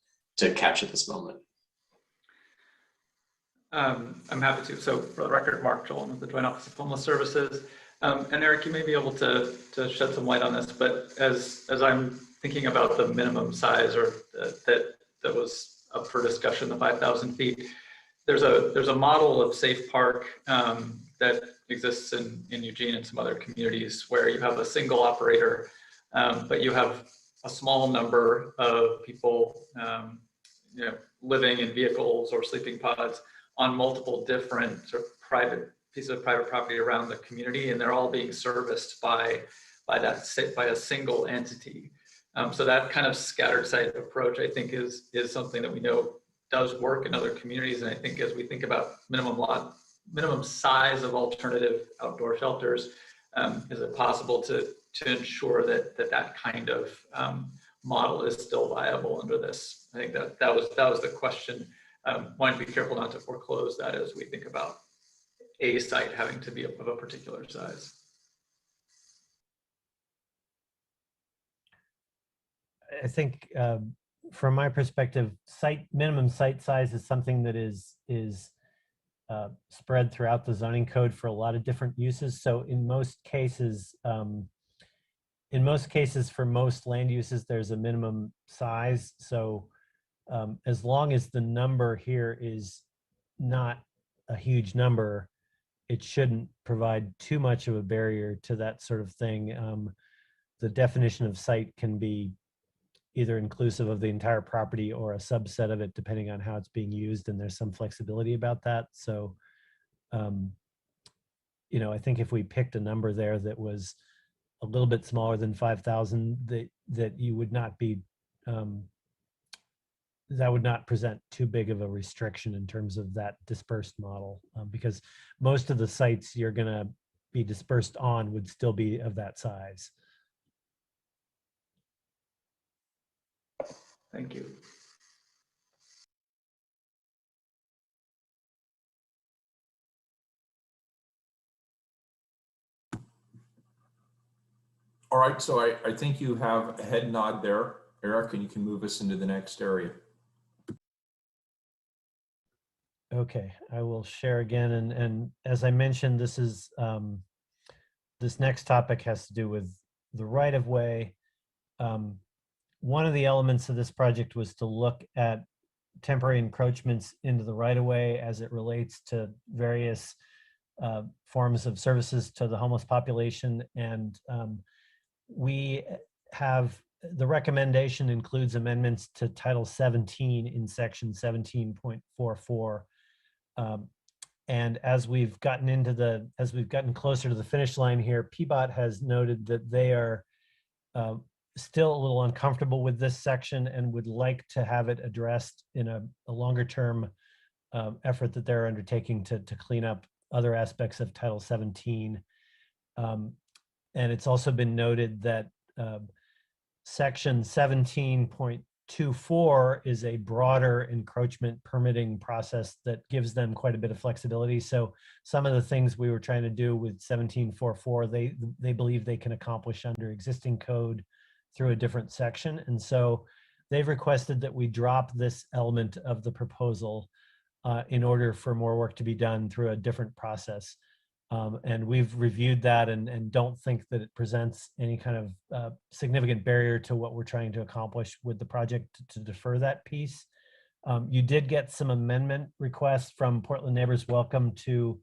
catch at this moment. I'm happy to. So for the record, Mark Jolin with the Joint Office of Homeless Services. And Eric, you may be able to shed some light on this, but as I'm thinking about the minimum size or that was up for discussion, the 5,000 feet, there's a model of safe park that exists in Eugene and some other communities where you have a single operator, but you have a small number of people living in vehicles or sleeping pods on multiple different sort of private pieces of private property around the community, and they're all being serviced by a single entity. So that kind of scattered site approach, I think, is something that we know does work in other communities. And I think as we think about minimum size of alternative outdoor shelters, is it possible to ensure that kind of model is still viable under this? I think that was the question. Want to be careful not to foreclose that as we think about a site having to be of a particular size. I think from my perspective, minimum site size is something that is spread throughout the zoning code for a lot of different uses. So in most cases, for most land uses, there's a minimum size. So as long as the number here is not a huge number, it shouldn't provide too much of a barrier to that sort of thing. The definition of site can be either inclusive of the entire property or a subset of it, depending on how it's being used, and there's some flexibility about that. So, I think if we picked a number there that was a little bit smaller than 5,000, that you would not be that would not present too big of a restriction in terms of that dispersed model, because most of the sites you're going to be dispersed on would still be of that size. Thank you. All right, so I think you have a head nod there, Eric, and you can move us into the next area. Okay, I will share again. And as I mentioned, this next topic has to do with the right-of-way. One of the elements of this project was to look at temporary encroachments into the right-of-way as it relates to various forms of services to the homeless population. And we have, the recommendation includes amendments to Title 17 in Section 17.44. And as we've gotten closer to the finish line here, PBOT has noted that they are still a little uncomfortable with this section and would like to have it addressed in a longer term effort that they're undertaking to clean up other aspects of Title 17. And it's also been noted that Section 17.24 is a broader encroachment permitting process that gives them quite a bit of flexibility. So some of the things we were trying to do with 17.44, they believe they can accomplish under existing code through a different section. And so they've requested that we drop this element of the proposal. in order for more work to be done through a different process. And we've reviewed that and don't think that it presents any kind of significant barrier to what we're trying to accomplish with the project to defer that piece. You did get some amendment requests from Portland Neighbors Welcome to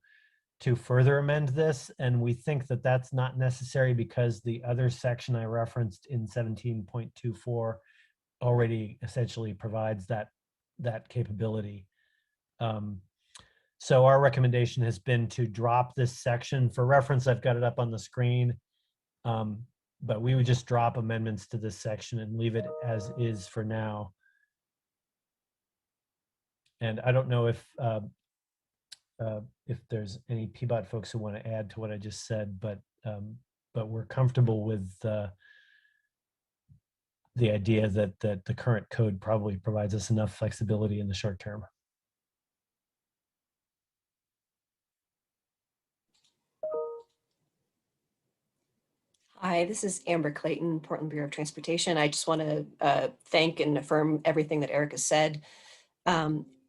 further amend this, and we think that that's not necessary because the other section I referenced in 17.24 already essentially provides that capability. So our recommendation has been to drop this section. For reference, I've got it up on the screen, but we would just drop amendments to this section and leave it as is for now. And I don't know if there's any PBOT folks who want to add to what I just said, but we're comfortable with the idea that the current code probably provides us enough flexibility in the short term. Hi, this is Amber Clayton, Portland Bureau of Transportation. I just want to thank and affirm everything that Eric has said.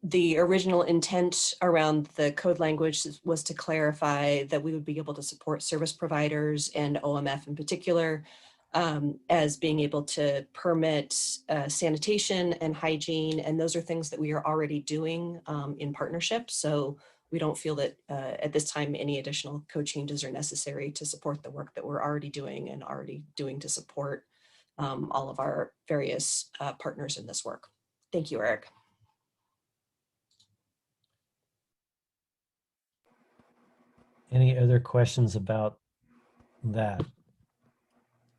The original intent around the code language was to clarify that we would be able to support service providers and OMF in particular as being able to permit sanitation and hygiene. And those are things that we are already doing in partnership. So we don't feel that at this time any additional code changes are necessary to support the work that we're already doing to support all of our various partners in this work. Thank you, Eric. Any other questions about that?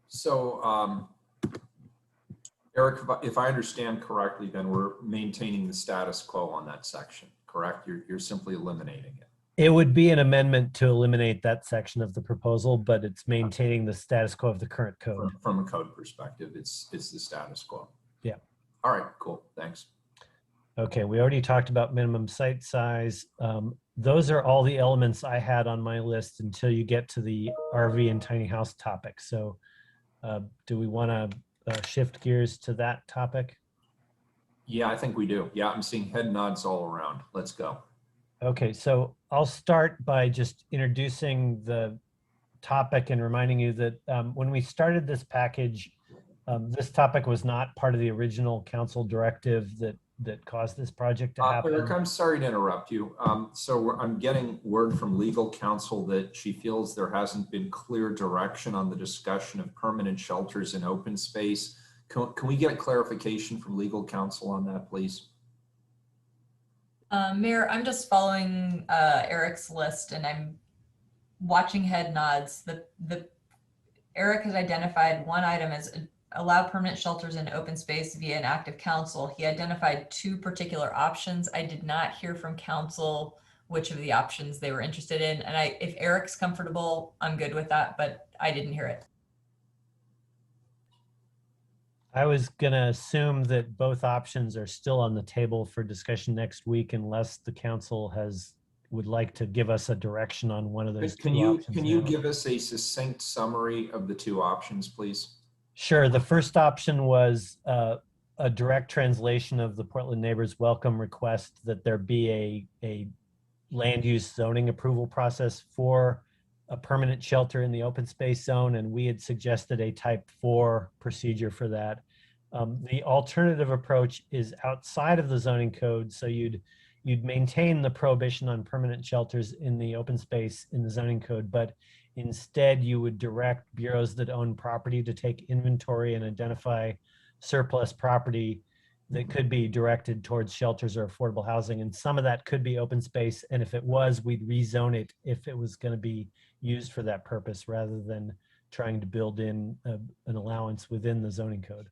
So, Eric, if I understand correctly, then we're maintaining the status quo on that section, correct? You're simply eliminating it. It would be an amendment to eliminate that section of the proposal, but it's maintaining the status quo of the current code. From a code perspective, it's the status quo. Yeah. All right, cool, thanks. Okay, we already talked about minimum site size. Those are all the elements I had on my list until you get to the RV and tiny house topic. So do we want to shift gears to that topic? Yeah, I think we do. Yeah, I'm seeing head nods all around. Let's go. Okay, so I'll start by just introducing the topic and reminding you that when we started this package, this topic was not part of the original council directive that caused this project to happen. Eric, I'm sorry to interrupt you. So I'm getting word from legal counsel that she feels there hasn't been clear direction on the discussion of permanent shelters in open space. Can we get a clarification from legal counsel on that, please? Mayor, I'm just following Eric's list and I'm watching head nods. Eric has identified one item as allow permanent shelters in open space via an act of council. He identified two particular options. I did not hear from council which of the options they were interested in. And if Eric's comfortable, I'm good with that, but I didn't hear it. I was gonna assume that both options are still on the table for discussion next week unless the council would like to give us a direction on one of those two options. Can you give us a succinct summary of the two options, please? Sure. The first option was a direct translation of the Portland Neighbors Welcome request that there be a land use zoning approval process for a permanent shelter in the open space zone, and we had suggested a type 4 procedure for that. The alternative approach is outside of the zoning code, so you'd maintain the prohibition on permanent shelters in the open space in the zoning code, but instead you would direct bureaus that own property to take inventory and identify surplus property that could be directed towards shelters or affordable housing. And some of that could be open space. And if it was, we'd rezone it if it was going to be used for that purpose rather than trying to build in an allowance within the zoning code.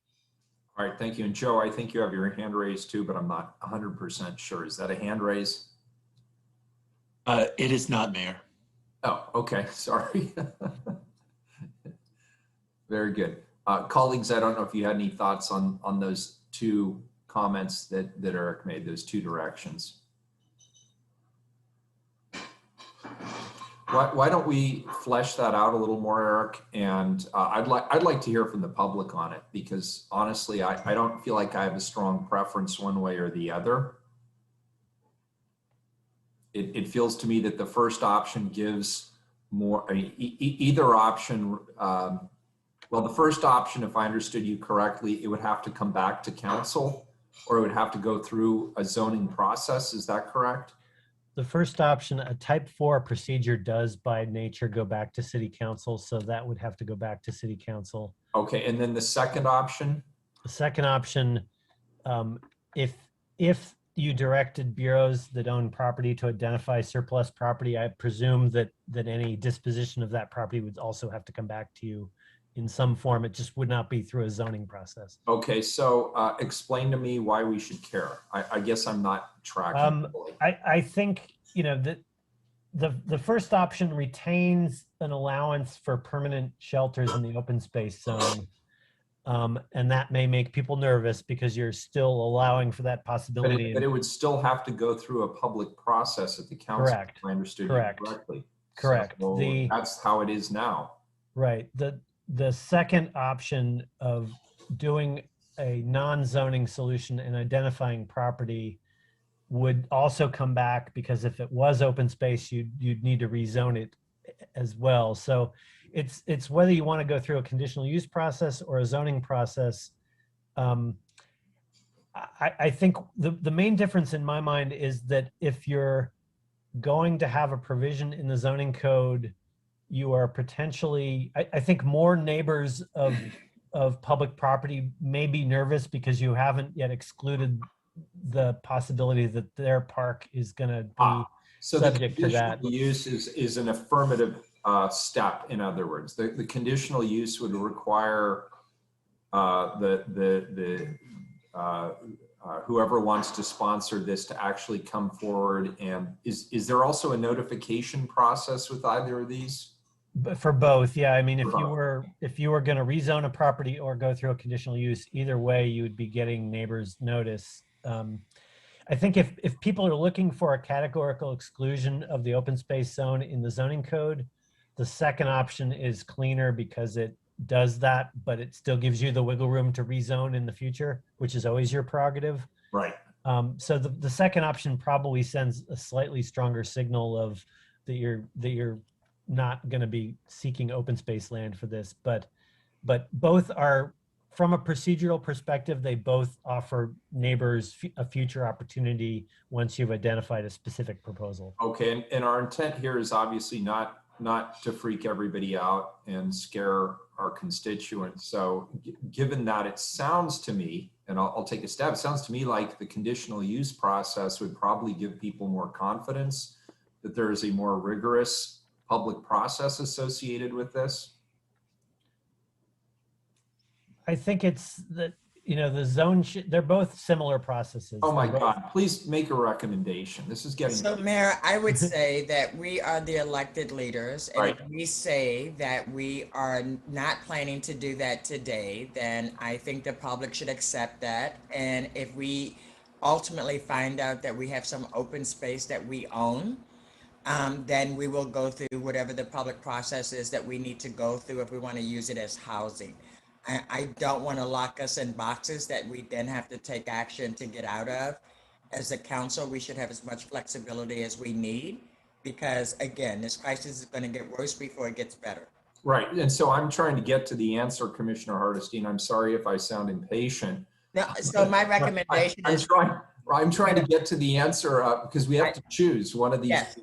All right, thank you. And Joe, I think you have your hand raised too, but I'm not 100% sure. Is that a hand raise? It is not, Mayor. Oh, okay, sorry. Very good. Colleagues, I don't know if you had any thoughts on those two comments that Eric made, those two directions. Why don't we flesh that out a little more, Eric? And I'd like to hear from the public on it, because honestly, I don't feel like I have a strong preference one way or the other. it feels to me that the first option gives more, I mean, either option, well, the first option, if I understood you correctly, it would have to come back to council, or it would have to go through a zoning process. Is that correct? The first option, a type 4 procedure, does by nature go back to city council. So that would have to go back to city council. Okay, and then the second option? The second option, if you directed bureaus that own property to identify surplus property, I presume that any disposition of that property would also have to come back to you in some form. It just would not be through a zoning process. Okay, so explain to me why we should care. I guess I'm not tracking fully. I think, you know, the first option retains an allowance for permanent shelters in the open space zone. And that may make people nervous because you're still allowing for that possibility. But it would still have to go through a public process at the council. Correct. If I understood Correct. you correctly. Correct. So that's how it is now. Right. The second option of doing a non-zoning solution and identifying property would also come back, because if it was open space, you'd need to rezone it as well. So it's whether you want to go through a conditional use process or a zoning process. I think the main difference in my mind is that if you're going to have a provision in the zoning code, you are potentially, I think more neighbors of public property may be nervous because you haven't yet excluded the possibility that their park is going to be subject to that. So the conditional use is an affirmative step. In other words, the conditional use would require whoever wants to sponsor this to actually come forward. And is there also a notification process with either of these? But for both, yeah. I mean, if you were going to rezone a property or go through a conditional use, either way, you would be getting neighbors notice. I think if people are looking for a categorical exclusion of the open space zone in the zoning code, the second option is cleaner because it does that, but it still gives you the wiggle room to rezone in the future, which is always your prerogative. Right. So the second option probably sends a slightly stronger signal of that you're not going to be seeking open space land for this, but both are, from a procedural perspective, they both offer neighbors a future opportunity once you've identified a specific proposal. Okay, and our intent here is obviously not to freak everybody out and scare our constituents. So given that, it sounds to me, and I'll take a stab, it sounds to me like the conditional use process would probably give people more confidence that there is a more rigorous public process associated with this. I think it's that, you know, the zone, they're both similar processes. Oh my God, please make a recommendation. This is getting. So Mayor, I would say that we are the elected leaders. And Right. if we say that we are not planning to do that today, then I think the public should accept that. And if we ultimately find out that we have some open space that we own, then we will go through whatever the public process is that we need to go through if we want to use it as housing. I don't want to lock us in boxes that we then have to take action to get out of. As a council, we should have as much flexibility as we need, because again, this crisis is going to get worse before it gets better. Right, and so I'm trying to get to the answer, Commissioner Hardestein. I'm sorry if I sound impatient. No, so my recommendation is. I'm trying to get to the answer because we have to choose one of these. Yes,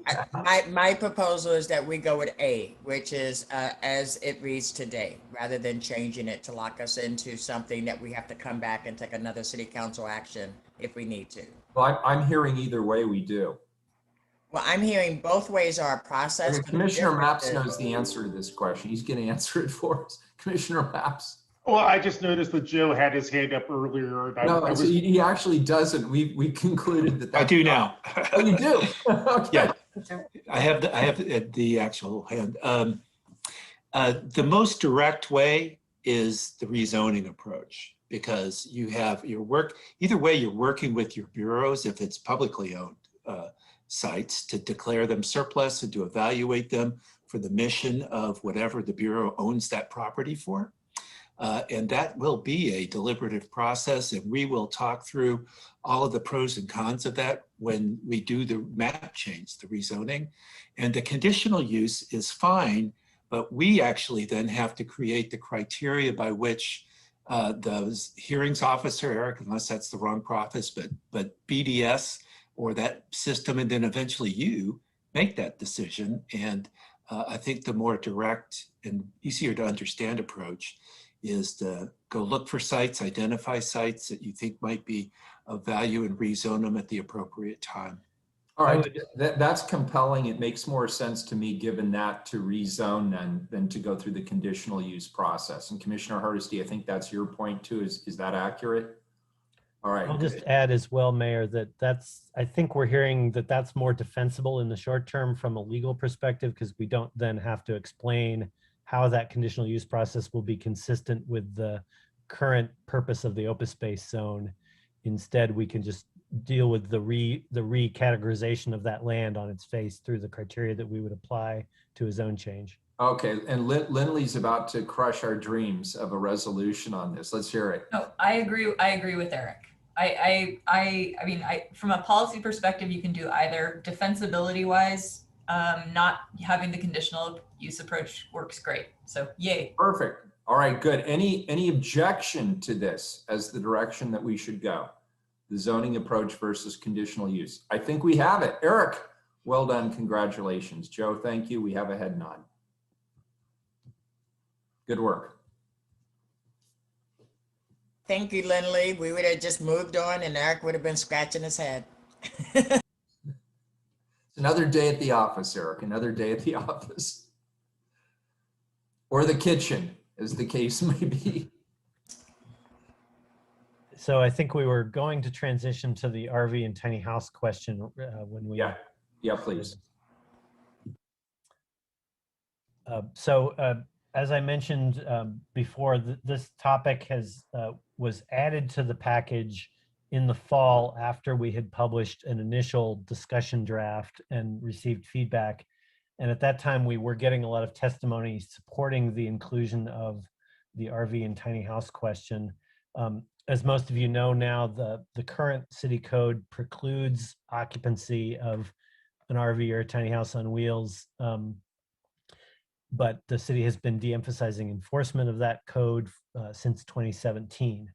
my proposal is that we go with A, which is as it reads today, rather than changing it to lock us into something that we have to come back and take another city council action if we need to. Well, I'm hearing either way we do. Well, I'm hearing both ways are a process. And Commissioner Maps knows the answer to this question. He's going to answer it for us. Commissioner Maps. Well, I just noticed that Joe had his hand up earlier. No, he actually doesn't. We concluded that. I do now. Oh, you do? Okay. Yeah, I have the actual hand. The most direct way is the rezoning approach, because you have your work. Either way, you're working with your bureaus if it's publicly owned sites to declare them surplus and to evaluate them for the mission of whatever the bureau owns that property for. And that will be a deliberative process, and we will talk through all of the pros and cons of that when we do the map change, the rezoning. And the conditional use is fine, but we actually then have to create the criteria by which the hearings officer, Eric, unless that's the wrong process, but BDS or that system, and then eventually you make that decision. And I think the more direct and easier to understand approach is to go look for sites, identify sites that you think might be of value, and rezone them at the appropriate time. All right, that's compelling. It makes more sense to me, given that, to rezone than to go through the conditional use process. And Commissioner Hardesty, I think that's your point too. Is that accurate? All right. I'll just add as well, Mayor, I think we're hearing that that's more defensible in the short term from a legal perspective, because we don't then have to explain how that conditional use process will be consistent with the current purpose of the open space zone. Instead, we can just deal with the recategorization of that land on its face through the criteria that we would apply to a zone change. Okay, and Lindley's about to crush our dreams of a resolution on this. Let's hear it. No, I agree. I agree with Eric. I mean, from a policy perspective, you can do either. Defensibility wise, not having the conditional use approach works great. So yay. Perfect. All right, good. Any objection to this as the direction that we should go? The zoning approach versus conditional use. I think we have it. Eric, well done. Congratulations. Joe, thank you. We have a head nod. Good work. Thank you, Lindley. We would have just moved on and Eric would have been scratching his head. It's another day at the office, Eric, another day at the office. Or the kitchen, as the case may be. So I think we were going to transition to the RV and tiny house question when we. Yeah, please. As I mentioned before, this topic was added to the package in the fall after we had published an initial discussion draft and received feedback. And at that time, we were getting a lot of testimony supporting the inclusion of the RV and tiny house question. As most of you know now, the current city code precludes occupancy of an RV or a tiny house on wheels. But the city has been de-emphasizing enforcement of that code since 2017.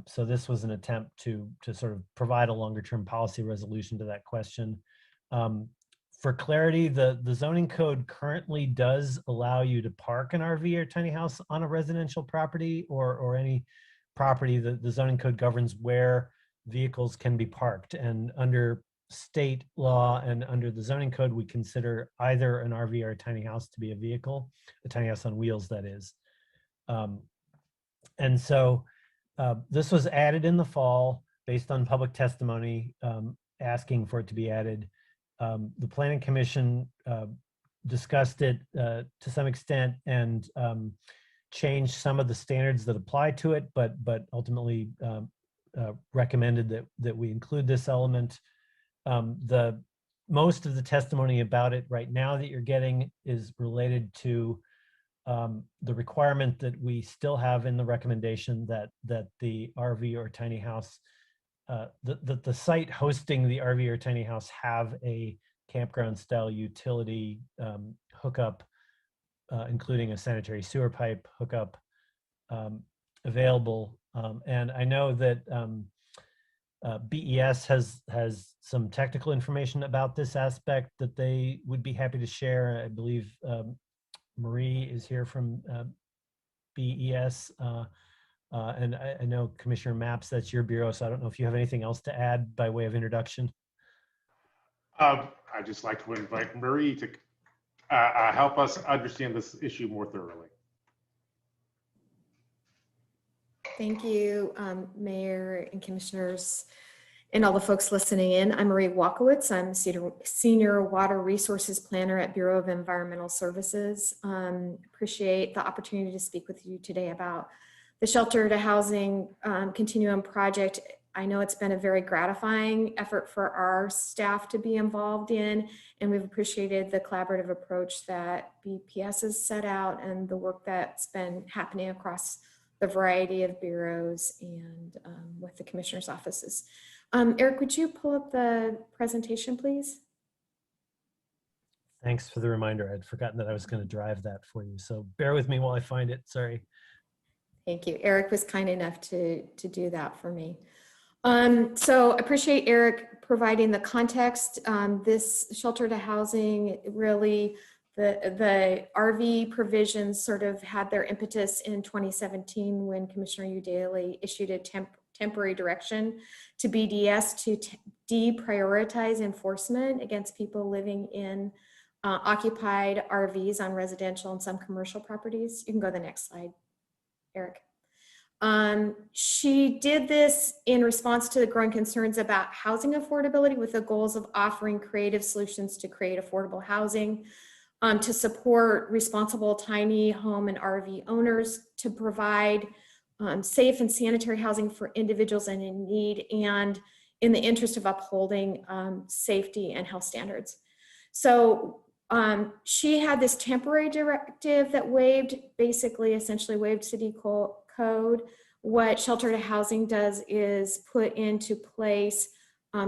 So this was an attempt to sort of provide a longer term policy resolution to that question. For clarity, the zoning code currently does allow you to park an RV or tiny house on a residential property or any property. The zoning code governs where vehicles can be parked, and under state law and under the zoning code, we consider either an RV or a tiny house to be a vehicle, a tiny house on wheels, that is. And so this was added in the fall based on public testimony asking for it to be added. The Planning Commission discussed it to some extent and changed some of the standards that apply to it, but ultimately recommended that we include this element. Most of the testimony about it right now that you're getting is related to the requirement that we still have in the recommendation that the RV or tiny house, that the site hosting the RV or tiny house have a campground style utility hookup, including a sanitary sewer pipe hookup available. And I know that BES has some technical information about this aspect that they would be happy to share. I believe Marie is here from BES. And I know Commissioner Maps, that's your bureau, so I don't know if you have anything else to add by way of introduction. I'd just like to invite Marie to help us understand this issue more thoroughly. Thank you, Mayor and Commissioners, and all the folks listening in. I'm Marie Walkowitz. I'm Senior Water Resources Planner at Bureau of Environmental Services. Appreciate the opportunity to speak with you today about the Shelter to Housing Continuum project. I know it's been a very gratifying effort for our staff to be involved in, and we've appreciated the collaborative approach that BPS has set out and the work that's been happening across the variety of bureaus and with the commissioner's offices. Eric, would you pull up the presentation, please? Thanks for the reminder. I'd forgotten that I was going to drive that for you. So bear with me while I find it. Sorry. Thank you. Eric was kind enough to do that for me. So I appreciate Eric providing the context. This shelter to housing, really, the RV provisions sort of had their impetus in 2017 when Commissioner Udaley issued a temporary direction to BDS to deprioritize enforcement against people living in occupied RVs on residential and some commercial properties. You can go to the next slide, Eric. She did this in response to the growing concerns about housing affordability with the goals of offering creative solutions to create affordable housing, to support responsible tiny home and RV owners, to provide safe and sanitary housing for individuals in need, and in the interest of upholding safety and health standards. So she had this temporary directive that essentially waived city code. What shelter to housing does is put into place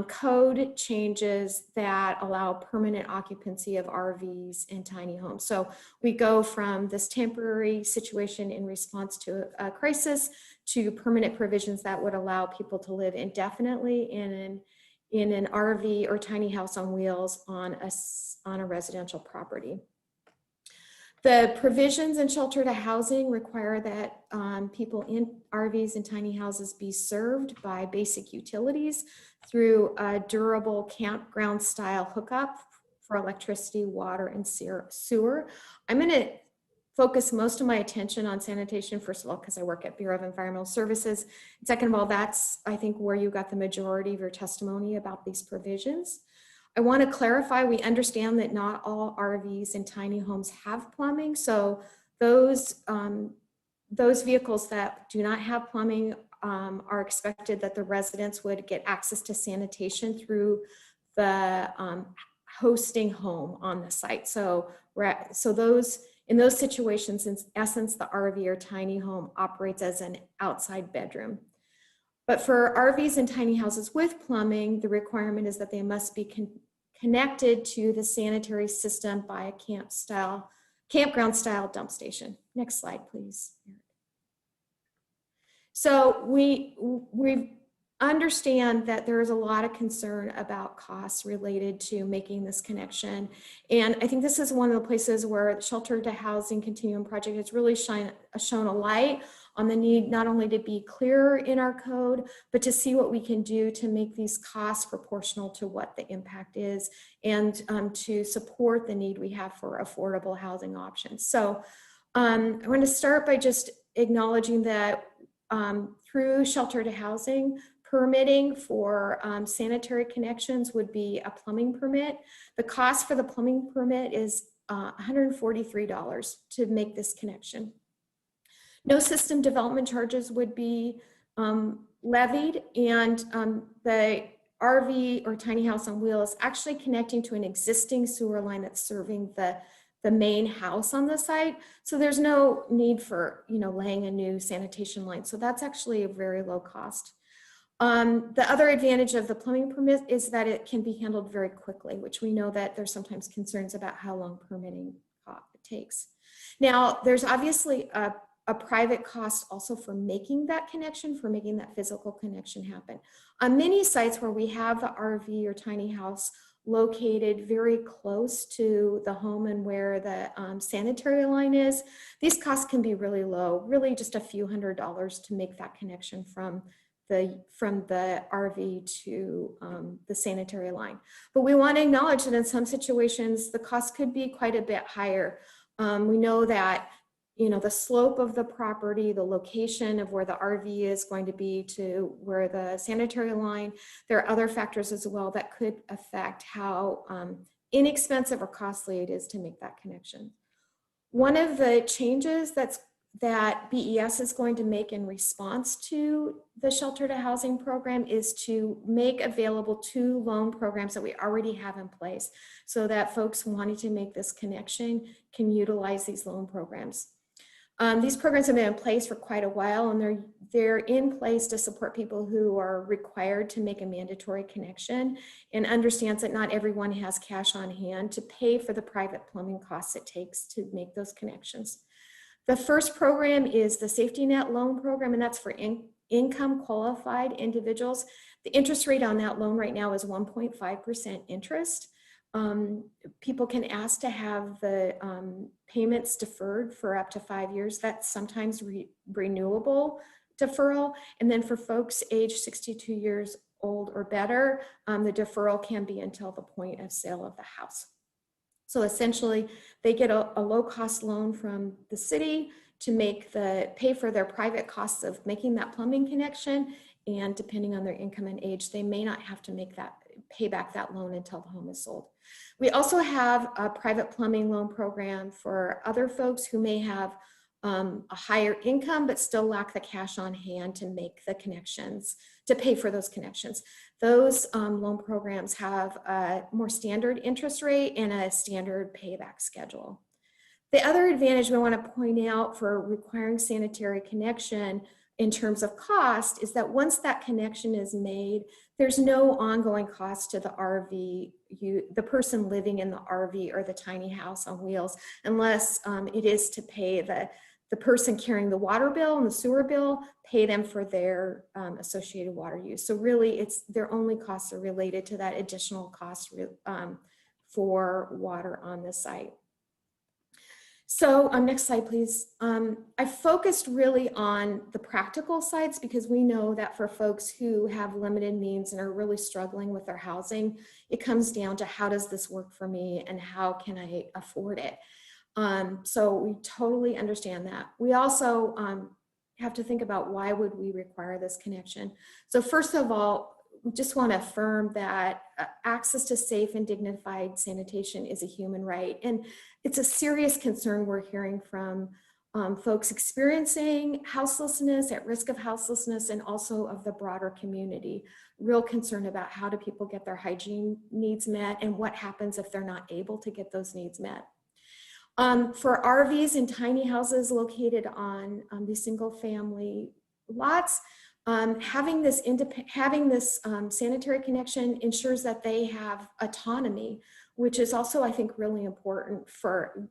code changes that allow permanent occupancy of RVs and tiny homes. So we go from this temporary situation in response to a crisis to permanent provisions that would allow people to live indefinitely in an RV or tiny house on wheels on a residential property. The provisions in shelter to housing require that people in RVs and tiny houses be served by basic utilities through a durable campground style hookup for electricity, water, and sewer. I'm going to focus most of my attention on sanitation, first of all, because I work at Bureau of Environmental Services. Second of all, that's, I think, where you got the majority of your testimony about these provisions. I want to clarify, we understand that not all RVs and tiny homes have plumbing. So those vehicles that do not have plumbing are expected that the residents would get access to sanitation through the hosting home on the site. So in those situations, in essence, the RV or tiny home operates as an outside bedroom. But for RVs and tiny houses with plumbing, the requirement is that they must be connected to the sanitary system by a campground style dump station. Next slide, please. So we understand that there is a lot of concern about costs related to making this connection. And I think this is one of the places where the Shelter to Housing Continuum Project has really shown a light on the need not only to be clearer in our code, but to see what we can do to make these costs proportional to what the impact is, and to support the need we have for affordable housing options. So I want to start by just acknowledging that through Shelter to Housing, permitting for sanitary connections would be a plumbing permit. The cost for the plumbing permit is $143 to make this connection. No system development charges would be levied, and the RV or tiny house on wheels actually connecting to an existing sewer line that's serving the main house on the site. So there's no need for laying a new sanitation line. So that's actually a very low cost. The other advantage of the plumbing permit is that it can be handled very quickly, which we know that there's sometimes concerns about how long permitting takes. Now, there's obviously a private cost also for making that connection, for making that physical connection happen. On many sites where we have the RV or tiny house located very close to the home and where the sanitary line is, these costs can be really low, really just a few $100s to make that connection from the RV to the sanitary line. But we want to acknowledge that in some situations, the cost could be quite a bit higher. We know that the slope of the property, the location of where the RV is going to be to where the sanitary line, there are other factors as well that could affect how inexpensive or costly it is to make that connection. One of the changes that BES is going to make in response to the Shelter to Housing program is to make available 2 loan programs that we already have in place so that folks wanting to make this connection can utilize these loan programs. These programs have been in place for quite a while, and they're in place to support people who are required to make a mandatory connection, and understands that not everyone has cash on hand to pay for the private plumbing costs it takes to make those connections. The first program is the Safety Net Loan Program, and that's for income qualified individuals. The interest rate on that loan right now is 1.5% interest. People can ask to have the payments deferred for up to 5 years. That's sometimes renewable deferral. And then for folks age 62 years old or better, the deferral can be until the point of sale of the house. So essentially, they get a low-cost loan from the city to pay for their private costs of making that plumbing connection. And depending on their income and age, they may not have to pay back that loan until the home is sold. We also have a private plumbing loan program for other folks who may have a higher income but still lack the cash on hand to make the connections, to pay for those connections. Those loan programs have a more standard interest rate and a standard payback schedule. The other advantage we want to point out for requiring sanitary connection in terms of cost is that once that connection is made, there's no ongoing cost to the RV, the person living in the RV or the tiny house on wheels, unless it is to pay the person carrying the water bill and the sewer bill, pay them for their associated water use. So really, their only costs are related to that additional cost for water on the site. So next slide, please. I focused really on the practical sides because we know that for folks who have limited means and are really struggling with their housing, it comes down to how does this work for me and how can I afford it? So we totally understand that. We also have to think about why would we require this connection? So first of all, we just want to affirm that access to safe and dignified sanitation is a human right. And it's a serious concern we're hearing from folks experiencing houselessness, at risk of houselessness, and also of the broader community. Real concern about how do people get their hygiene needs met and what happens if they're not able to get those needs met. For RVs and tiny houses located on these single family lots, having this sanitary connection ensures that they have autonomy, which is also, I think, really important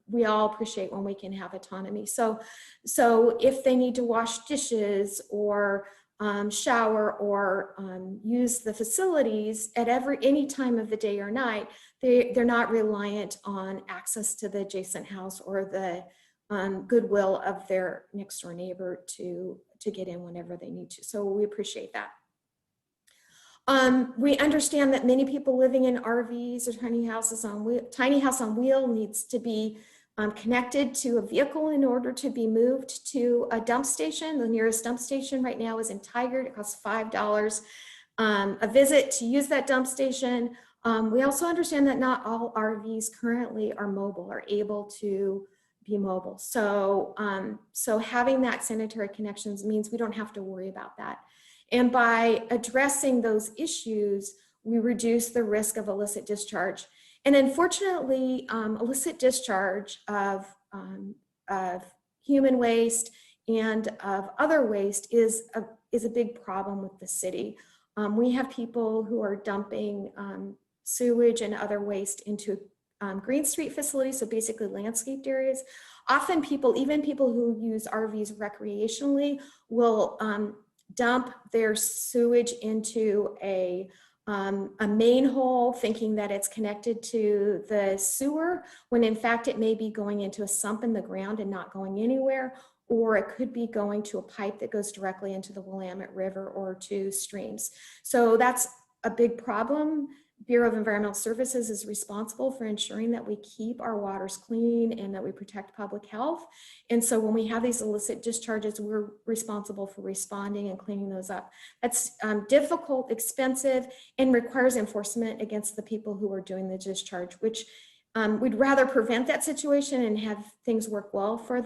we all appreciate when we can have autonomy. So if they need to wash dishes or shower or use the facilities at any time of the day or night, they're not reliant on access to the adjacent house or the goodwill of their next door neighbor to get in whenever they need to. So we appreciate that. We understand that many people living in RVs or tiny house on wheel needs to be connected to a vehicle in order to be moved to a dump station. The nearest dump station right now is in Tigard. It costs $5 a visit to use that dump station. We also understand that not all RVs currently are mobile or able to be mobile. So having that sanitary connections means we don't have to worry about that. And by addressing those issues, we reduce the risk of illicit discharge. And unfortunately, illicit discharge of human waste and of other waste is a big problem with the city. We have people who are dumping sewage and other waste into Green Street facilities, so basically landscaped areas. Often even people who use RVs recreationally will dump their sewage into a main hole, thinking that it's connected to the sewer, when in fact it may be going into a sump in the ground and not going anywhere, or it could be going to a pipe that goes directly into the Willamette River or to streams. So that's a big problem. Bureau of Environmental Services is responsible for ensuring that we keep our waters clean and that we protect public health. And so when we have these illicit discharges, we're responsible for responding and cleaning those up. That's difficult, expensive, and requires enforcement against the people who are doing the discharge, which we'd rather prevent that situation and have things work well for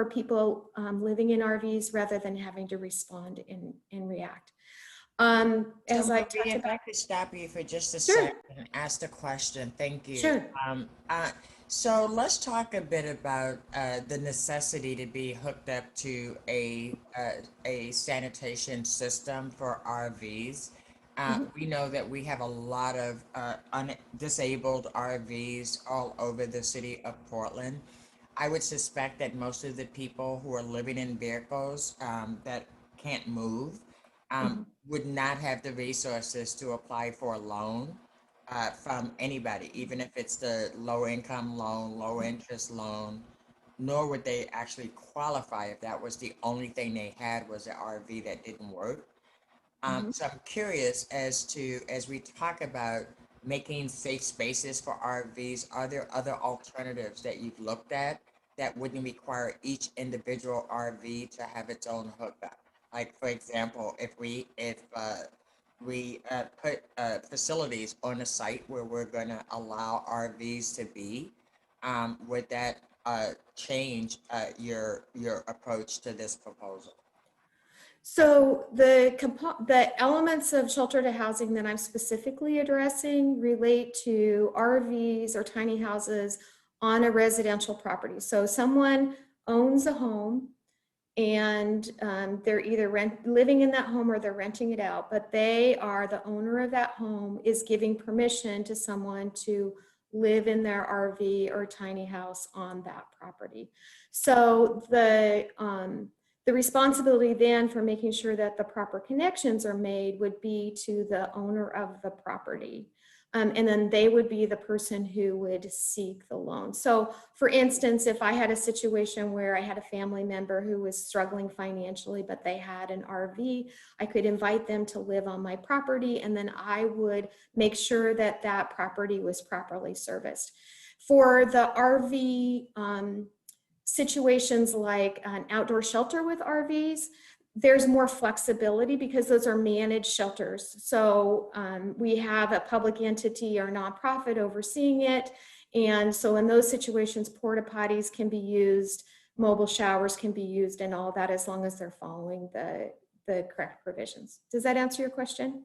people living in RVs rather than having to respond and react. As I if I could stop you for just a second and ask a question. Thank you. Sure. So let's talk a bit about the necessity to be hooked up to a sanitation system for RVs. We know that we have a lot of disabled RVs all over the city of Portland. I would suspect that most of the people who are living in vehicles that can't move would not have the resources to apply for a loan from anybody, even if it's the low income loan, low interest loan, nor would they actually qualify if that was the only thing they had was an RV that didn't work. So I'm curious as we talk about making safe spaces for RVs, are there other alternatives that you've looked at that wouldn't require each individual RV to have its own hookup? Like, for example, if we put facilities on a site where we're going to allow RVs to be, would that change your approach to this proposal? So the elements of shelter to housing that I'm specifically addressing relate to RVs or tiny houses on a residential property. So someone owns a home and they're either living in that home or they're renting it out, but they are the owner of that home is giving permission to someone to live in their RV or tiny house on that property. So the responsibility then for making sure that the proper connections are made would be to the owner of the property. And then they would be the person who would seek the loan. So for instance, if I had a situation where I had a family member who was struggling financially, but they had an RV, I could invite them to live on my property, and then I would make sure that that property was properly serviced. For the RV situations like an outdoor shelter with RVs, there's more flexibility because those are managed shelters. So we have a public entity or nonprofit overseeing it. And so in those situations, porta potties can be used, mobile showers can be used, and all that as long as they're following the correct provisions. Does that answer your question?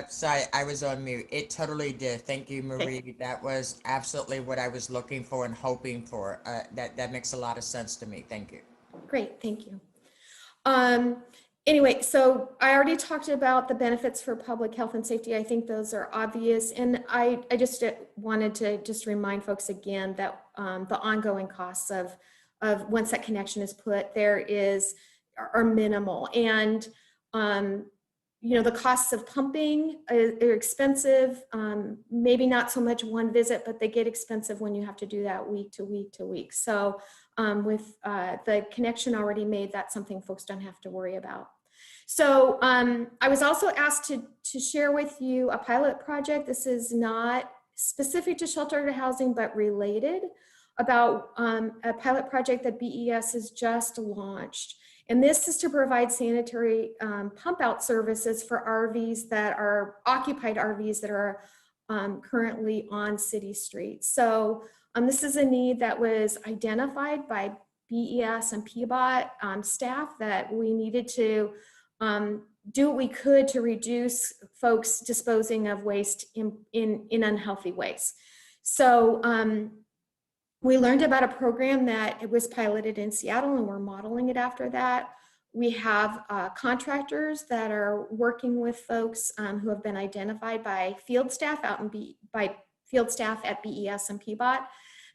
Sorry, I was on mute. It totally did. Thank you, Marie. That was absolutely what I was looking for and hoping for. That makes a lot of sense to me. Thank you. Great, thank you. Anyway, so I already talked about the benefits for public health and safety. I think those are obvious. And I just wanted to just remind folks again that the ongoing costs of once that connection is put, are minimal. And you know, the costs of pumping are expensive, maybe not so much one visit, but they get expensive when you have to do that week to week to week. So with the connection already made, that's something folks don't have to worry about. So I was also asked to share with you a pilot project. This is not specific to shelter to housing, but related, about a pilot project that BES has just launched. And this is to provide sanitary pump out services for RVs that are occupied RVs that are currently on city streets. So this is a need that was identified by BES and PBOT staff that we needed to do what we could to reduce folks disposing of waste in unhealthy ways. So we learned about a program that it was piloted in Seattle, and we're modeling it after that. We have contractors that are working with folks who have been identified by field staff by field staff at BES and PBOT.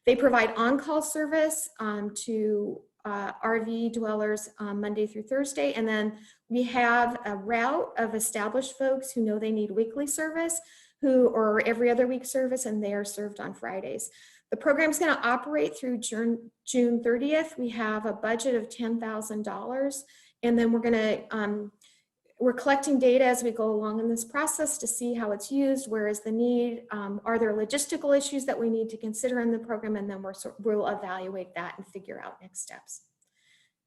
They provide on-call service to RV dwellers Monday through Thursday, and then we have a route of established folks who know they need weekly service, or every other week service, and they are served on Fridays. The program is going to operate through June 30th. We have a budget of $10,000, and then we're collecting data as we go along in this process to see how it's used, where is the need, are there logistical issues that we need to consider in the program, and then we'll evaluate that and figure out next steps.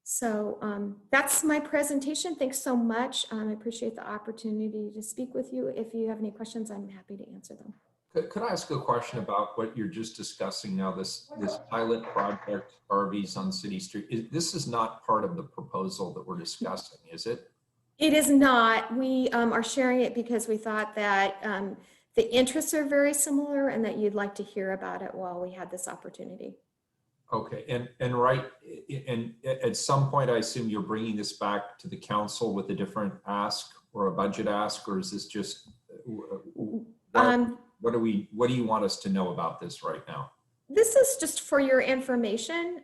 So that's my presentation. Thanks so much. I appreciate the opportunity to speak with you. If you have any questions, I'm happy to answer them. Could I ask a question about what you're just discussing now, this pilot project, RVs on city street? This is not part of the proposal that we're discussing, is it? It is not. We are sharing it because we thought that the interests are very similar and that you'd like to hear about it while we had this opportunity. Okay, and right, and at some point, I assume you're bringing this back to the council with a different ask or a budget ask, or is this just, what do you want us to know about this right now? This is just for your information.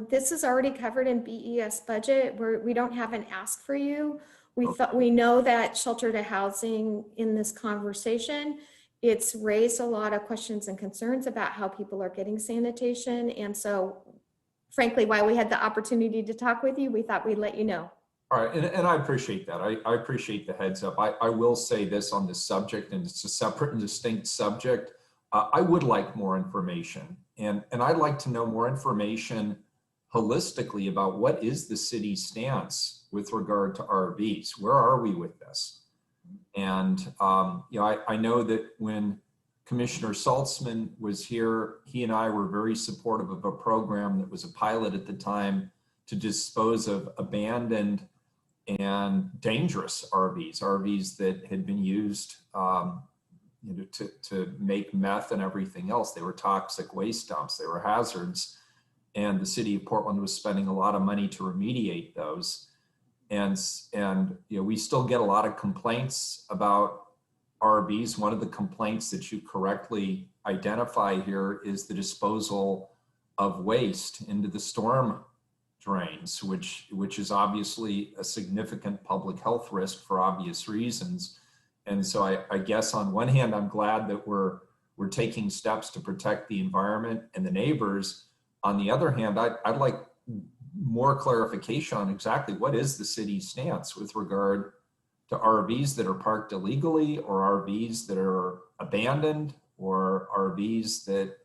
This is already covered in BES budget where we don't have an ask for you. We know that shelter to housing in this conversation, it's raised a lot of questions and concerns about how people are getting sanitation. And so frankly, while we had the opportunity to talk with you, we thought we'd let you know. All right, and I appreciate that. I appreciate the heads up. I will say this on this subject, and it's a separate and distinct subject. I would like more information, and I'd like to know more information holistically about what is the city's stance with regard to RVs. Where are we with this? And you know, I know that when Commissioner Saltzman was here, he and I were very supportive of a program that was a pilot at the time to dispose of abandoned and dangerous RVs that had been used you know, to make meth and everything else. They were toxic waste dumps, they were hazards. And the city of Portland was spending a lot of money to remediate those. And you know, we still get a lot of complaints about RVs. One of the complaints that you correctly identify here is the disposal of waste into the storm drains, which is obviously a significant public health risk for obvious reasons. And so I guess on one hand, I'm glad that we're taking steps to protect the environment and the neighbors. On the other hand, I'd like more clarification on exactly what is the city's stance with regard to RVs that are parked illegally, or RVs that are abandoned, or RVs that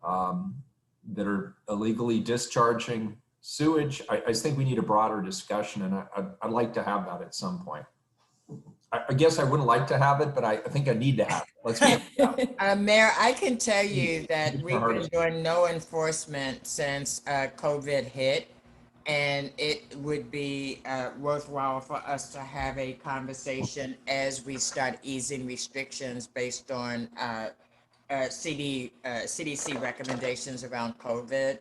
that are illegally discharging sewage. I just think we need a broader discussion, and I'd like to have that at some point. I guess I wouldn't like to have it, but I think I need to have it. Let's Mayor, I can tell you that we've been doing no enforcement since COVID hit, and it would be worthwhile for us to have a conversation as we start easing restrictions based on CDC recommendations around COVID.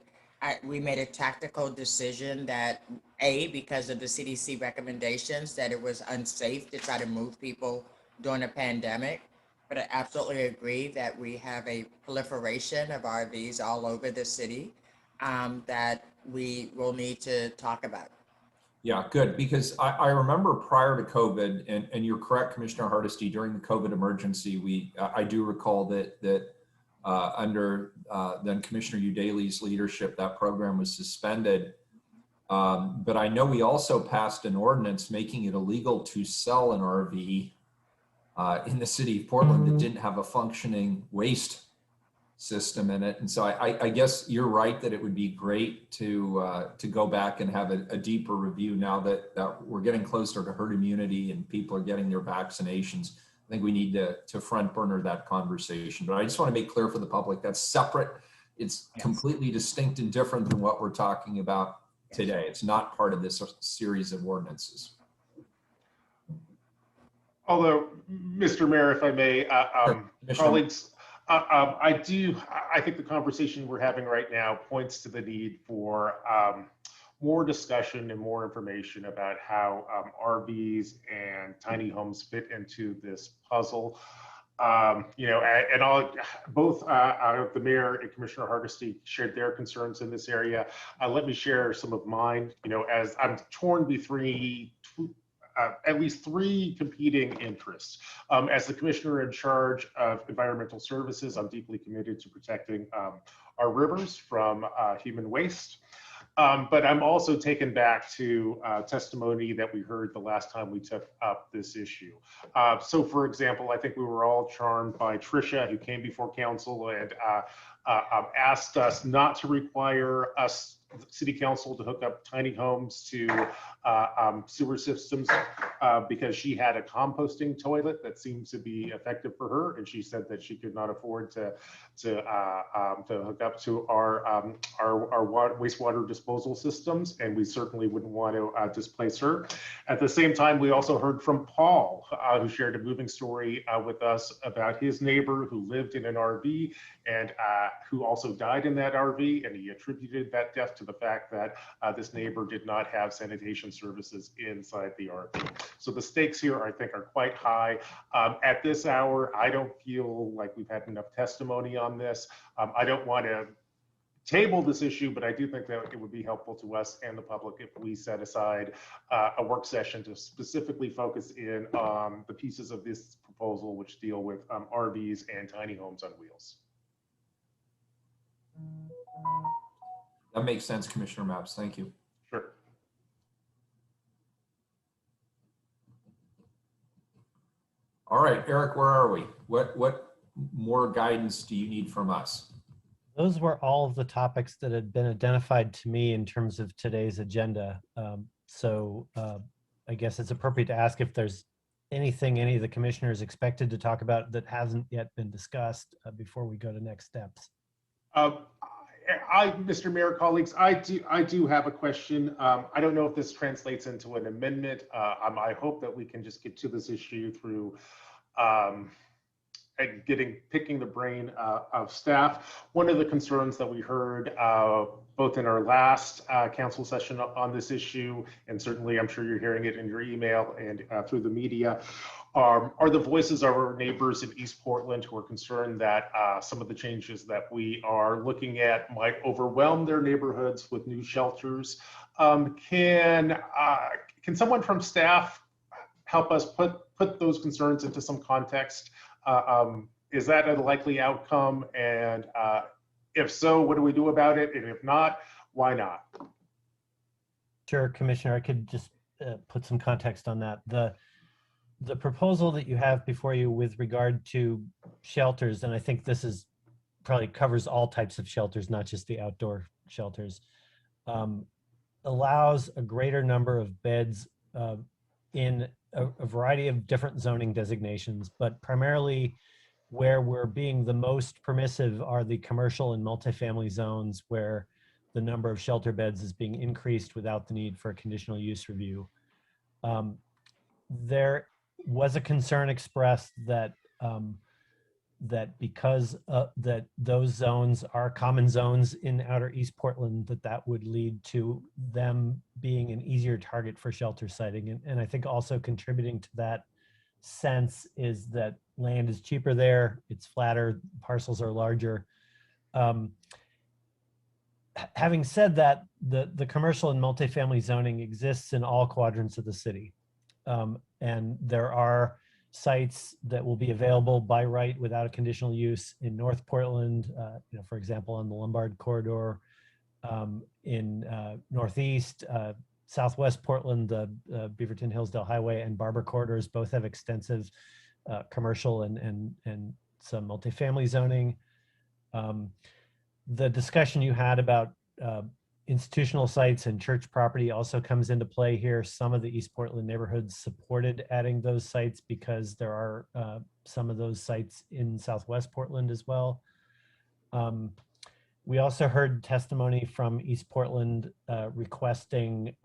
We made a tactical decision that because of the CDC recommendations, that it was unsafe to try to move people during a pandemic. But I absolutely agree that we have a proliferation of RVs all over the city that we will need to talk about. Yeah, good, because I remember prior to COVID, and you're correct, Commissioner Hardesty, during the COVID emergency, I do recall that under then Commissioner Udaley's leadership, that program was suspended. But I know we also passed an ordinance making it illegal to sell an RV in the city of Portland that didn't have a functioning waste system in it. And so I guess you're right that it would be great to go back and have a deeper review now that we're getting closer to herd immunity and people are getting their vaccinations. I think we need to front burner that conversation. But I just want to make clear for the public that's separate. It's completely distinct and different than what we're talking about today. It's not part of this series of ordinances. Although, Mr. Mayor, if I may, colleagues, I think the conversation we're having right now points to the need for more discussion and more information about how RVs and tiny homes fit into this puzzle. You know, and both the mayor and Commissioner Hardesty shared their concerns in this area. Let me share some of mine. You know, as I'm torn between at least three competing interests. As the commissioner in charge of environmental services, I'm deeply committed to protecting our rivers from human waste. But I'm also taken back to testimony that we heard the last time we took up this issue. So for example, I think we were all charmed by Tricia, who came before council and asked us not to require us city council to hook up tiny homes to sewer systems because she had a composting toilet that seems to be effective for her, and she said that she could not afford to hook up to our wastewater disposal systems, and we certainly wouldn't want to displace her. At the same time, we also heard from Paul, who shared a moving story with us about his neighbor who lived in an RV and who also died in that RV, and he attributed that death to the fact that this neighbor did not have sanitation services inside the RV. So the stakes here, I think, are quite high. At this hour, I don't feel like we've had enough testimony on this. I don't want to table this issue, but I do think that it would be helpful to us and the public if we set aside a work session to specifically focus in on the pieces of this proposal which deal with RVs and tiny homes on wheels. That makes sense, Commissioner Mapps. Thank you. Sure. All right, Eric, where are we? What more guidance do you need from us? Those were all of the topics that had been identified to me in terms of today's agenda. I guess it's appropriate to ask if there's anything any of the commissioners expected to talk about that hasn't yet been discussed before we go to next steps. Mr. Mayor, colleagues, I do have a question. I don't know if this translates into an amendment. I hope that we can just get to this issue through picking the brain of staff. One of the concerns that we heard both in our last council session on this issue, and certainly I'm sure you're hearing it in your email and through the media, are the voices of our neighbors in East Portland who are concerned that some of the changes that we are looking at might overwhelm their neighborhoods with new shelters. Can someone from staff help us put those concerns into some context? Is that a likely outcome? And if so, what do we do about it? And if not, why not? Sure, Commissioner, I could just put some context on that. The proposal that you have before you with regard to shelters, and I think this is probably covers all types of shelters, not just the outdoor shelters, allows a greater number of beds in a variety of different zoning designations, but primarily where we're being the most permissive are the commercial and multifamily zones where the number of shelter beds is being increased without the need for a conditional use review. There was a concern expressed that that because that those zones are common zones in outer East Portland, that would lead to them being an easier target for shelter siting. And I think also contributing to that sense is that land is cheaper there, it's flatter, parcels are larger. Having said that, the commercial and multifamily zoning exists in all quadrants of the city. And there are sites that will be available by right without a conditional use in North Portland, for example, on the Lombard corridor, in Northeast, Southwest Portland, the Beaverton Hillsdale Highway and Barber corridors both have extensive commercial and some multifamily zoning. The discussion you had about institutional sites and church property also comes into play here. Some of the East Portland neighborhoods supported adding those sites because there are some of those sites in Southwest Portland as well. We also heard testimony from East Portland requesting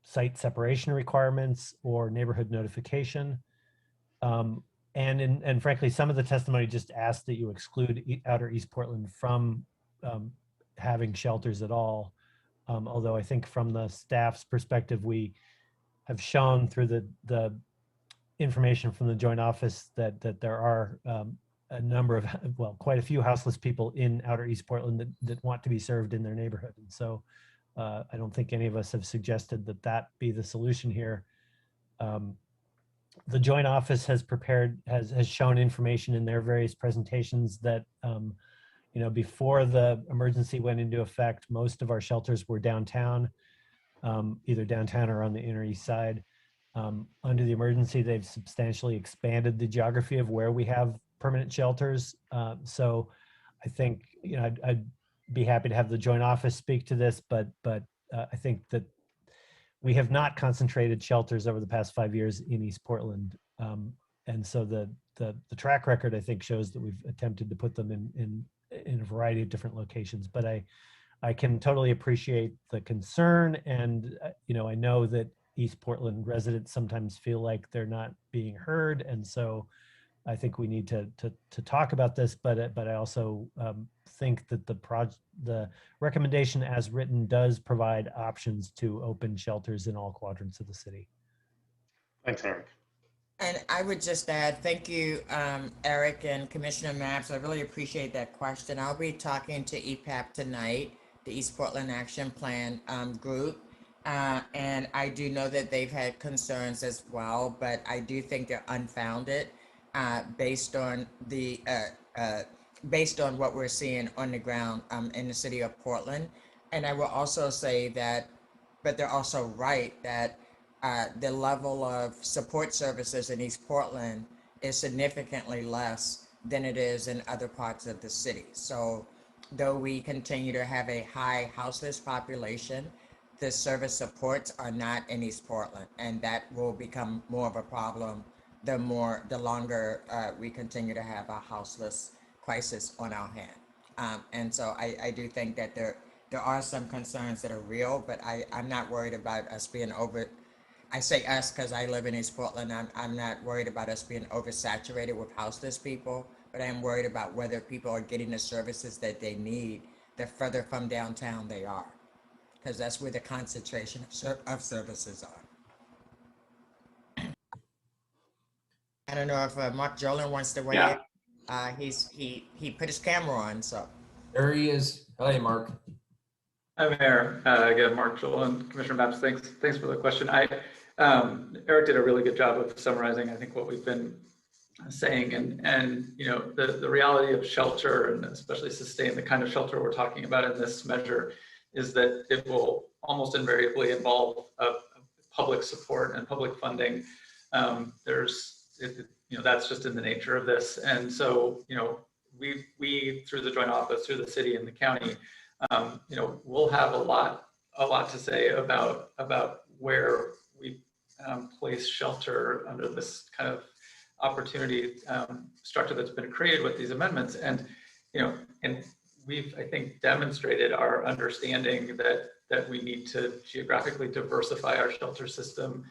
site separation requirements or neighborhood notification. And frankly, some of the testimony just asked that you exclude outer East Portland from having shelters at all. Although I think from the staff's perspective, we have shown through the information from the joint office that there are a number of, quite a few houseless people in outer East Portland that want to be served in their neighborhood. And so I don't think any of us have suggested that be the solution here. The joint office has shown information in their various presentations that before the emergency went into effect, most of our shelters were downtown, either downtown or on the inner east side. Under the emergency, they've substantially expanded the geography of where we have permanent shelters. So I think, I'd be happy to have the joint office speak to this, but I think that we have not concentrated shelters over the past 5 years in East Portland. And so the track record, I think, shows that we've attempted to put them in a variety of different locations. But I can totally appreciate the concern. And, I know that East Portland residents sometimes feel like they're not being heard. And so I think we need to talk about this, but I also think that the recommendation as written does provide options to open shelters in all quadrants of the city. Thanks, Eric. And I would just add, thank you, Eric and Commissioner Maps. I really appreciate that question. I'll be talking to EPAP tonight, the East Portland Action Plan group. And I do know that they've had concerns as well, but I do think they're unfounded based on what we're seeing on the ground in the city of Portland. And I will also say that, but they're also right that the level of support services in East Portland is significantly less than it is in other parts of the city. So though we continue to have a high houseless population, the service supports are not in East Portland, and that will become more of a problem the longer we continue to have a houseless crisis on our hand. And so I do think that there are some concerns that are real, but I'm not worried about us being I say us because I live in East Portland. I'm not worried about us being oversaturated with houseless people, but I'm worried about whether people are getting the services that they need the further from downtown they are, because that's where the concentration of services are. I don't know if Mark Jolin wants to weigh in. He put his camera on, so. There he is. Hi, Mark. Hi, Mayor. Again, Mark Jolin, Commissioner Maps. Thanks for the question. Eric did a really good job of summarizing, I think, what we've been saying, and the reality of shelter, and especially sustain the kind of shelter we're talking about in this measure, is that it will almost invariably involve public support and public funding. That's just in the nature of this, and so we through the joint office, through the city and the county, we'll have a lot to say about where we place shelter under this kind of opportunity structure that's been created with these amendments. And we've, I think, demonstrated our understanding that we need to geographically diversify our shelter system.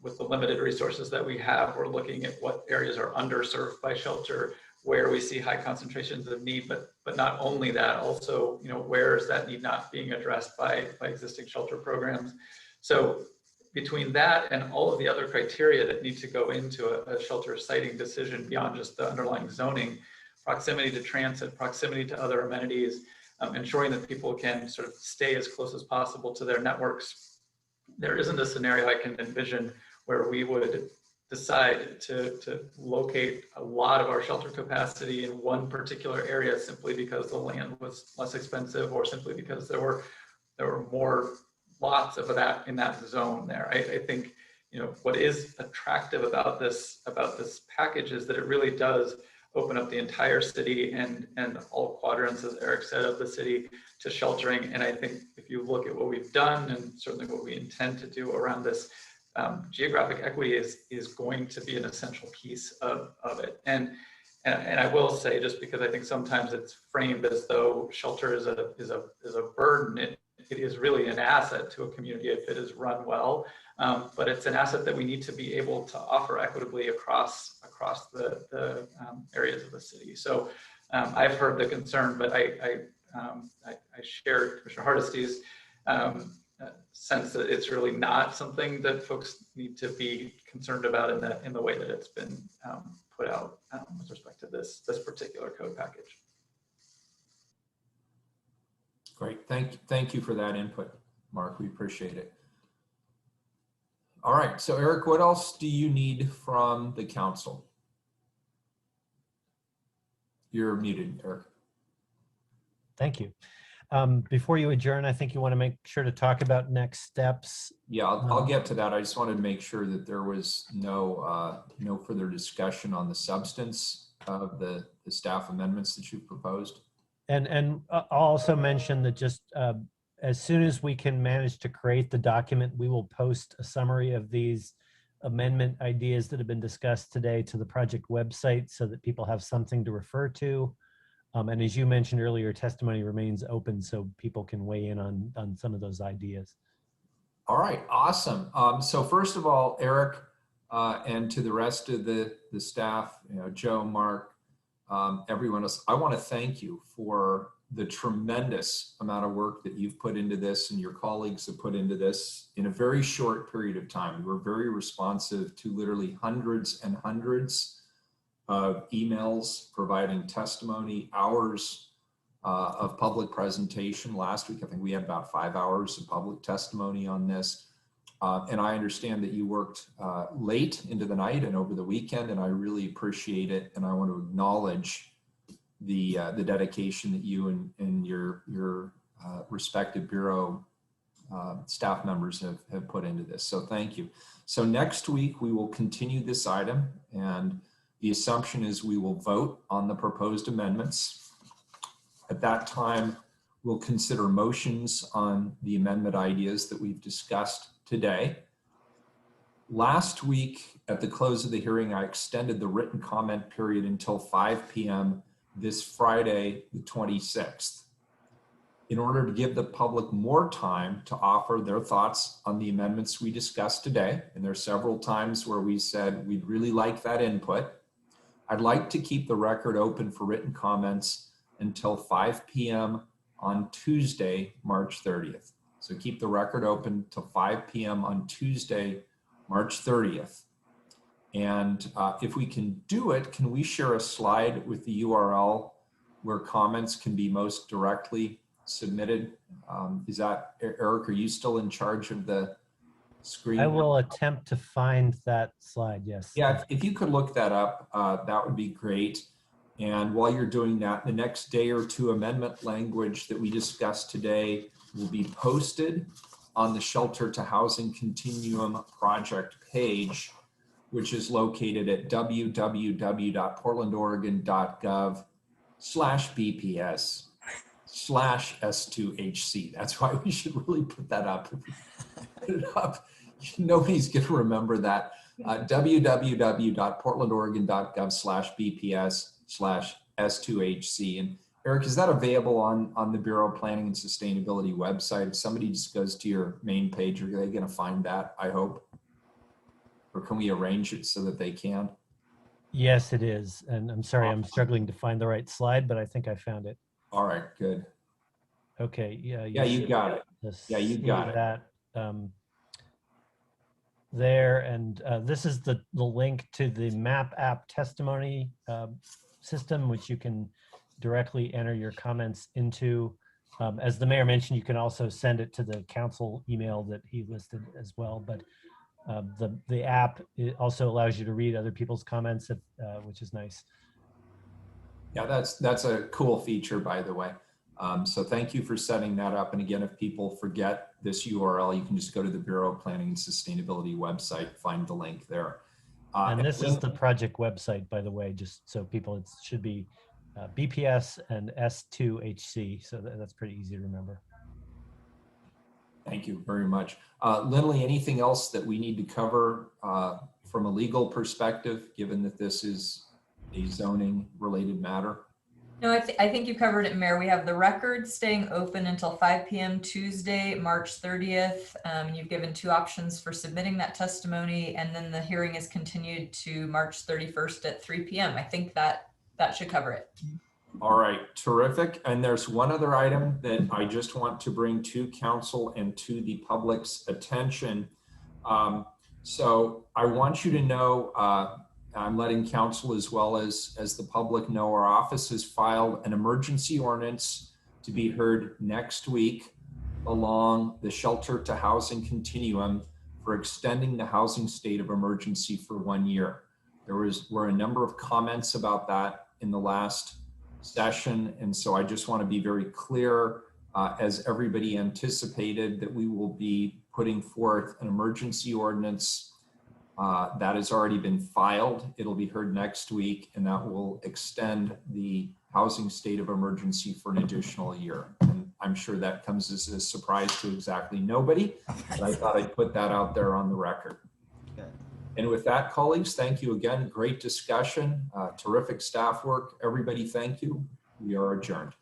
With the limited resources that we have, we're looking at what areas are underserved by shelter, where we see high concentrations of need, but not only that, also, where is that need not being addressed by existing shelter programs. So between that and all of the other criteria that need to go into a shelter siting decision beyond just the underlying zoning, proximity to transit, proximity to other amenities, ensuring that people can sort of stay as close as possible to their networks, there isn't a scenario I can envision where we would decide to locate a lot of our shelter capacity in one particular area simply because the land was less expensive, or simply because there were more lots of that in that zone there. I think what is attractive about this package is that it really does open up the entire city and all quadrants, as Eric said, of the city to sheltering. And I think if you look at what we've done, and certainly what we intend to do around this, geographic equity is going to be an essential piece of it. And I will say, just because I think sometimes it's framed as though shelter is a burden, it is really an asset to a community if it is run well. But it's an asset that we need to be able to offer equitably across the areas of the city. So I've heard the concern, but I share Commissioner Hardesty's sense that it's really not something that folks need to be concerned about in the way that it's been put out with respect to this particular code package. Great, thank you for that input, Mark. We appreciate it. All right, so Eric, what else do you need from the council? You're muted, Eric. Thank you. Before you adjourn, I think you want to make sure to talk about next steps. Yeah, I'll get to that. I just wanted to make sure that there was no further discussion on the substance of the staff amendments that you proposed. And I'll also mention that just as soon as we can manage to create the document, we will post a summary of these amendment ideas that have been discussed today to the project website so that people have something to refer to. And as you mentioned earlier, testimony remains open so people can weigh in on some of those ideas. All right, awesome. So first of all, Eric, and to the rest of the staff, Joe, Mark, everyone else, I want to thank you for the tremendous amount of work that you've put into this and your colleagues have put into this in a very short period of time. We're very responsive to literally hundreds and hundreds of emails providing testimony, hours of public presentation. Last week, I think we had about 5 hours of public testimony on this. And I understand that you worked late into the night and over the weekend, and I really appreciate it. And I want to acknowledge the dedication that you and your respective Bureau staff members have put into this. So thank you. So next week, we will continue this item, and the assumption is we will vote on the proposed amendments. At that time, we'll consider motions on the amendment ideas that we've discussed today. Last week, at the close of the hearing, I extended the written comment period until 5 p.m. this Friday, the 26th, in order to give the public more time to offer their thoughts on the amendments we discussed today. And there are several times where we said we'd really like that input. I'd like to keep the record open for written comments until 5 p.m. on Tuesday, March 30th. So keep the record open till 5 p.m. on Tuesday, March 30th. And if we can do it, can we share a slide with the URL where comments can be most directly submitted? Is that, Eric, are you still in charge of the screen? I will attempt to find that slide, yes. Yeah, if you could look that up, that would be great. And while you're doing that, the next day or two, amendment language that we discussed today will be posted on the Shelter to Housing Continuum project page, which is located at www.portlandOregon.gov/BPS/S2HC. That's why we should really put that up. Put it up. Nobody's going to remember that. www.portlandOregon.gov/BPS/S2HC. And Eric, is that available on the Bureau of Planning and Sustainability website? If somebody just goes to your main page, are they going to find that, I hope? Or can we arrange it so that they can? Yes, it is. And I'm sorry, I'm struggling to find the right slide, but I think I found it. All right, good. Okay, yeah. You got it. Yeah, you got it. That, there, and this is the link to the MAP app testimony system, which you can directly enter your comments into. As the mayor mentioned, you can also send it to the council email that he listed as well. But the app, it also allows you to read other people's comments, which is nice. Yeah, that's a cool feature, by the way. So thank you for setting that up. And again, if people forget this URL, you can just go to the Bureau of Planning and Sustainability website, find the link there. And this is the project website, by the way, just so people, it should be BPS and S2HC. So that's pretty easy to remember. Thank you very much. Lindley, anything else that we need to cover from a legal perspective, given that this is a zoning related matter? No, I think you covered it, Mayor. We have the record staying open until 5 p.m. Tuesday, March 30th. You've given two options for submitting that testimony, and then the hearing is continued to March 31st at 3 p.m. I think that should cover it. All right, terrific. And there's one other item that I just want to bring to council and to the public's attention. So I want you to know, I'm letting council as well as the public know, our office has filed an emergency ordinance to be heard next week along the Shelter to Housing Continuum for extending the housing state of emergency for 1 year. There were a number of comments about that in the last session. And so I just want to be very clear, as everybody anticipated, that we will be putting forth an emergency ordinance That has already been filed. It'll be heard next week, and that will extend the housing state of emergency for an additional year. And I'm sure that comes as a surprise to exactly nobody, but I thought I'd put that out there on the record. And with that, colleagues, thank you again. Great discussion, terrific staff work. Everybody, thank you. We are adjourned.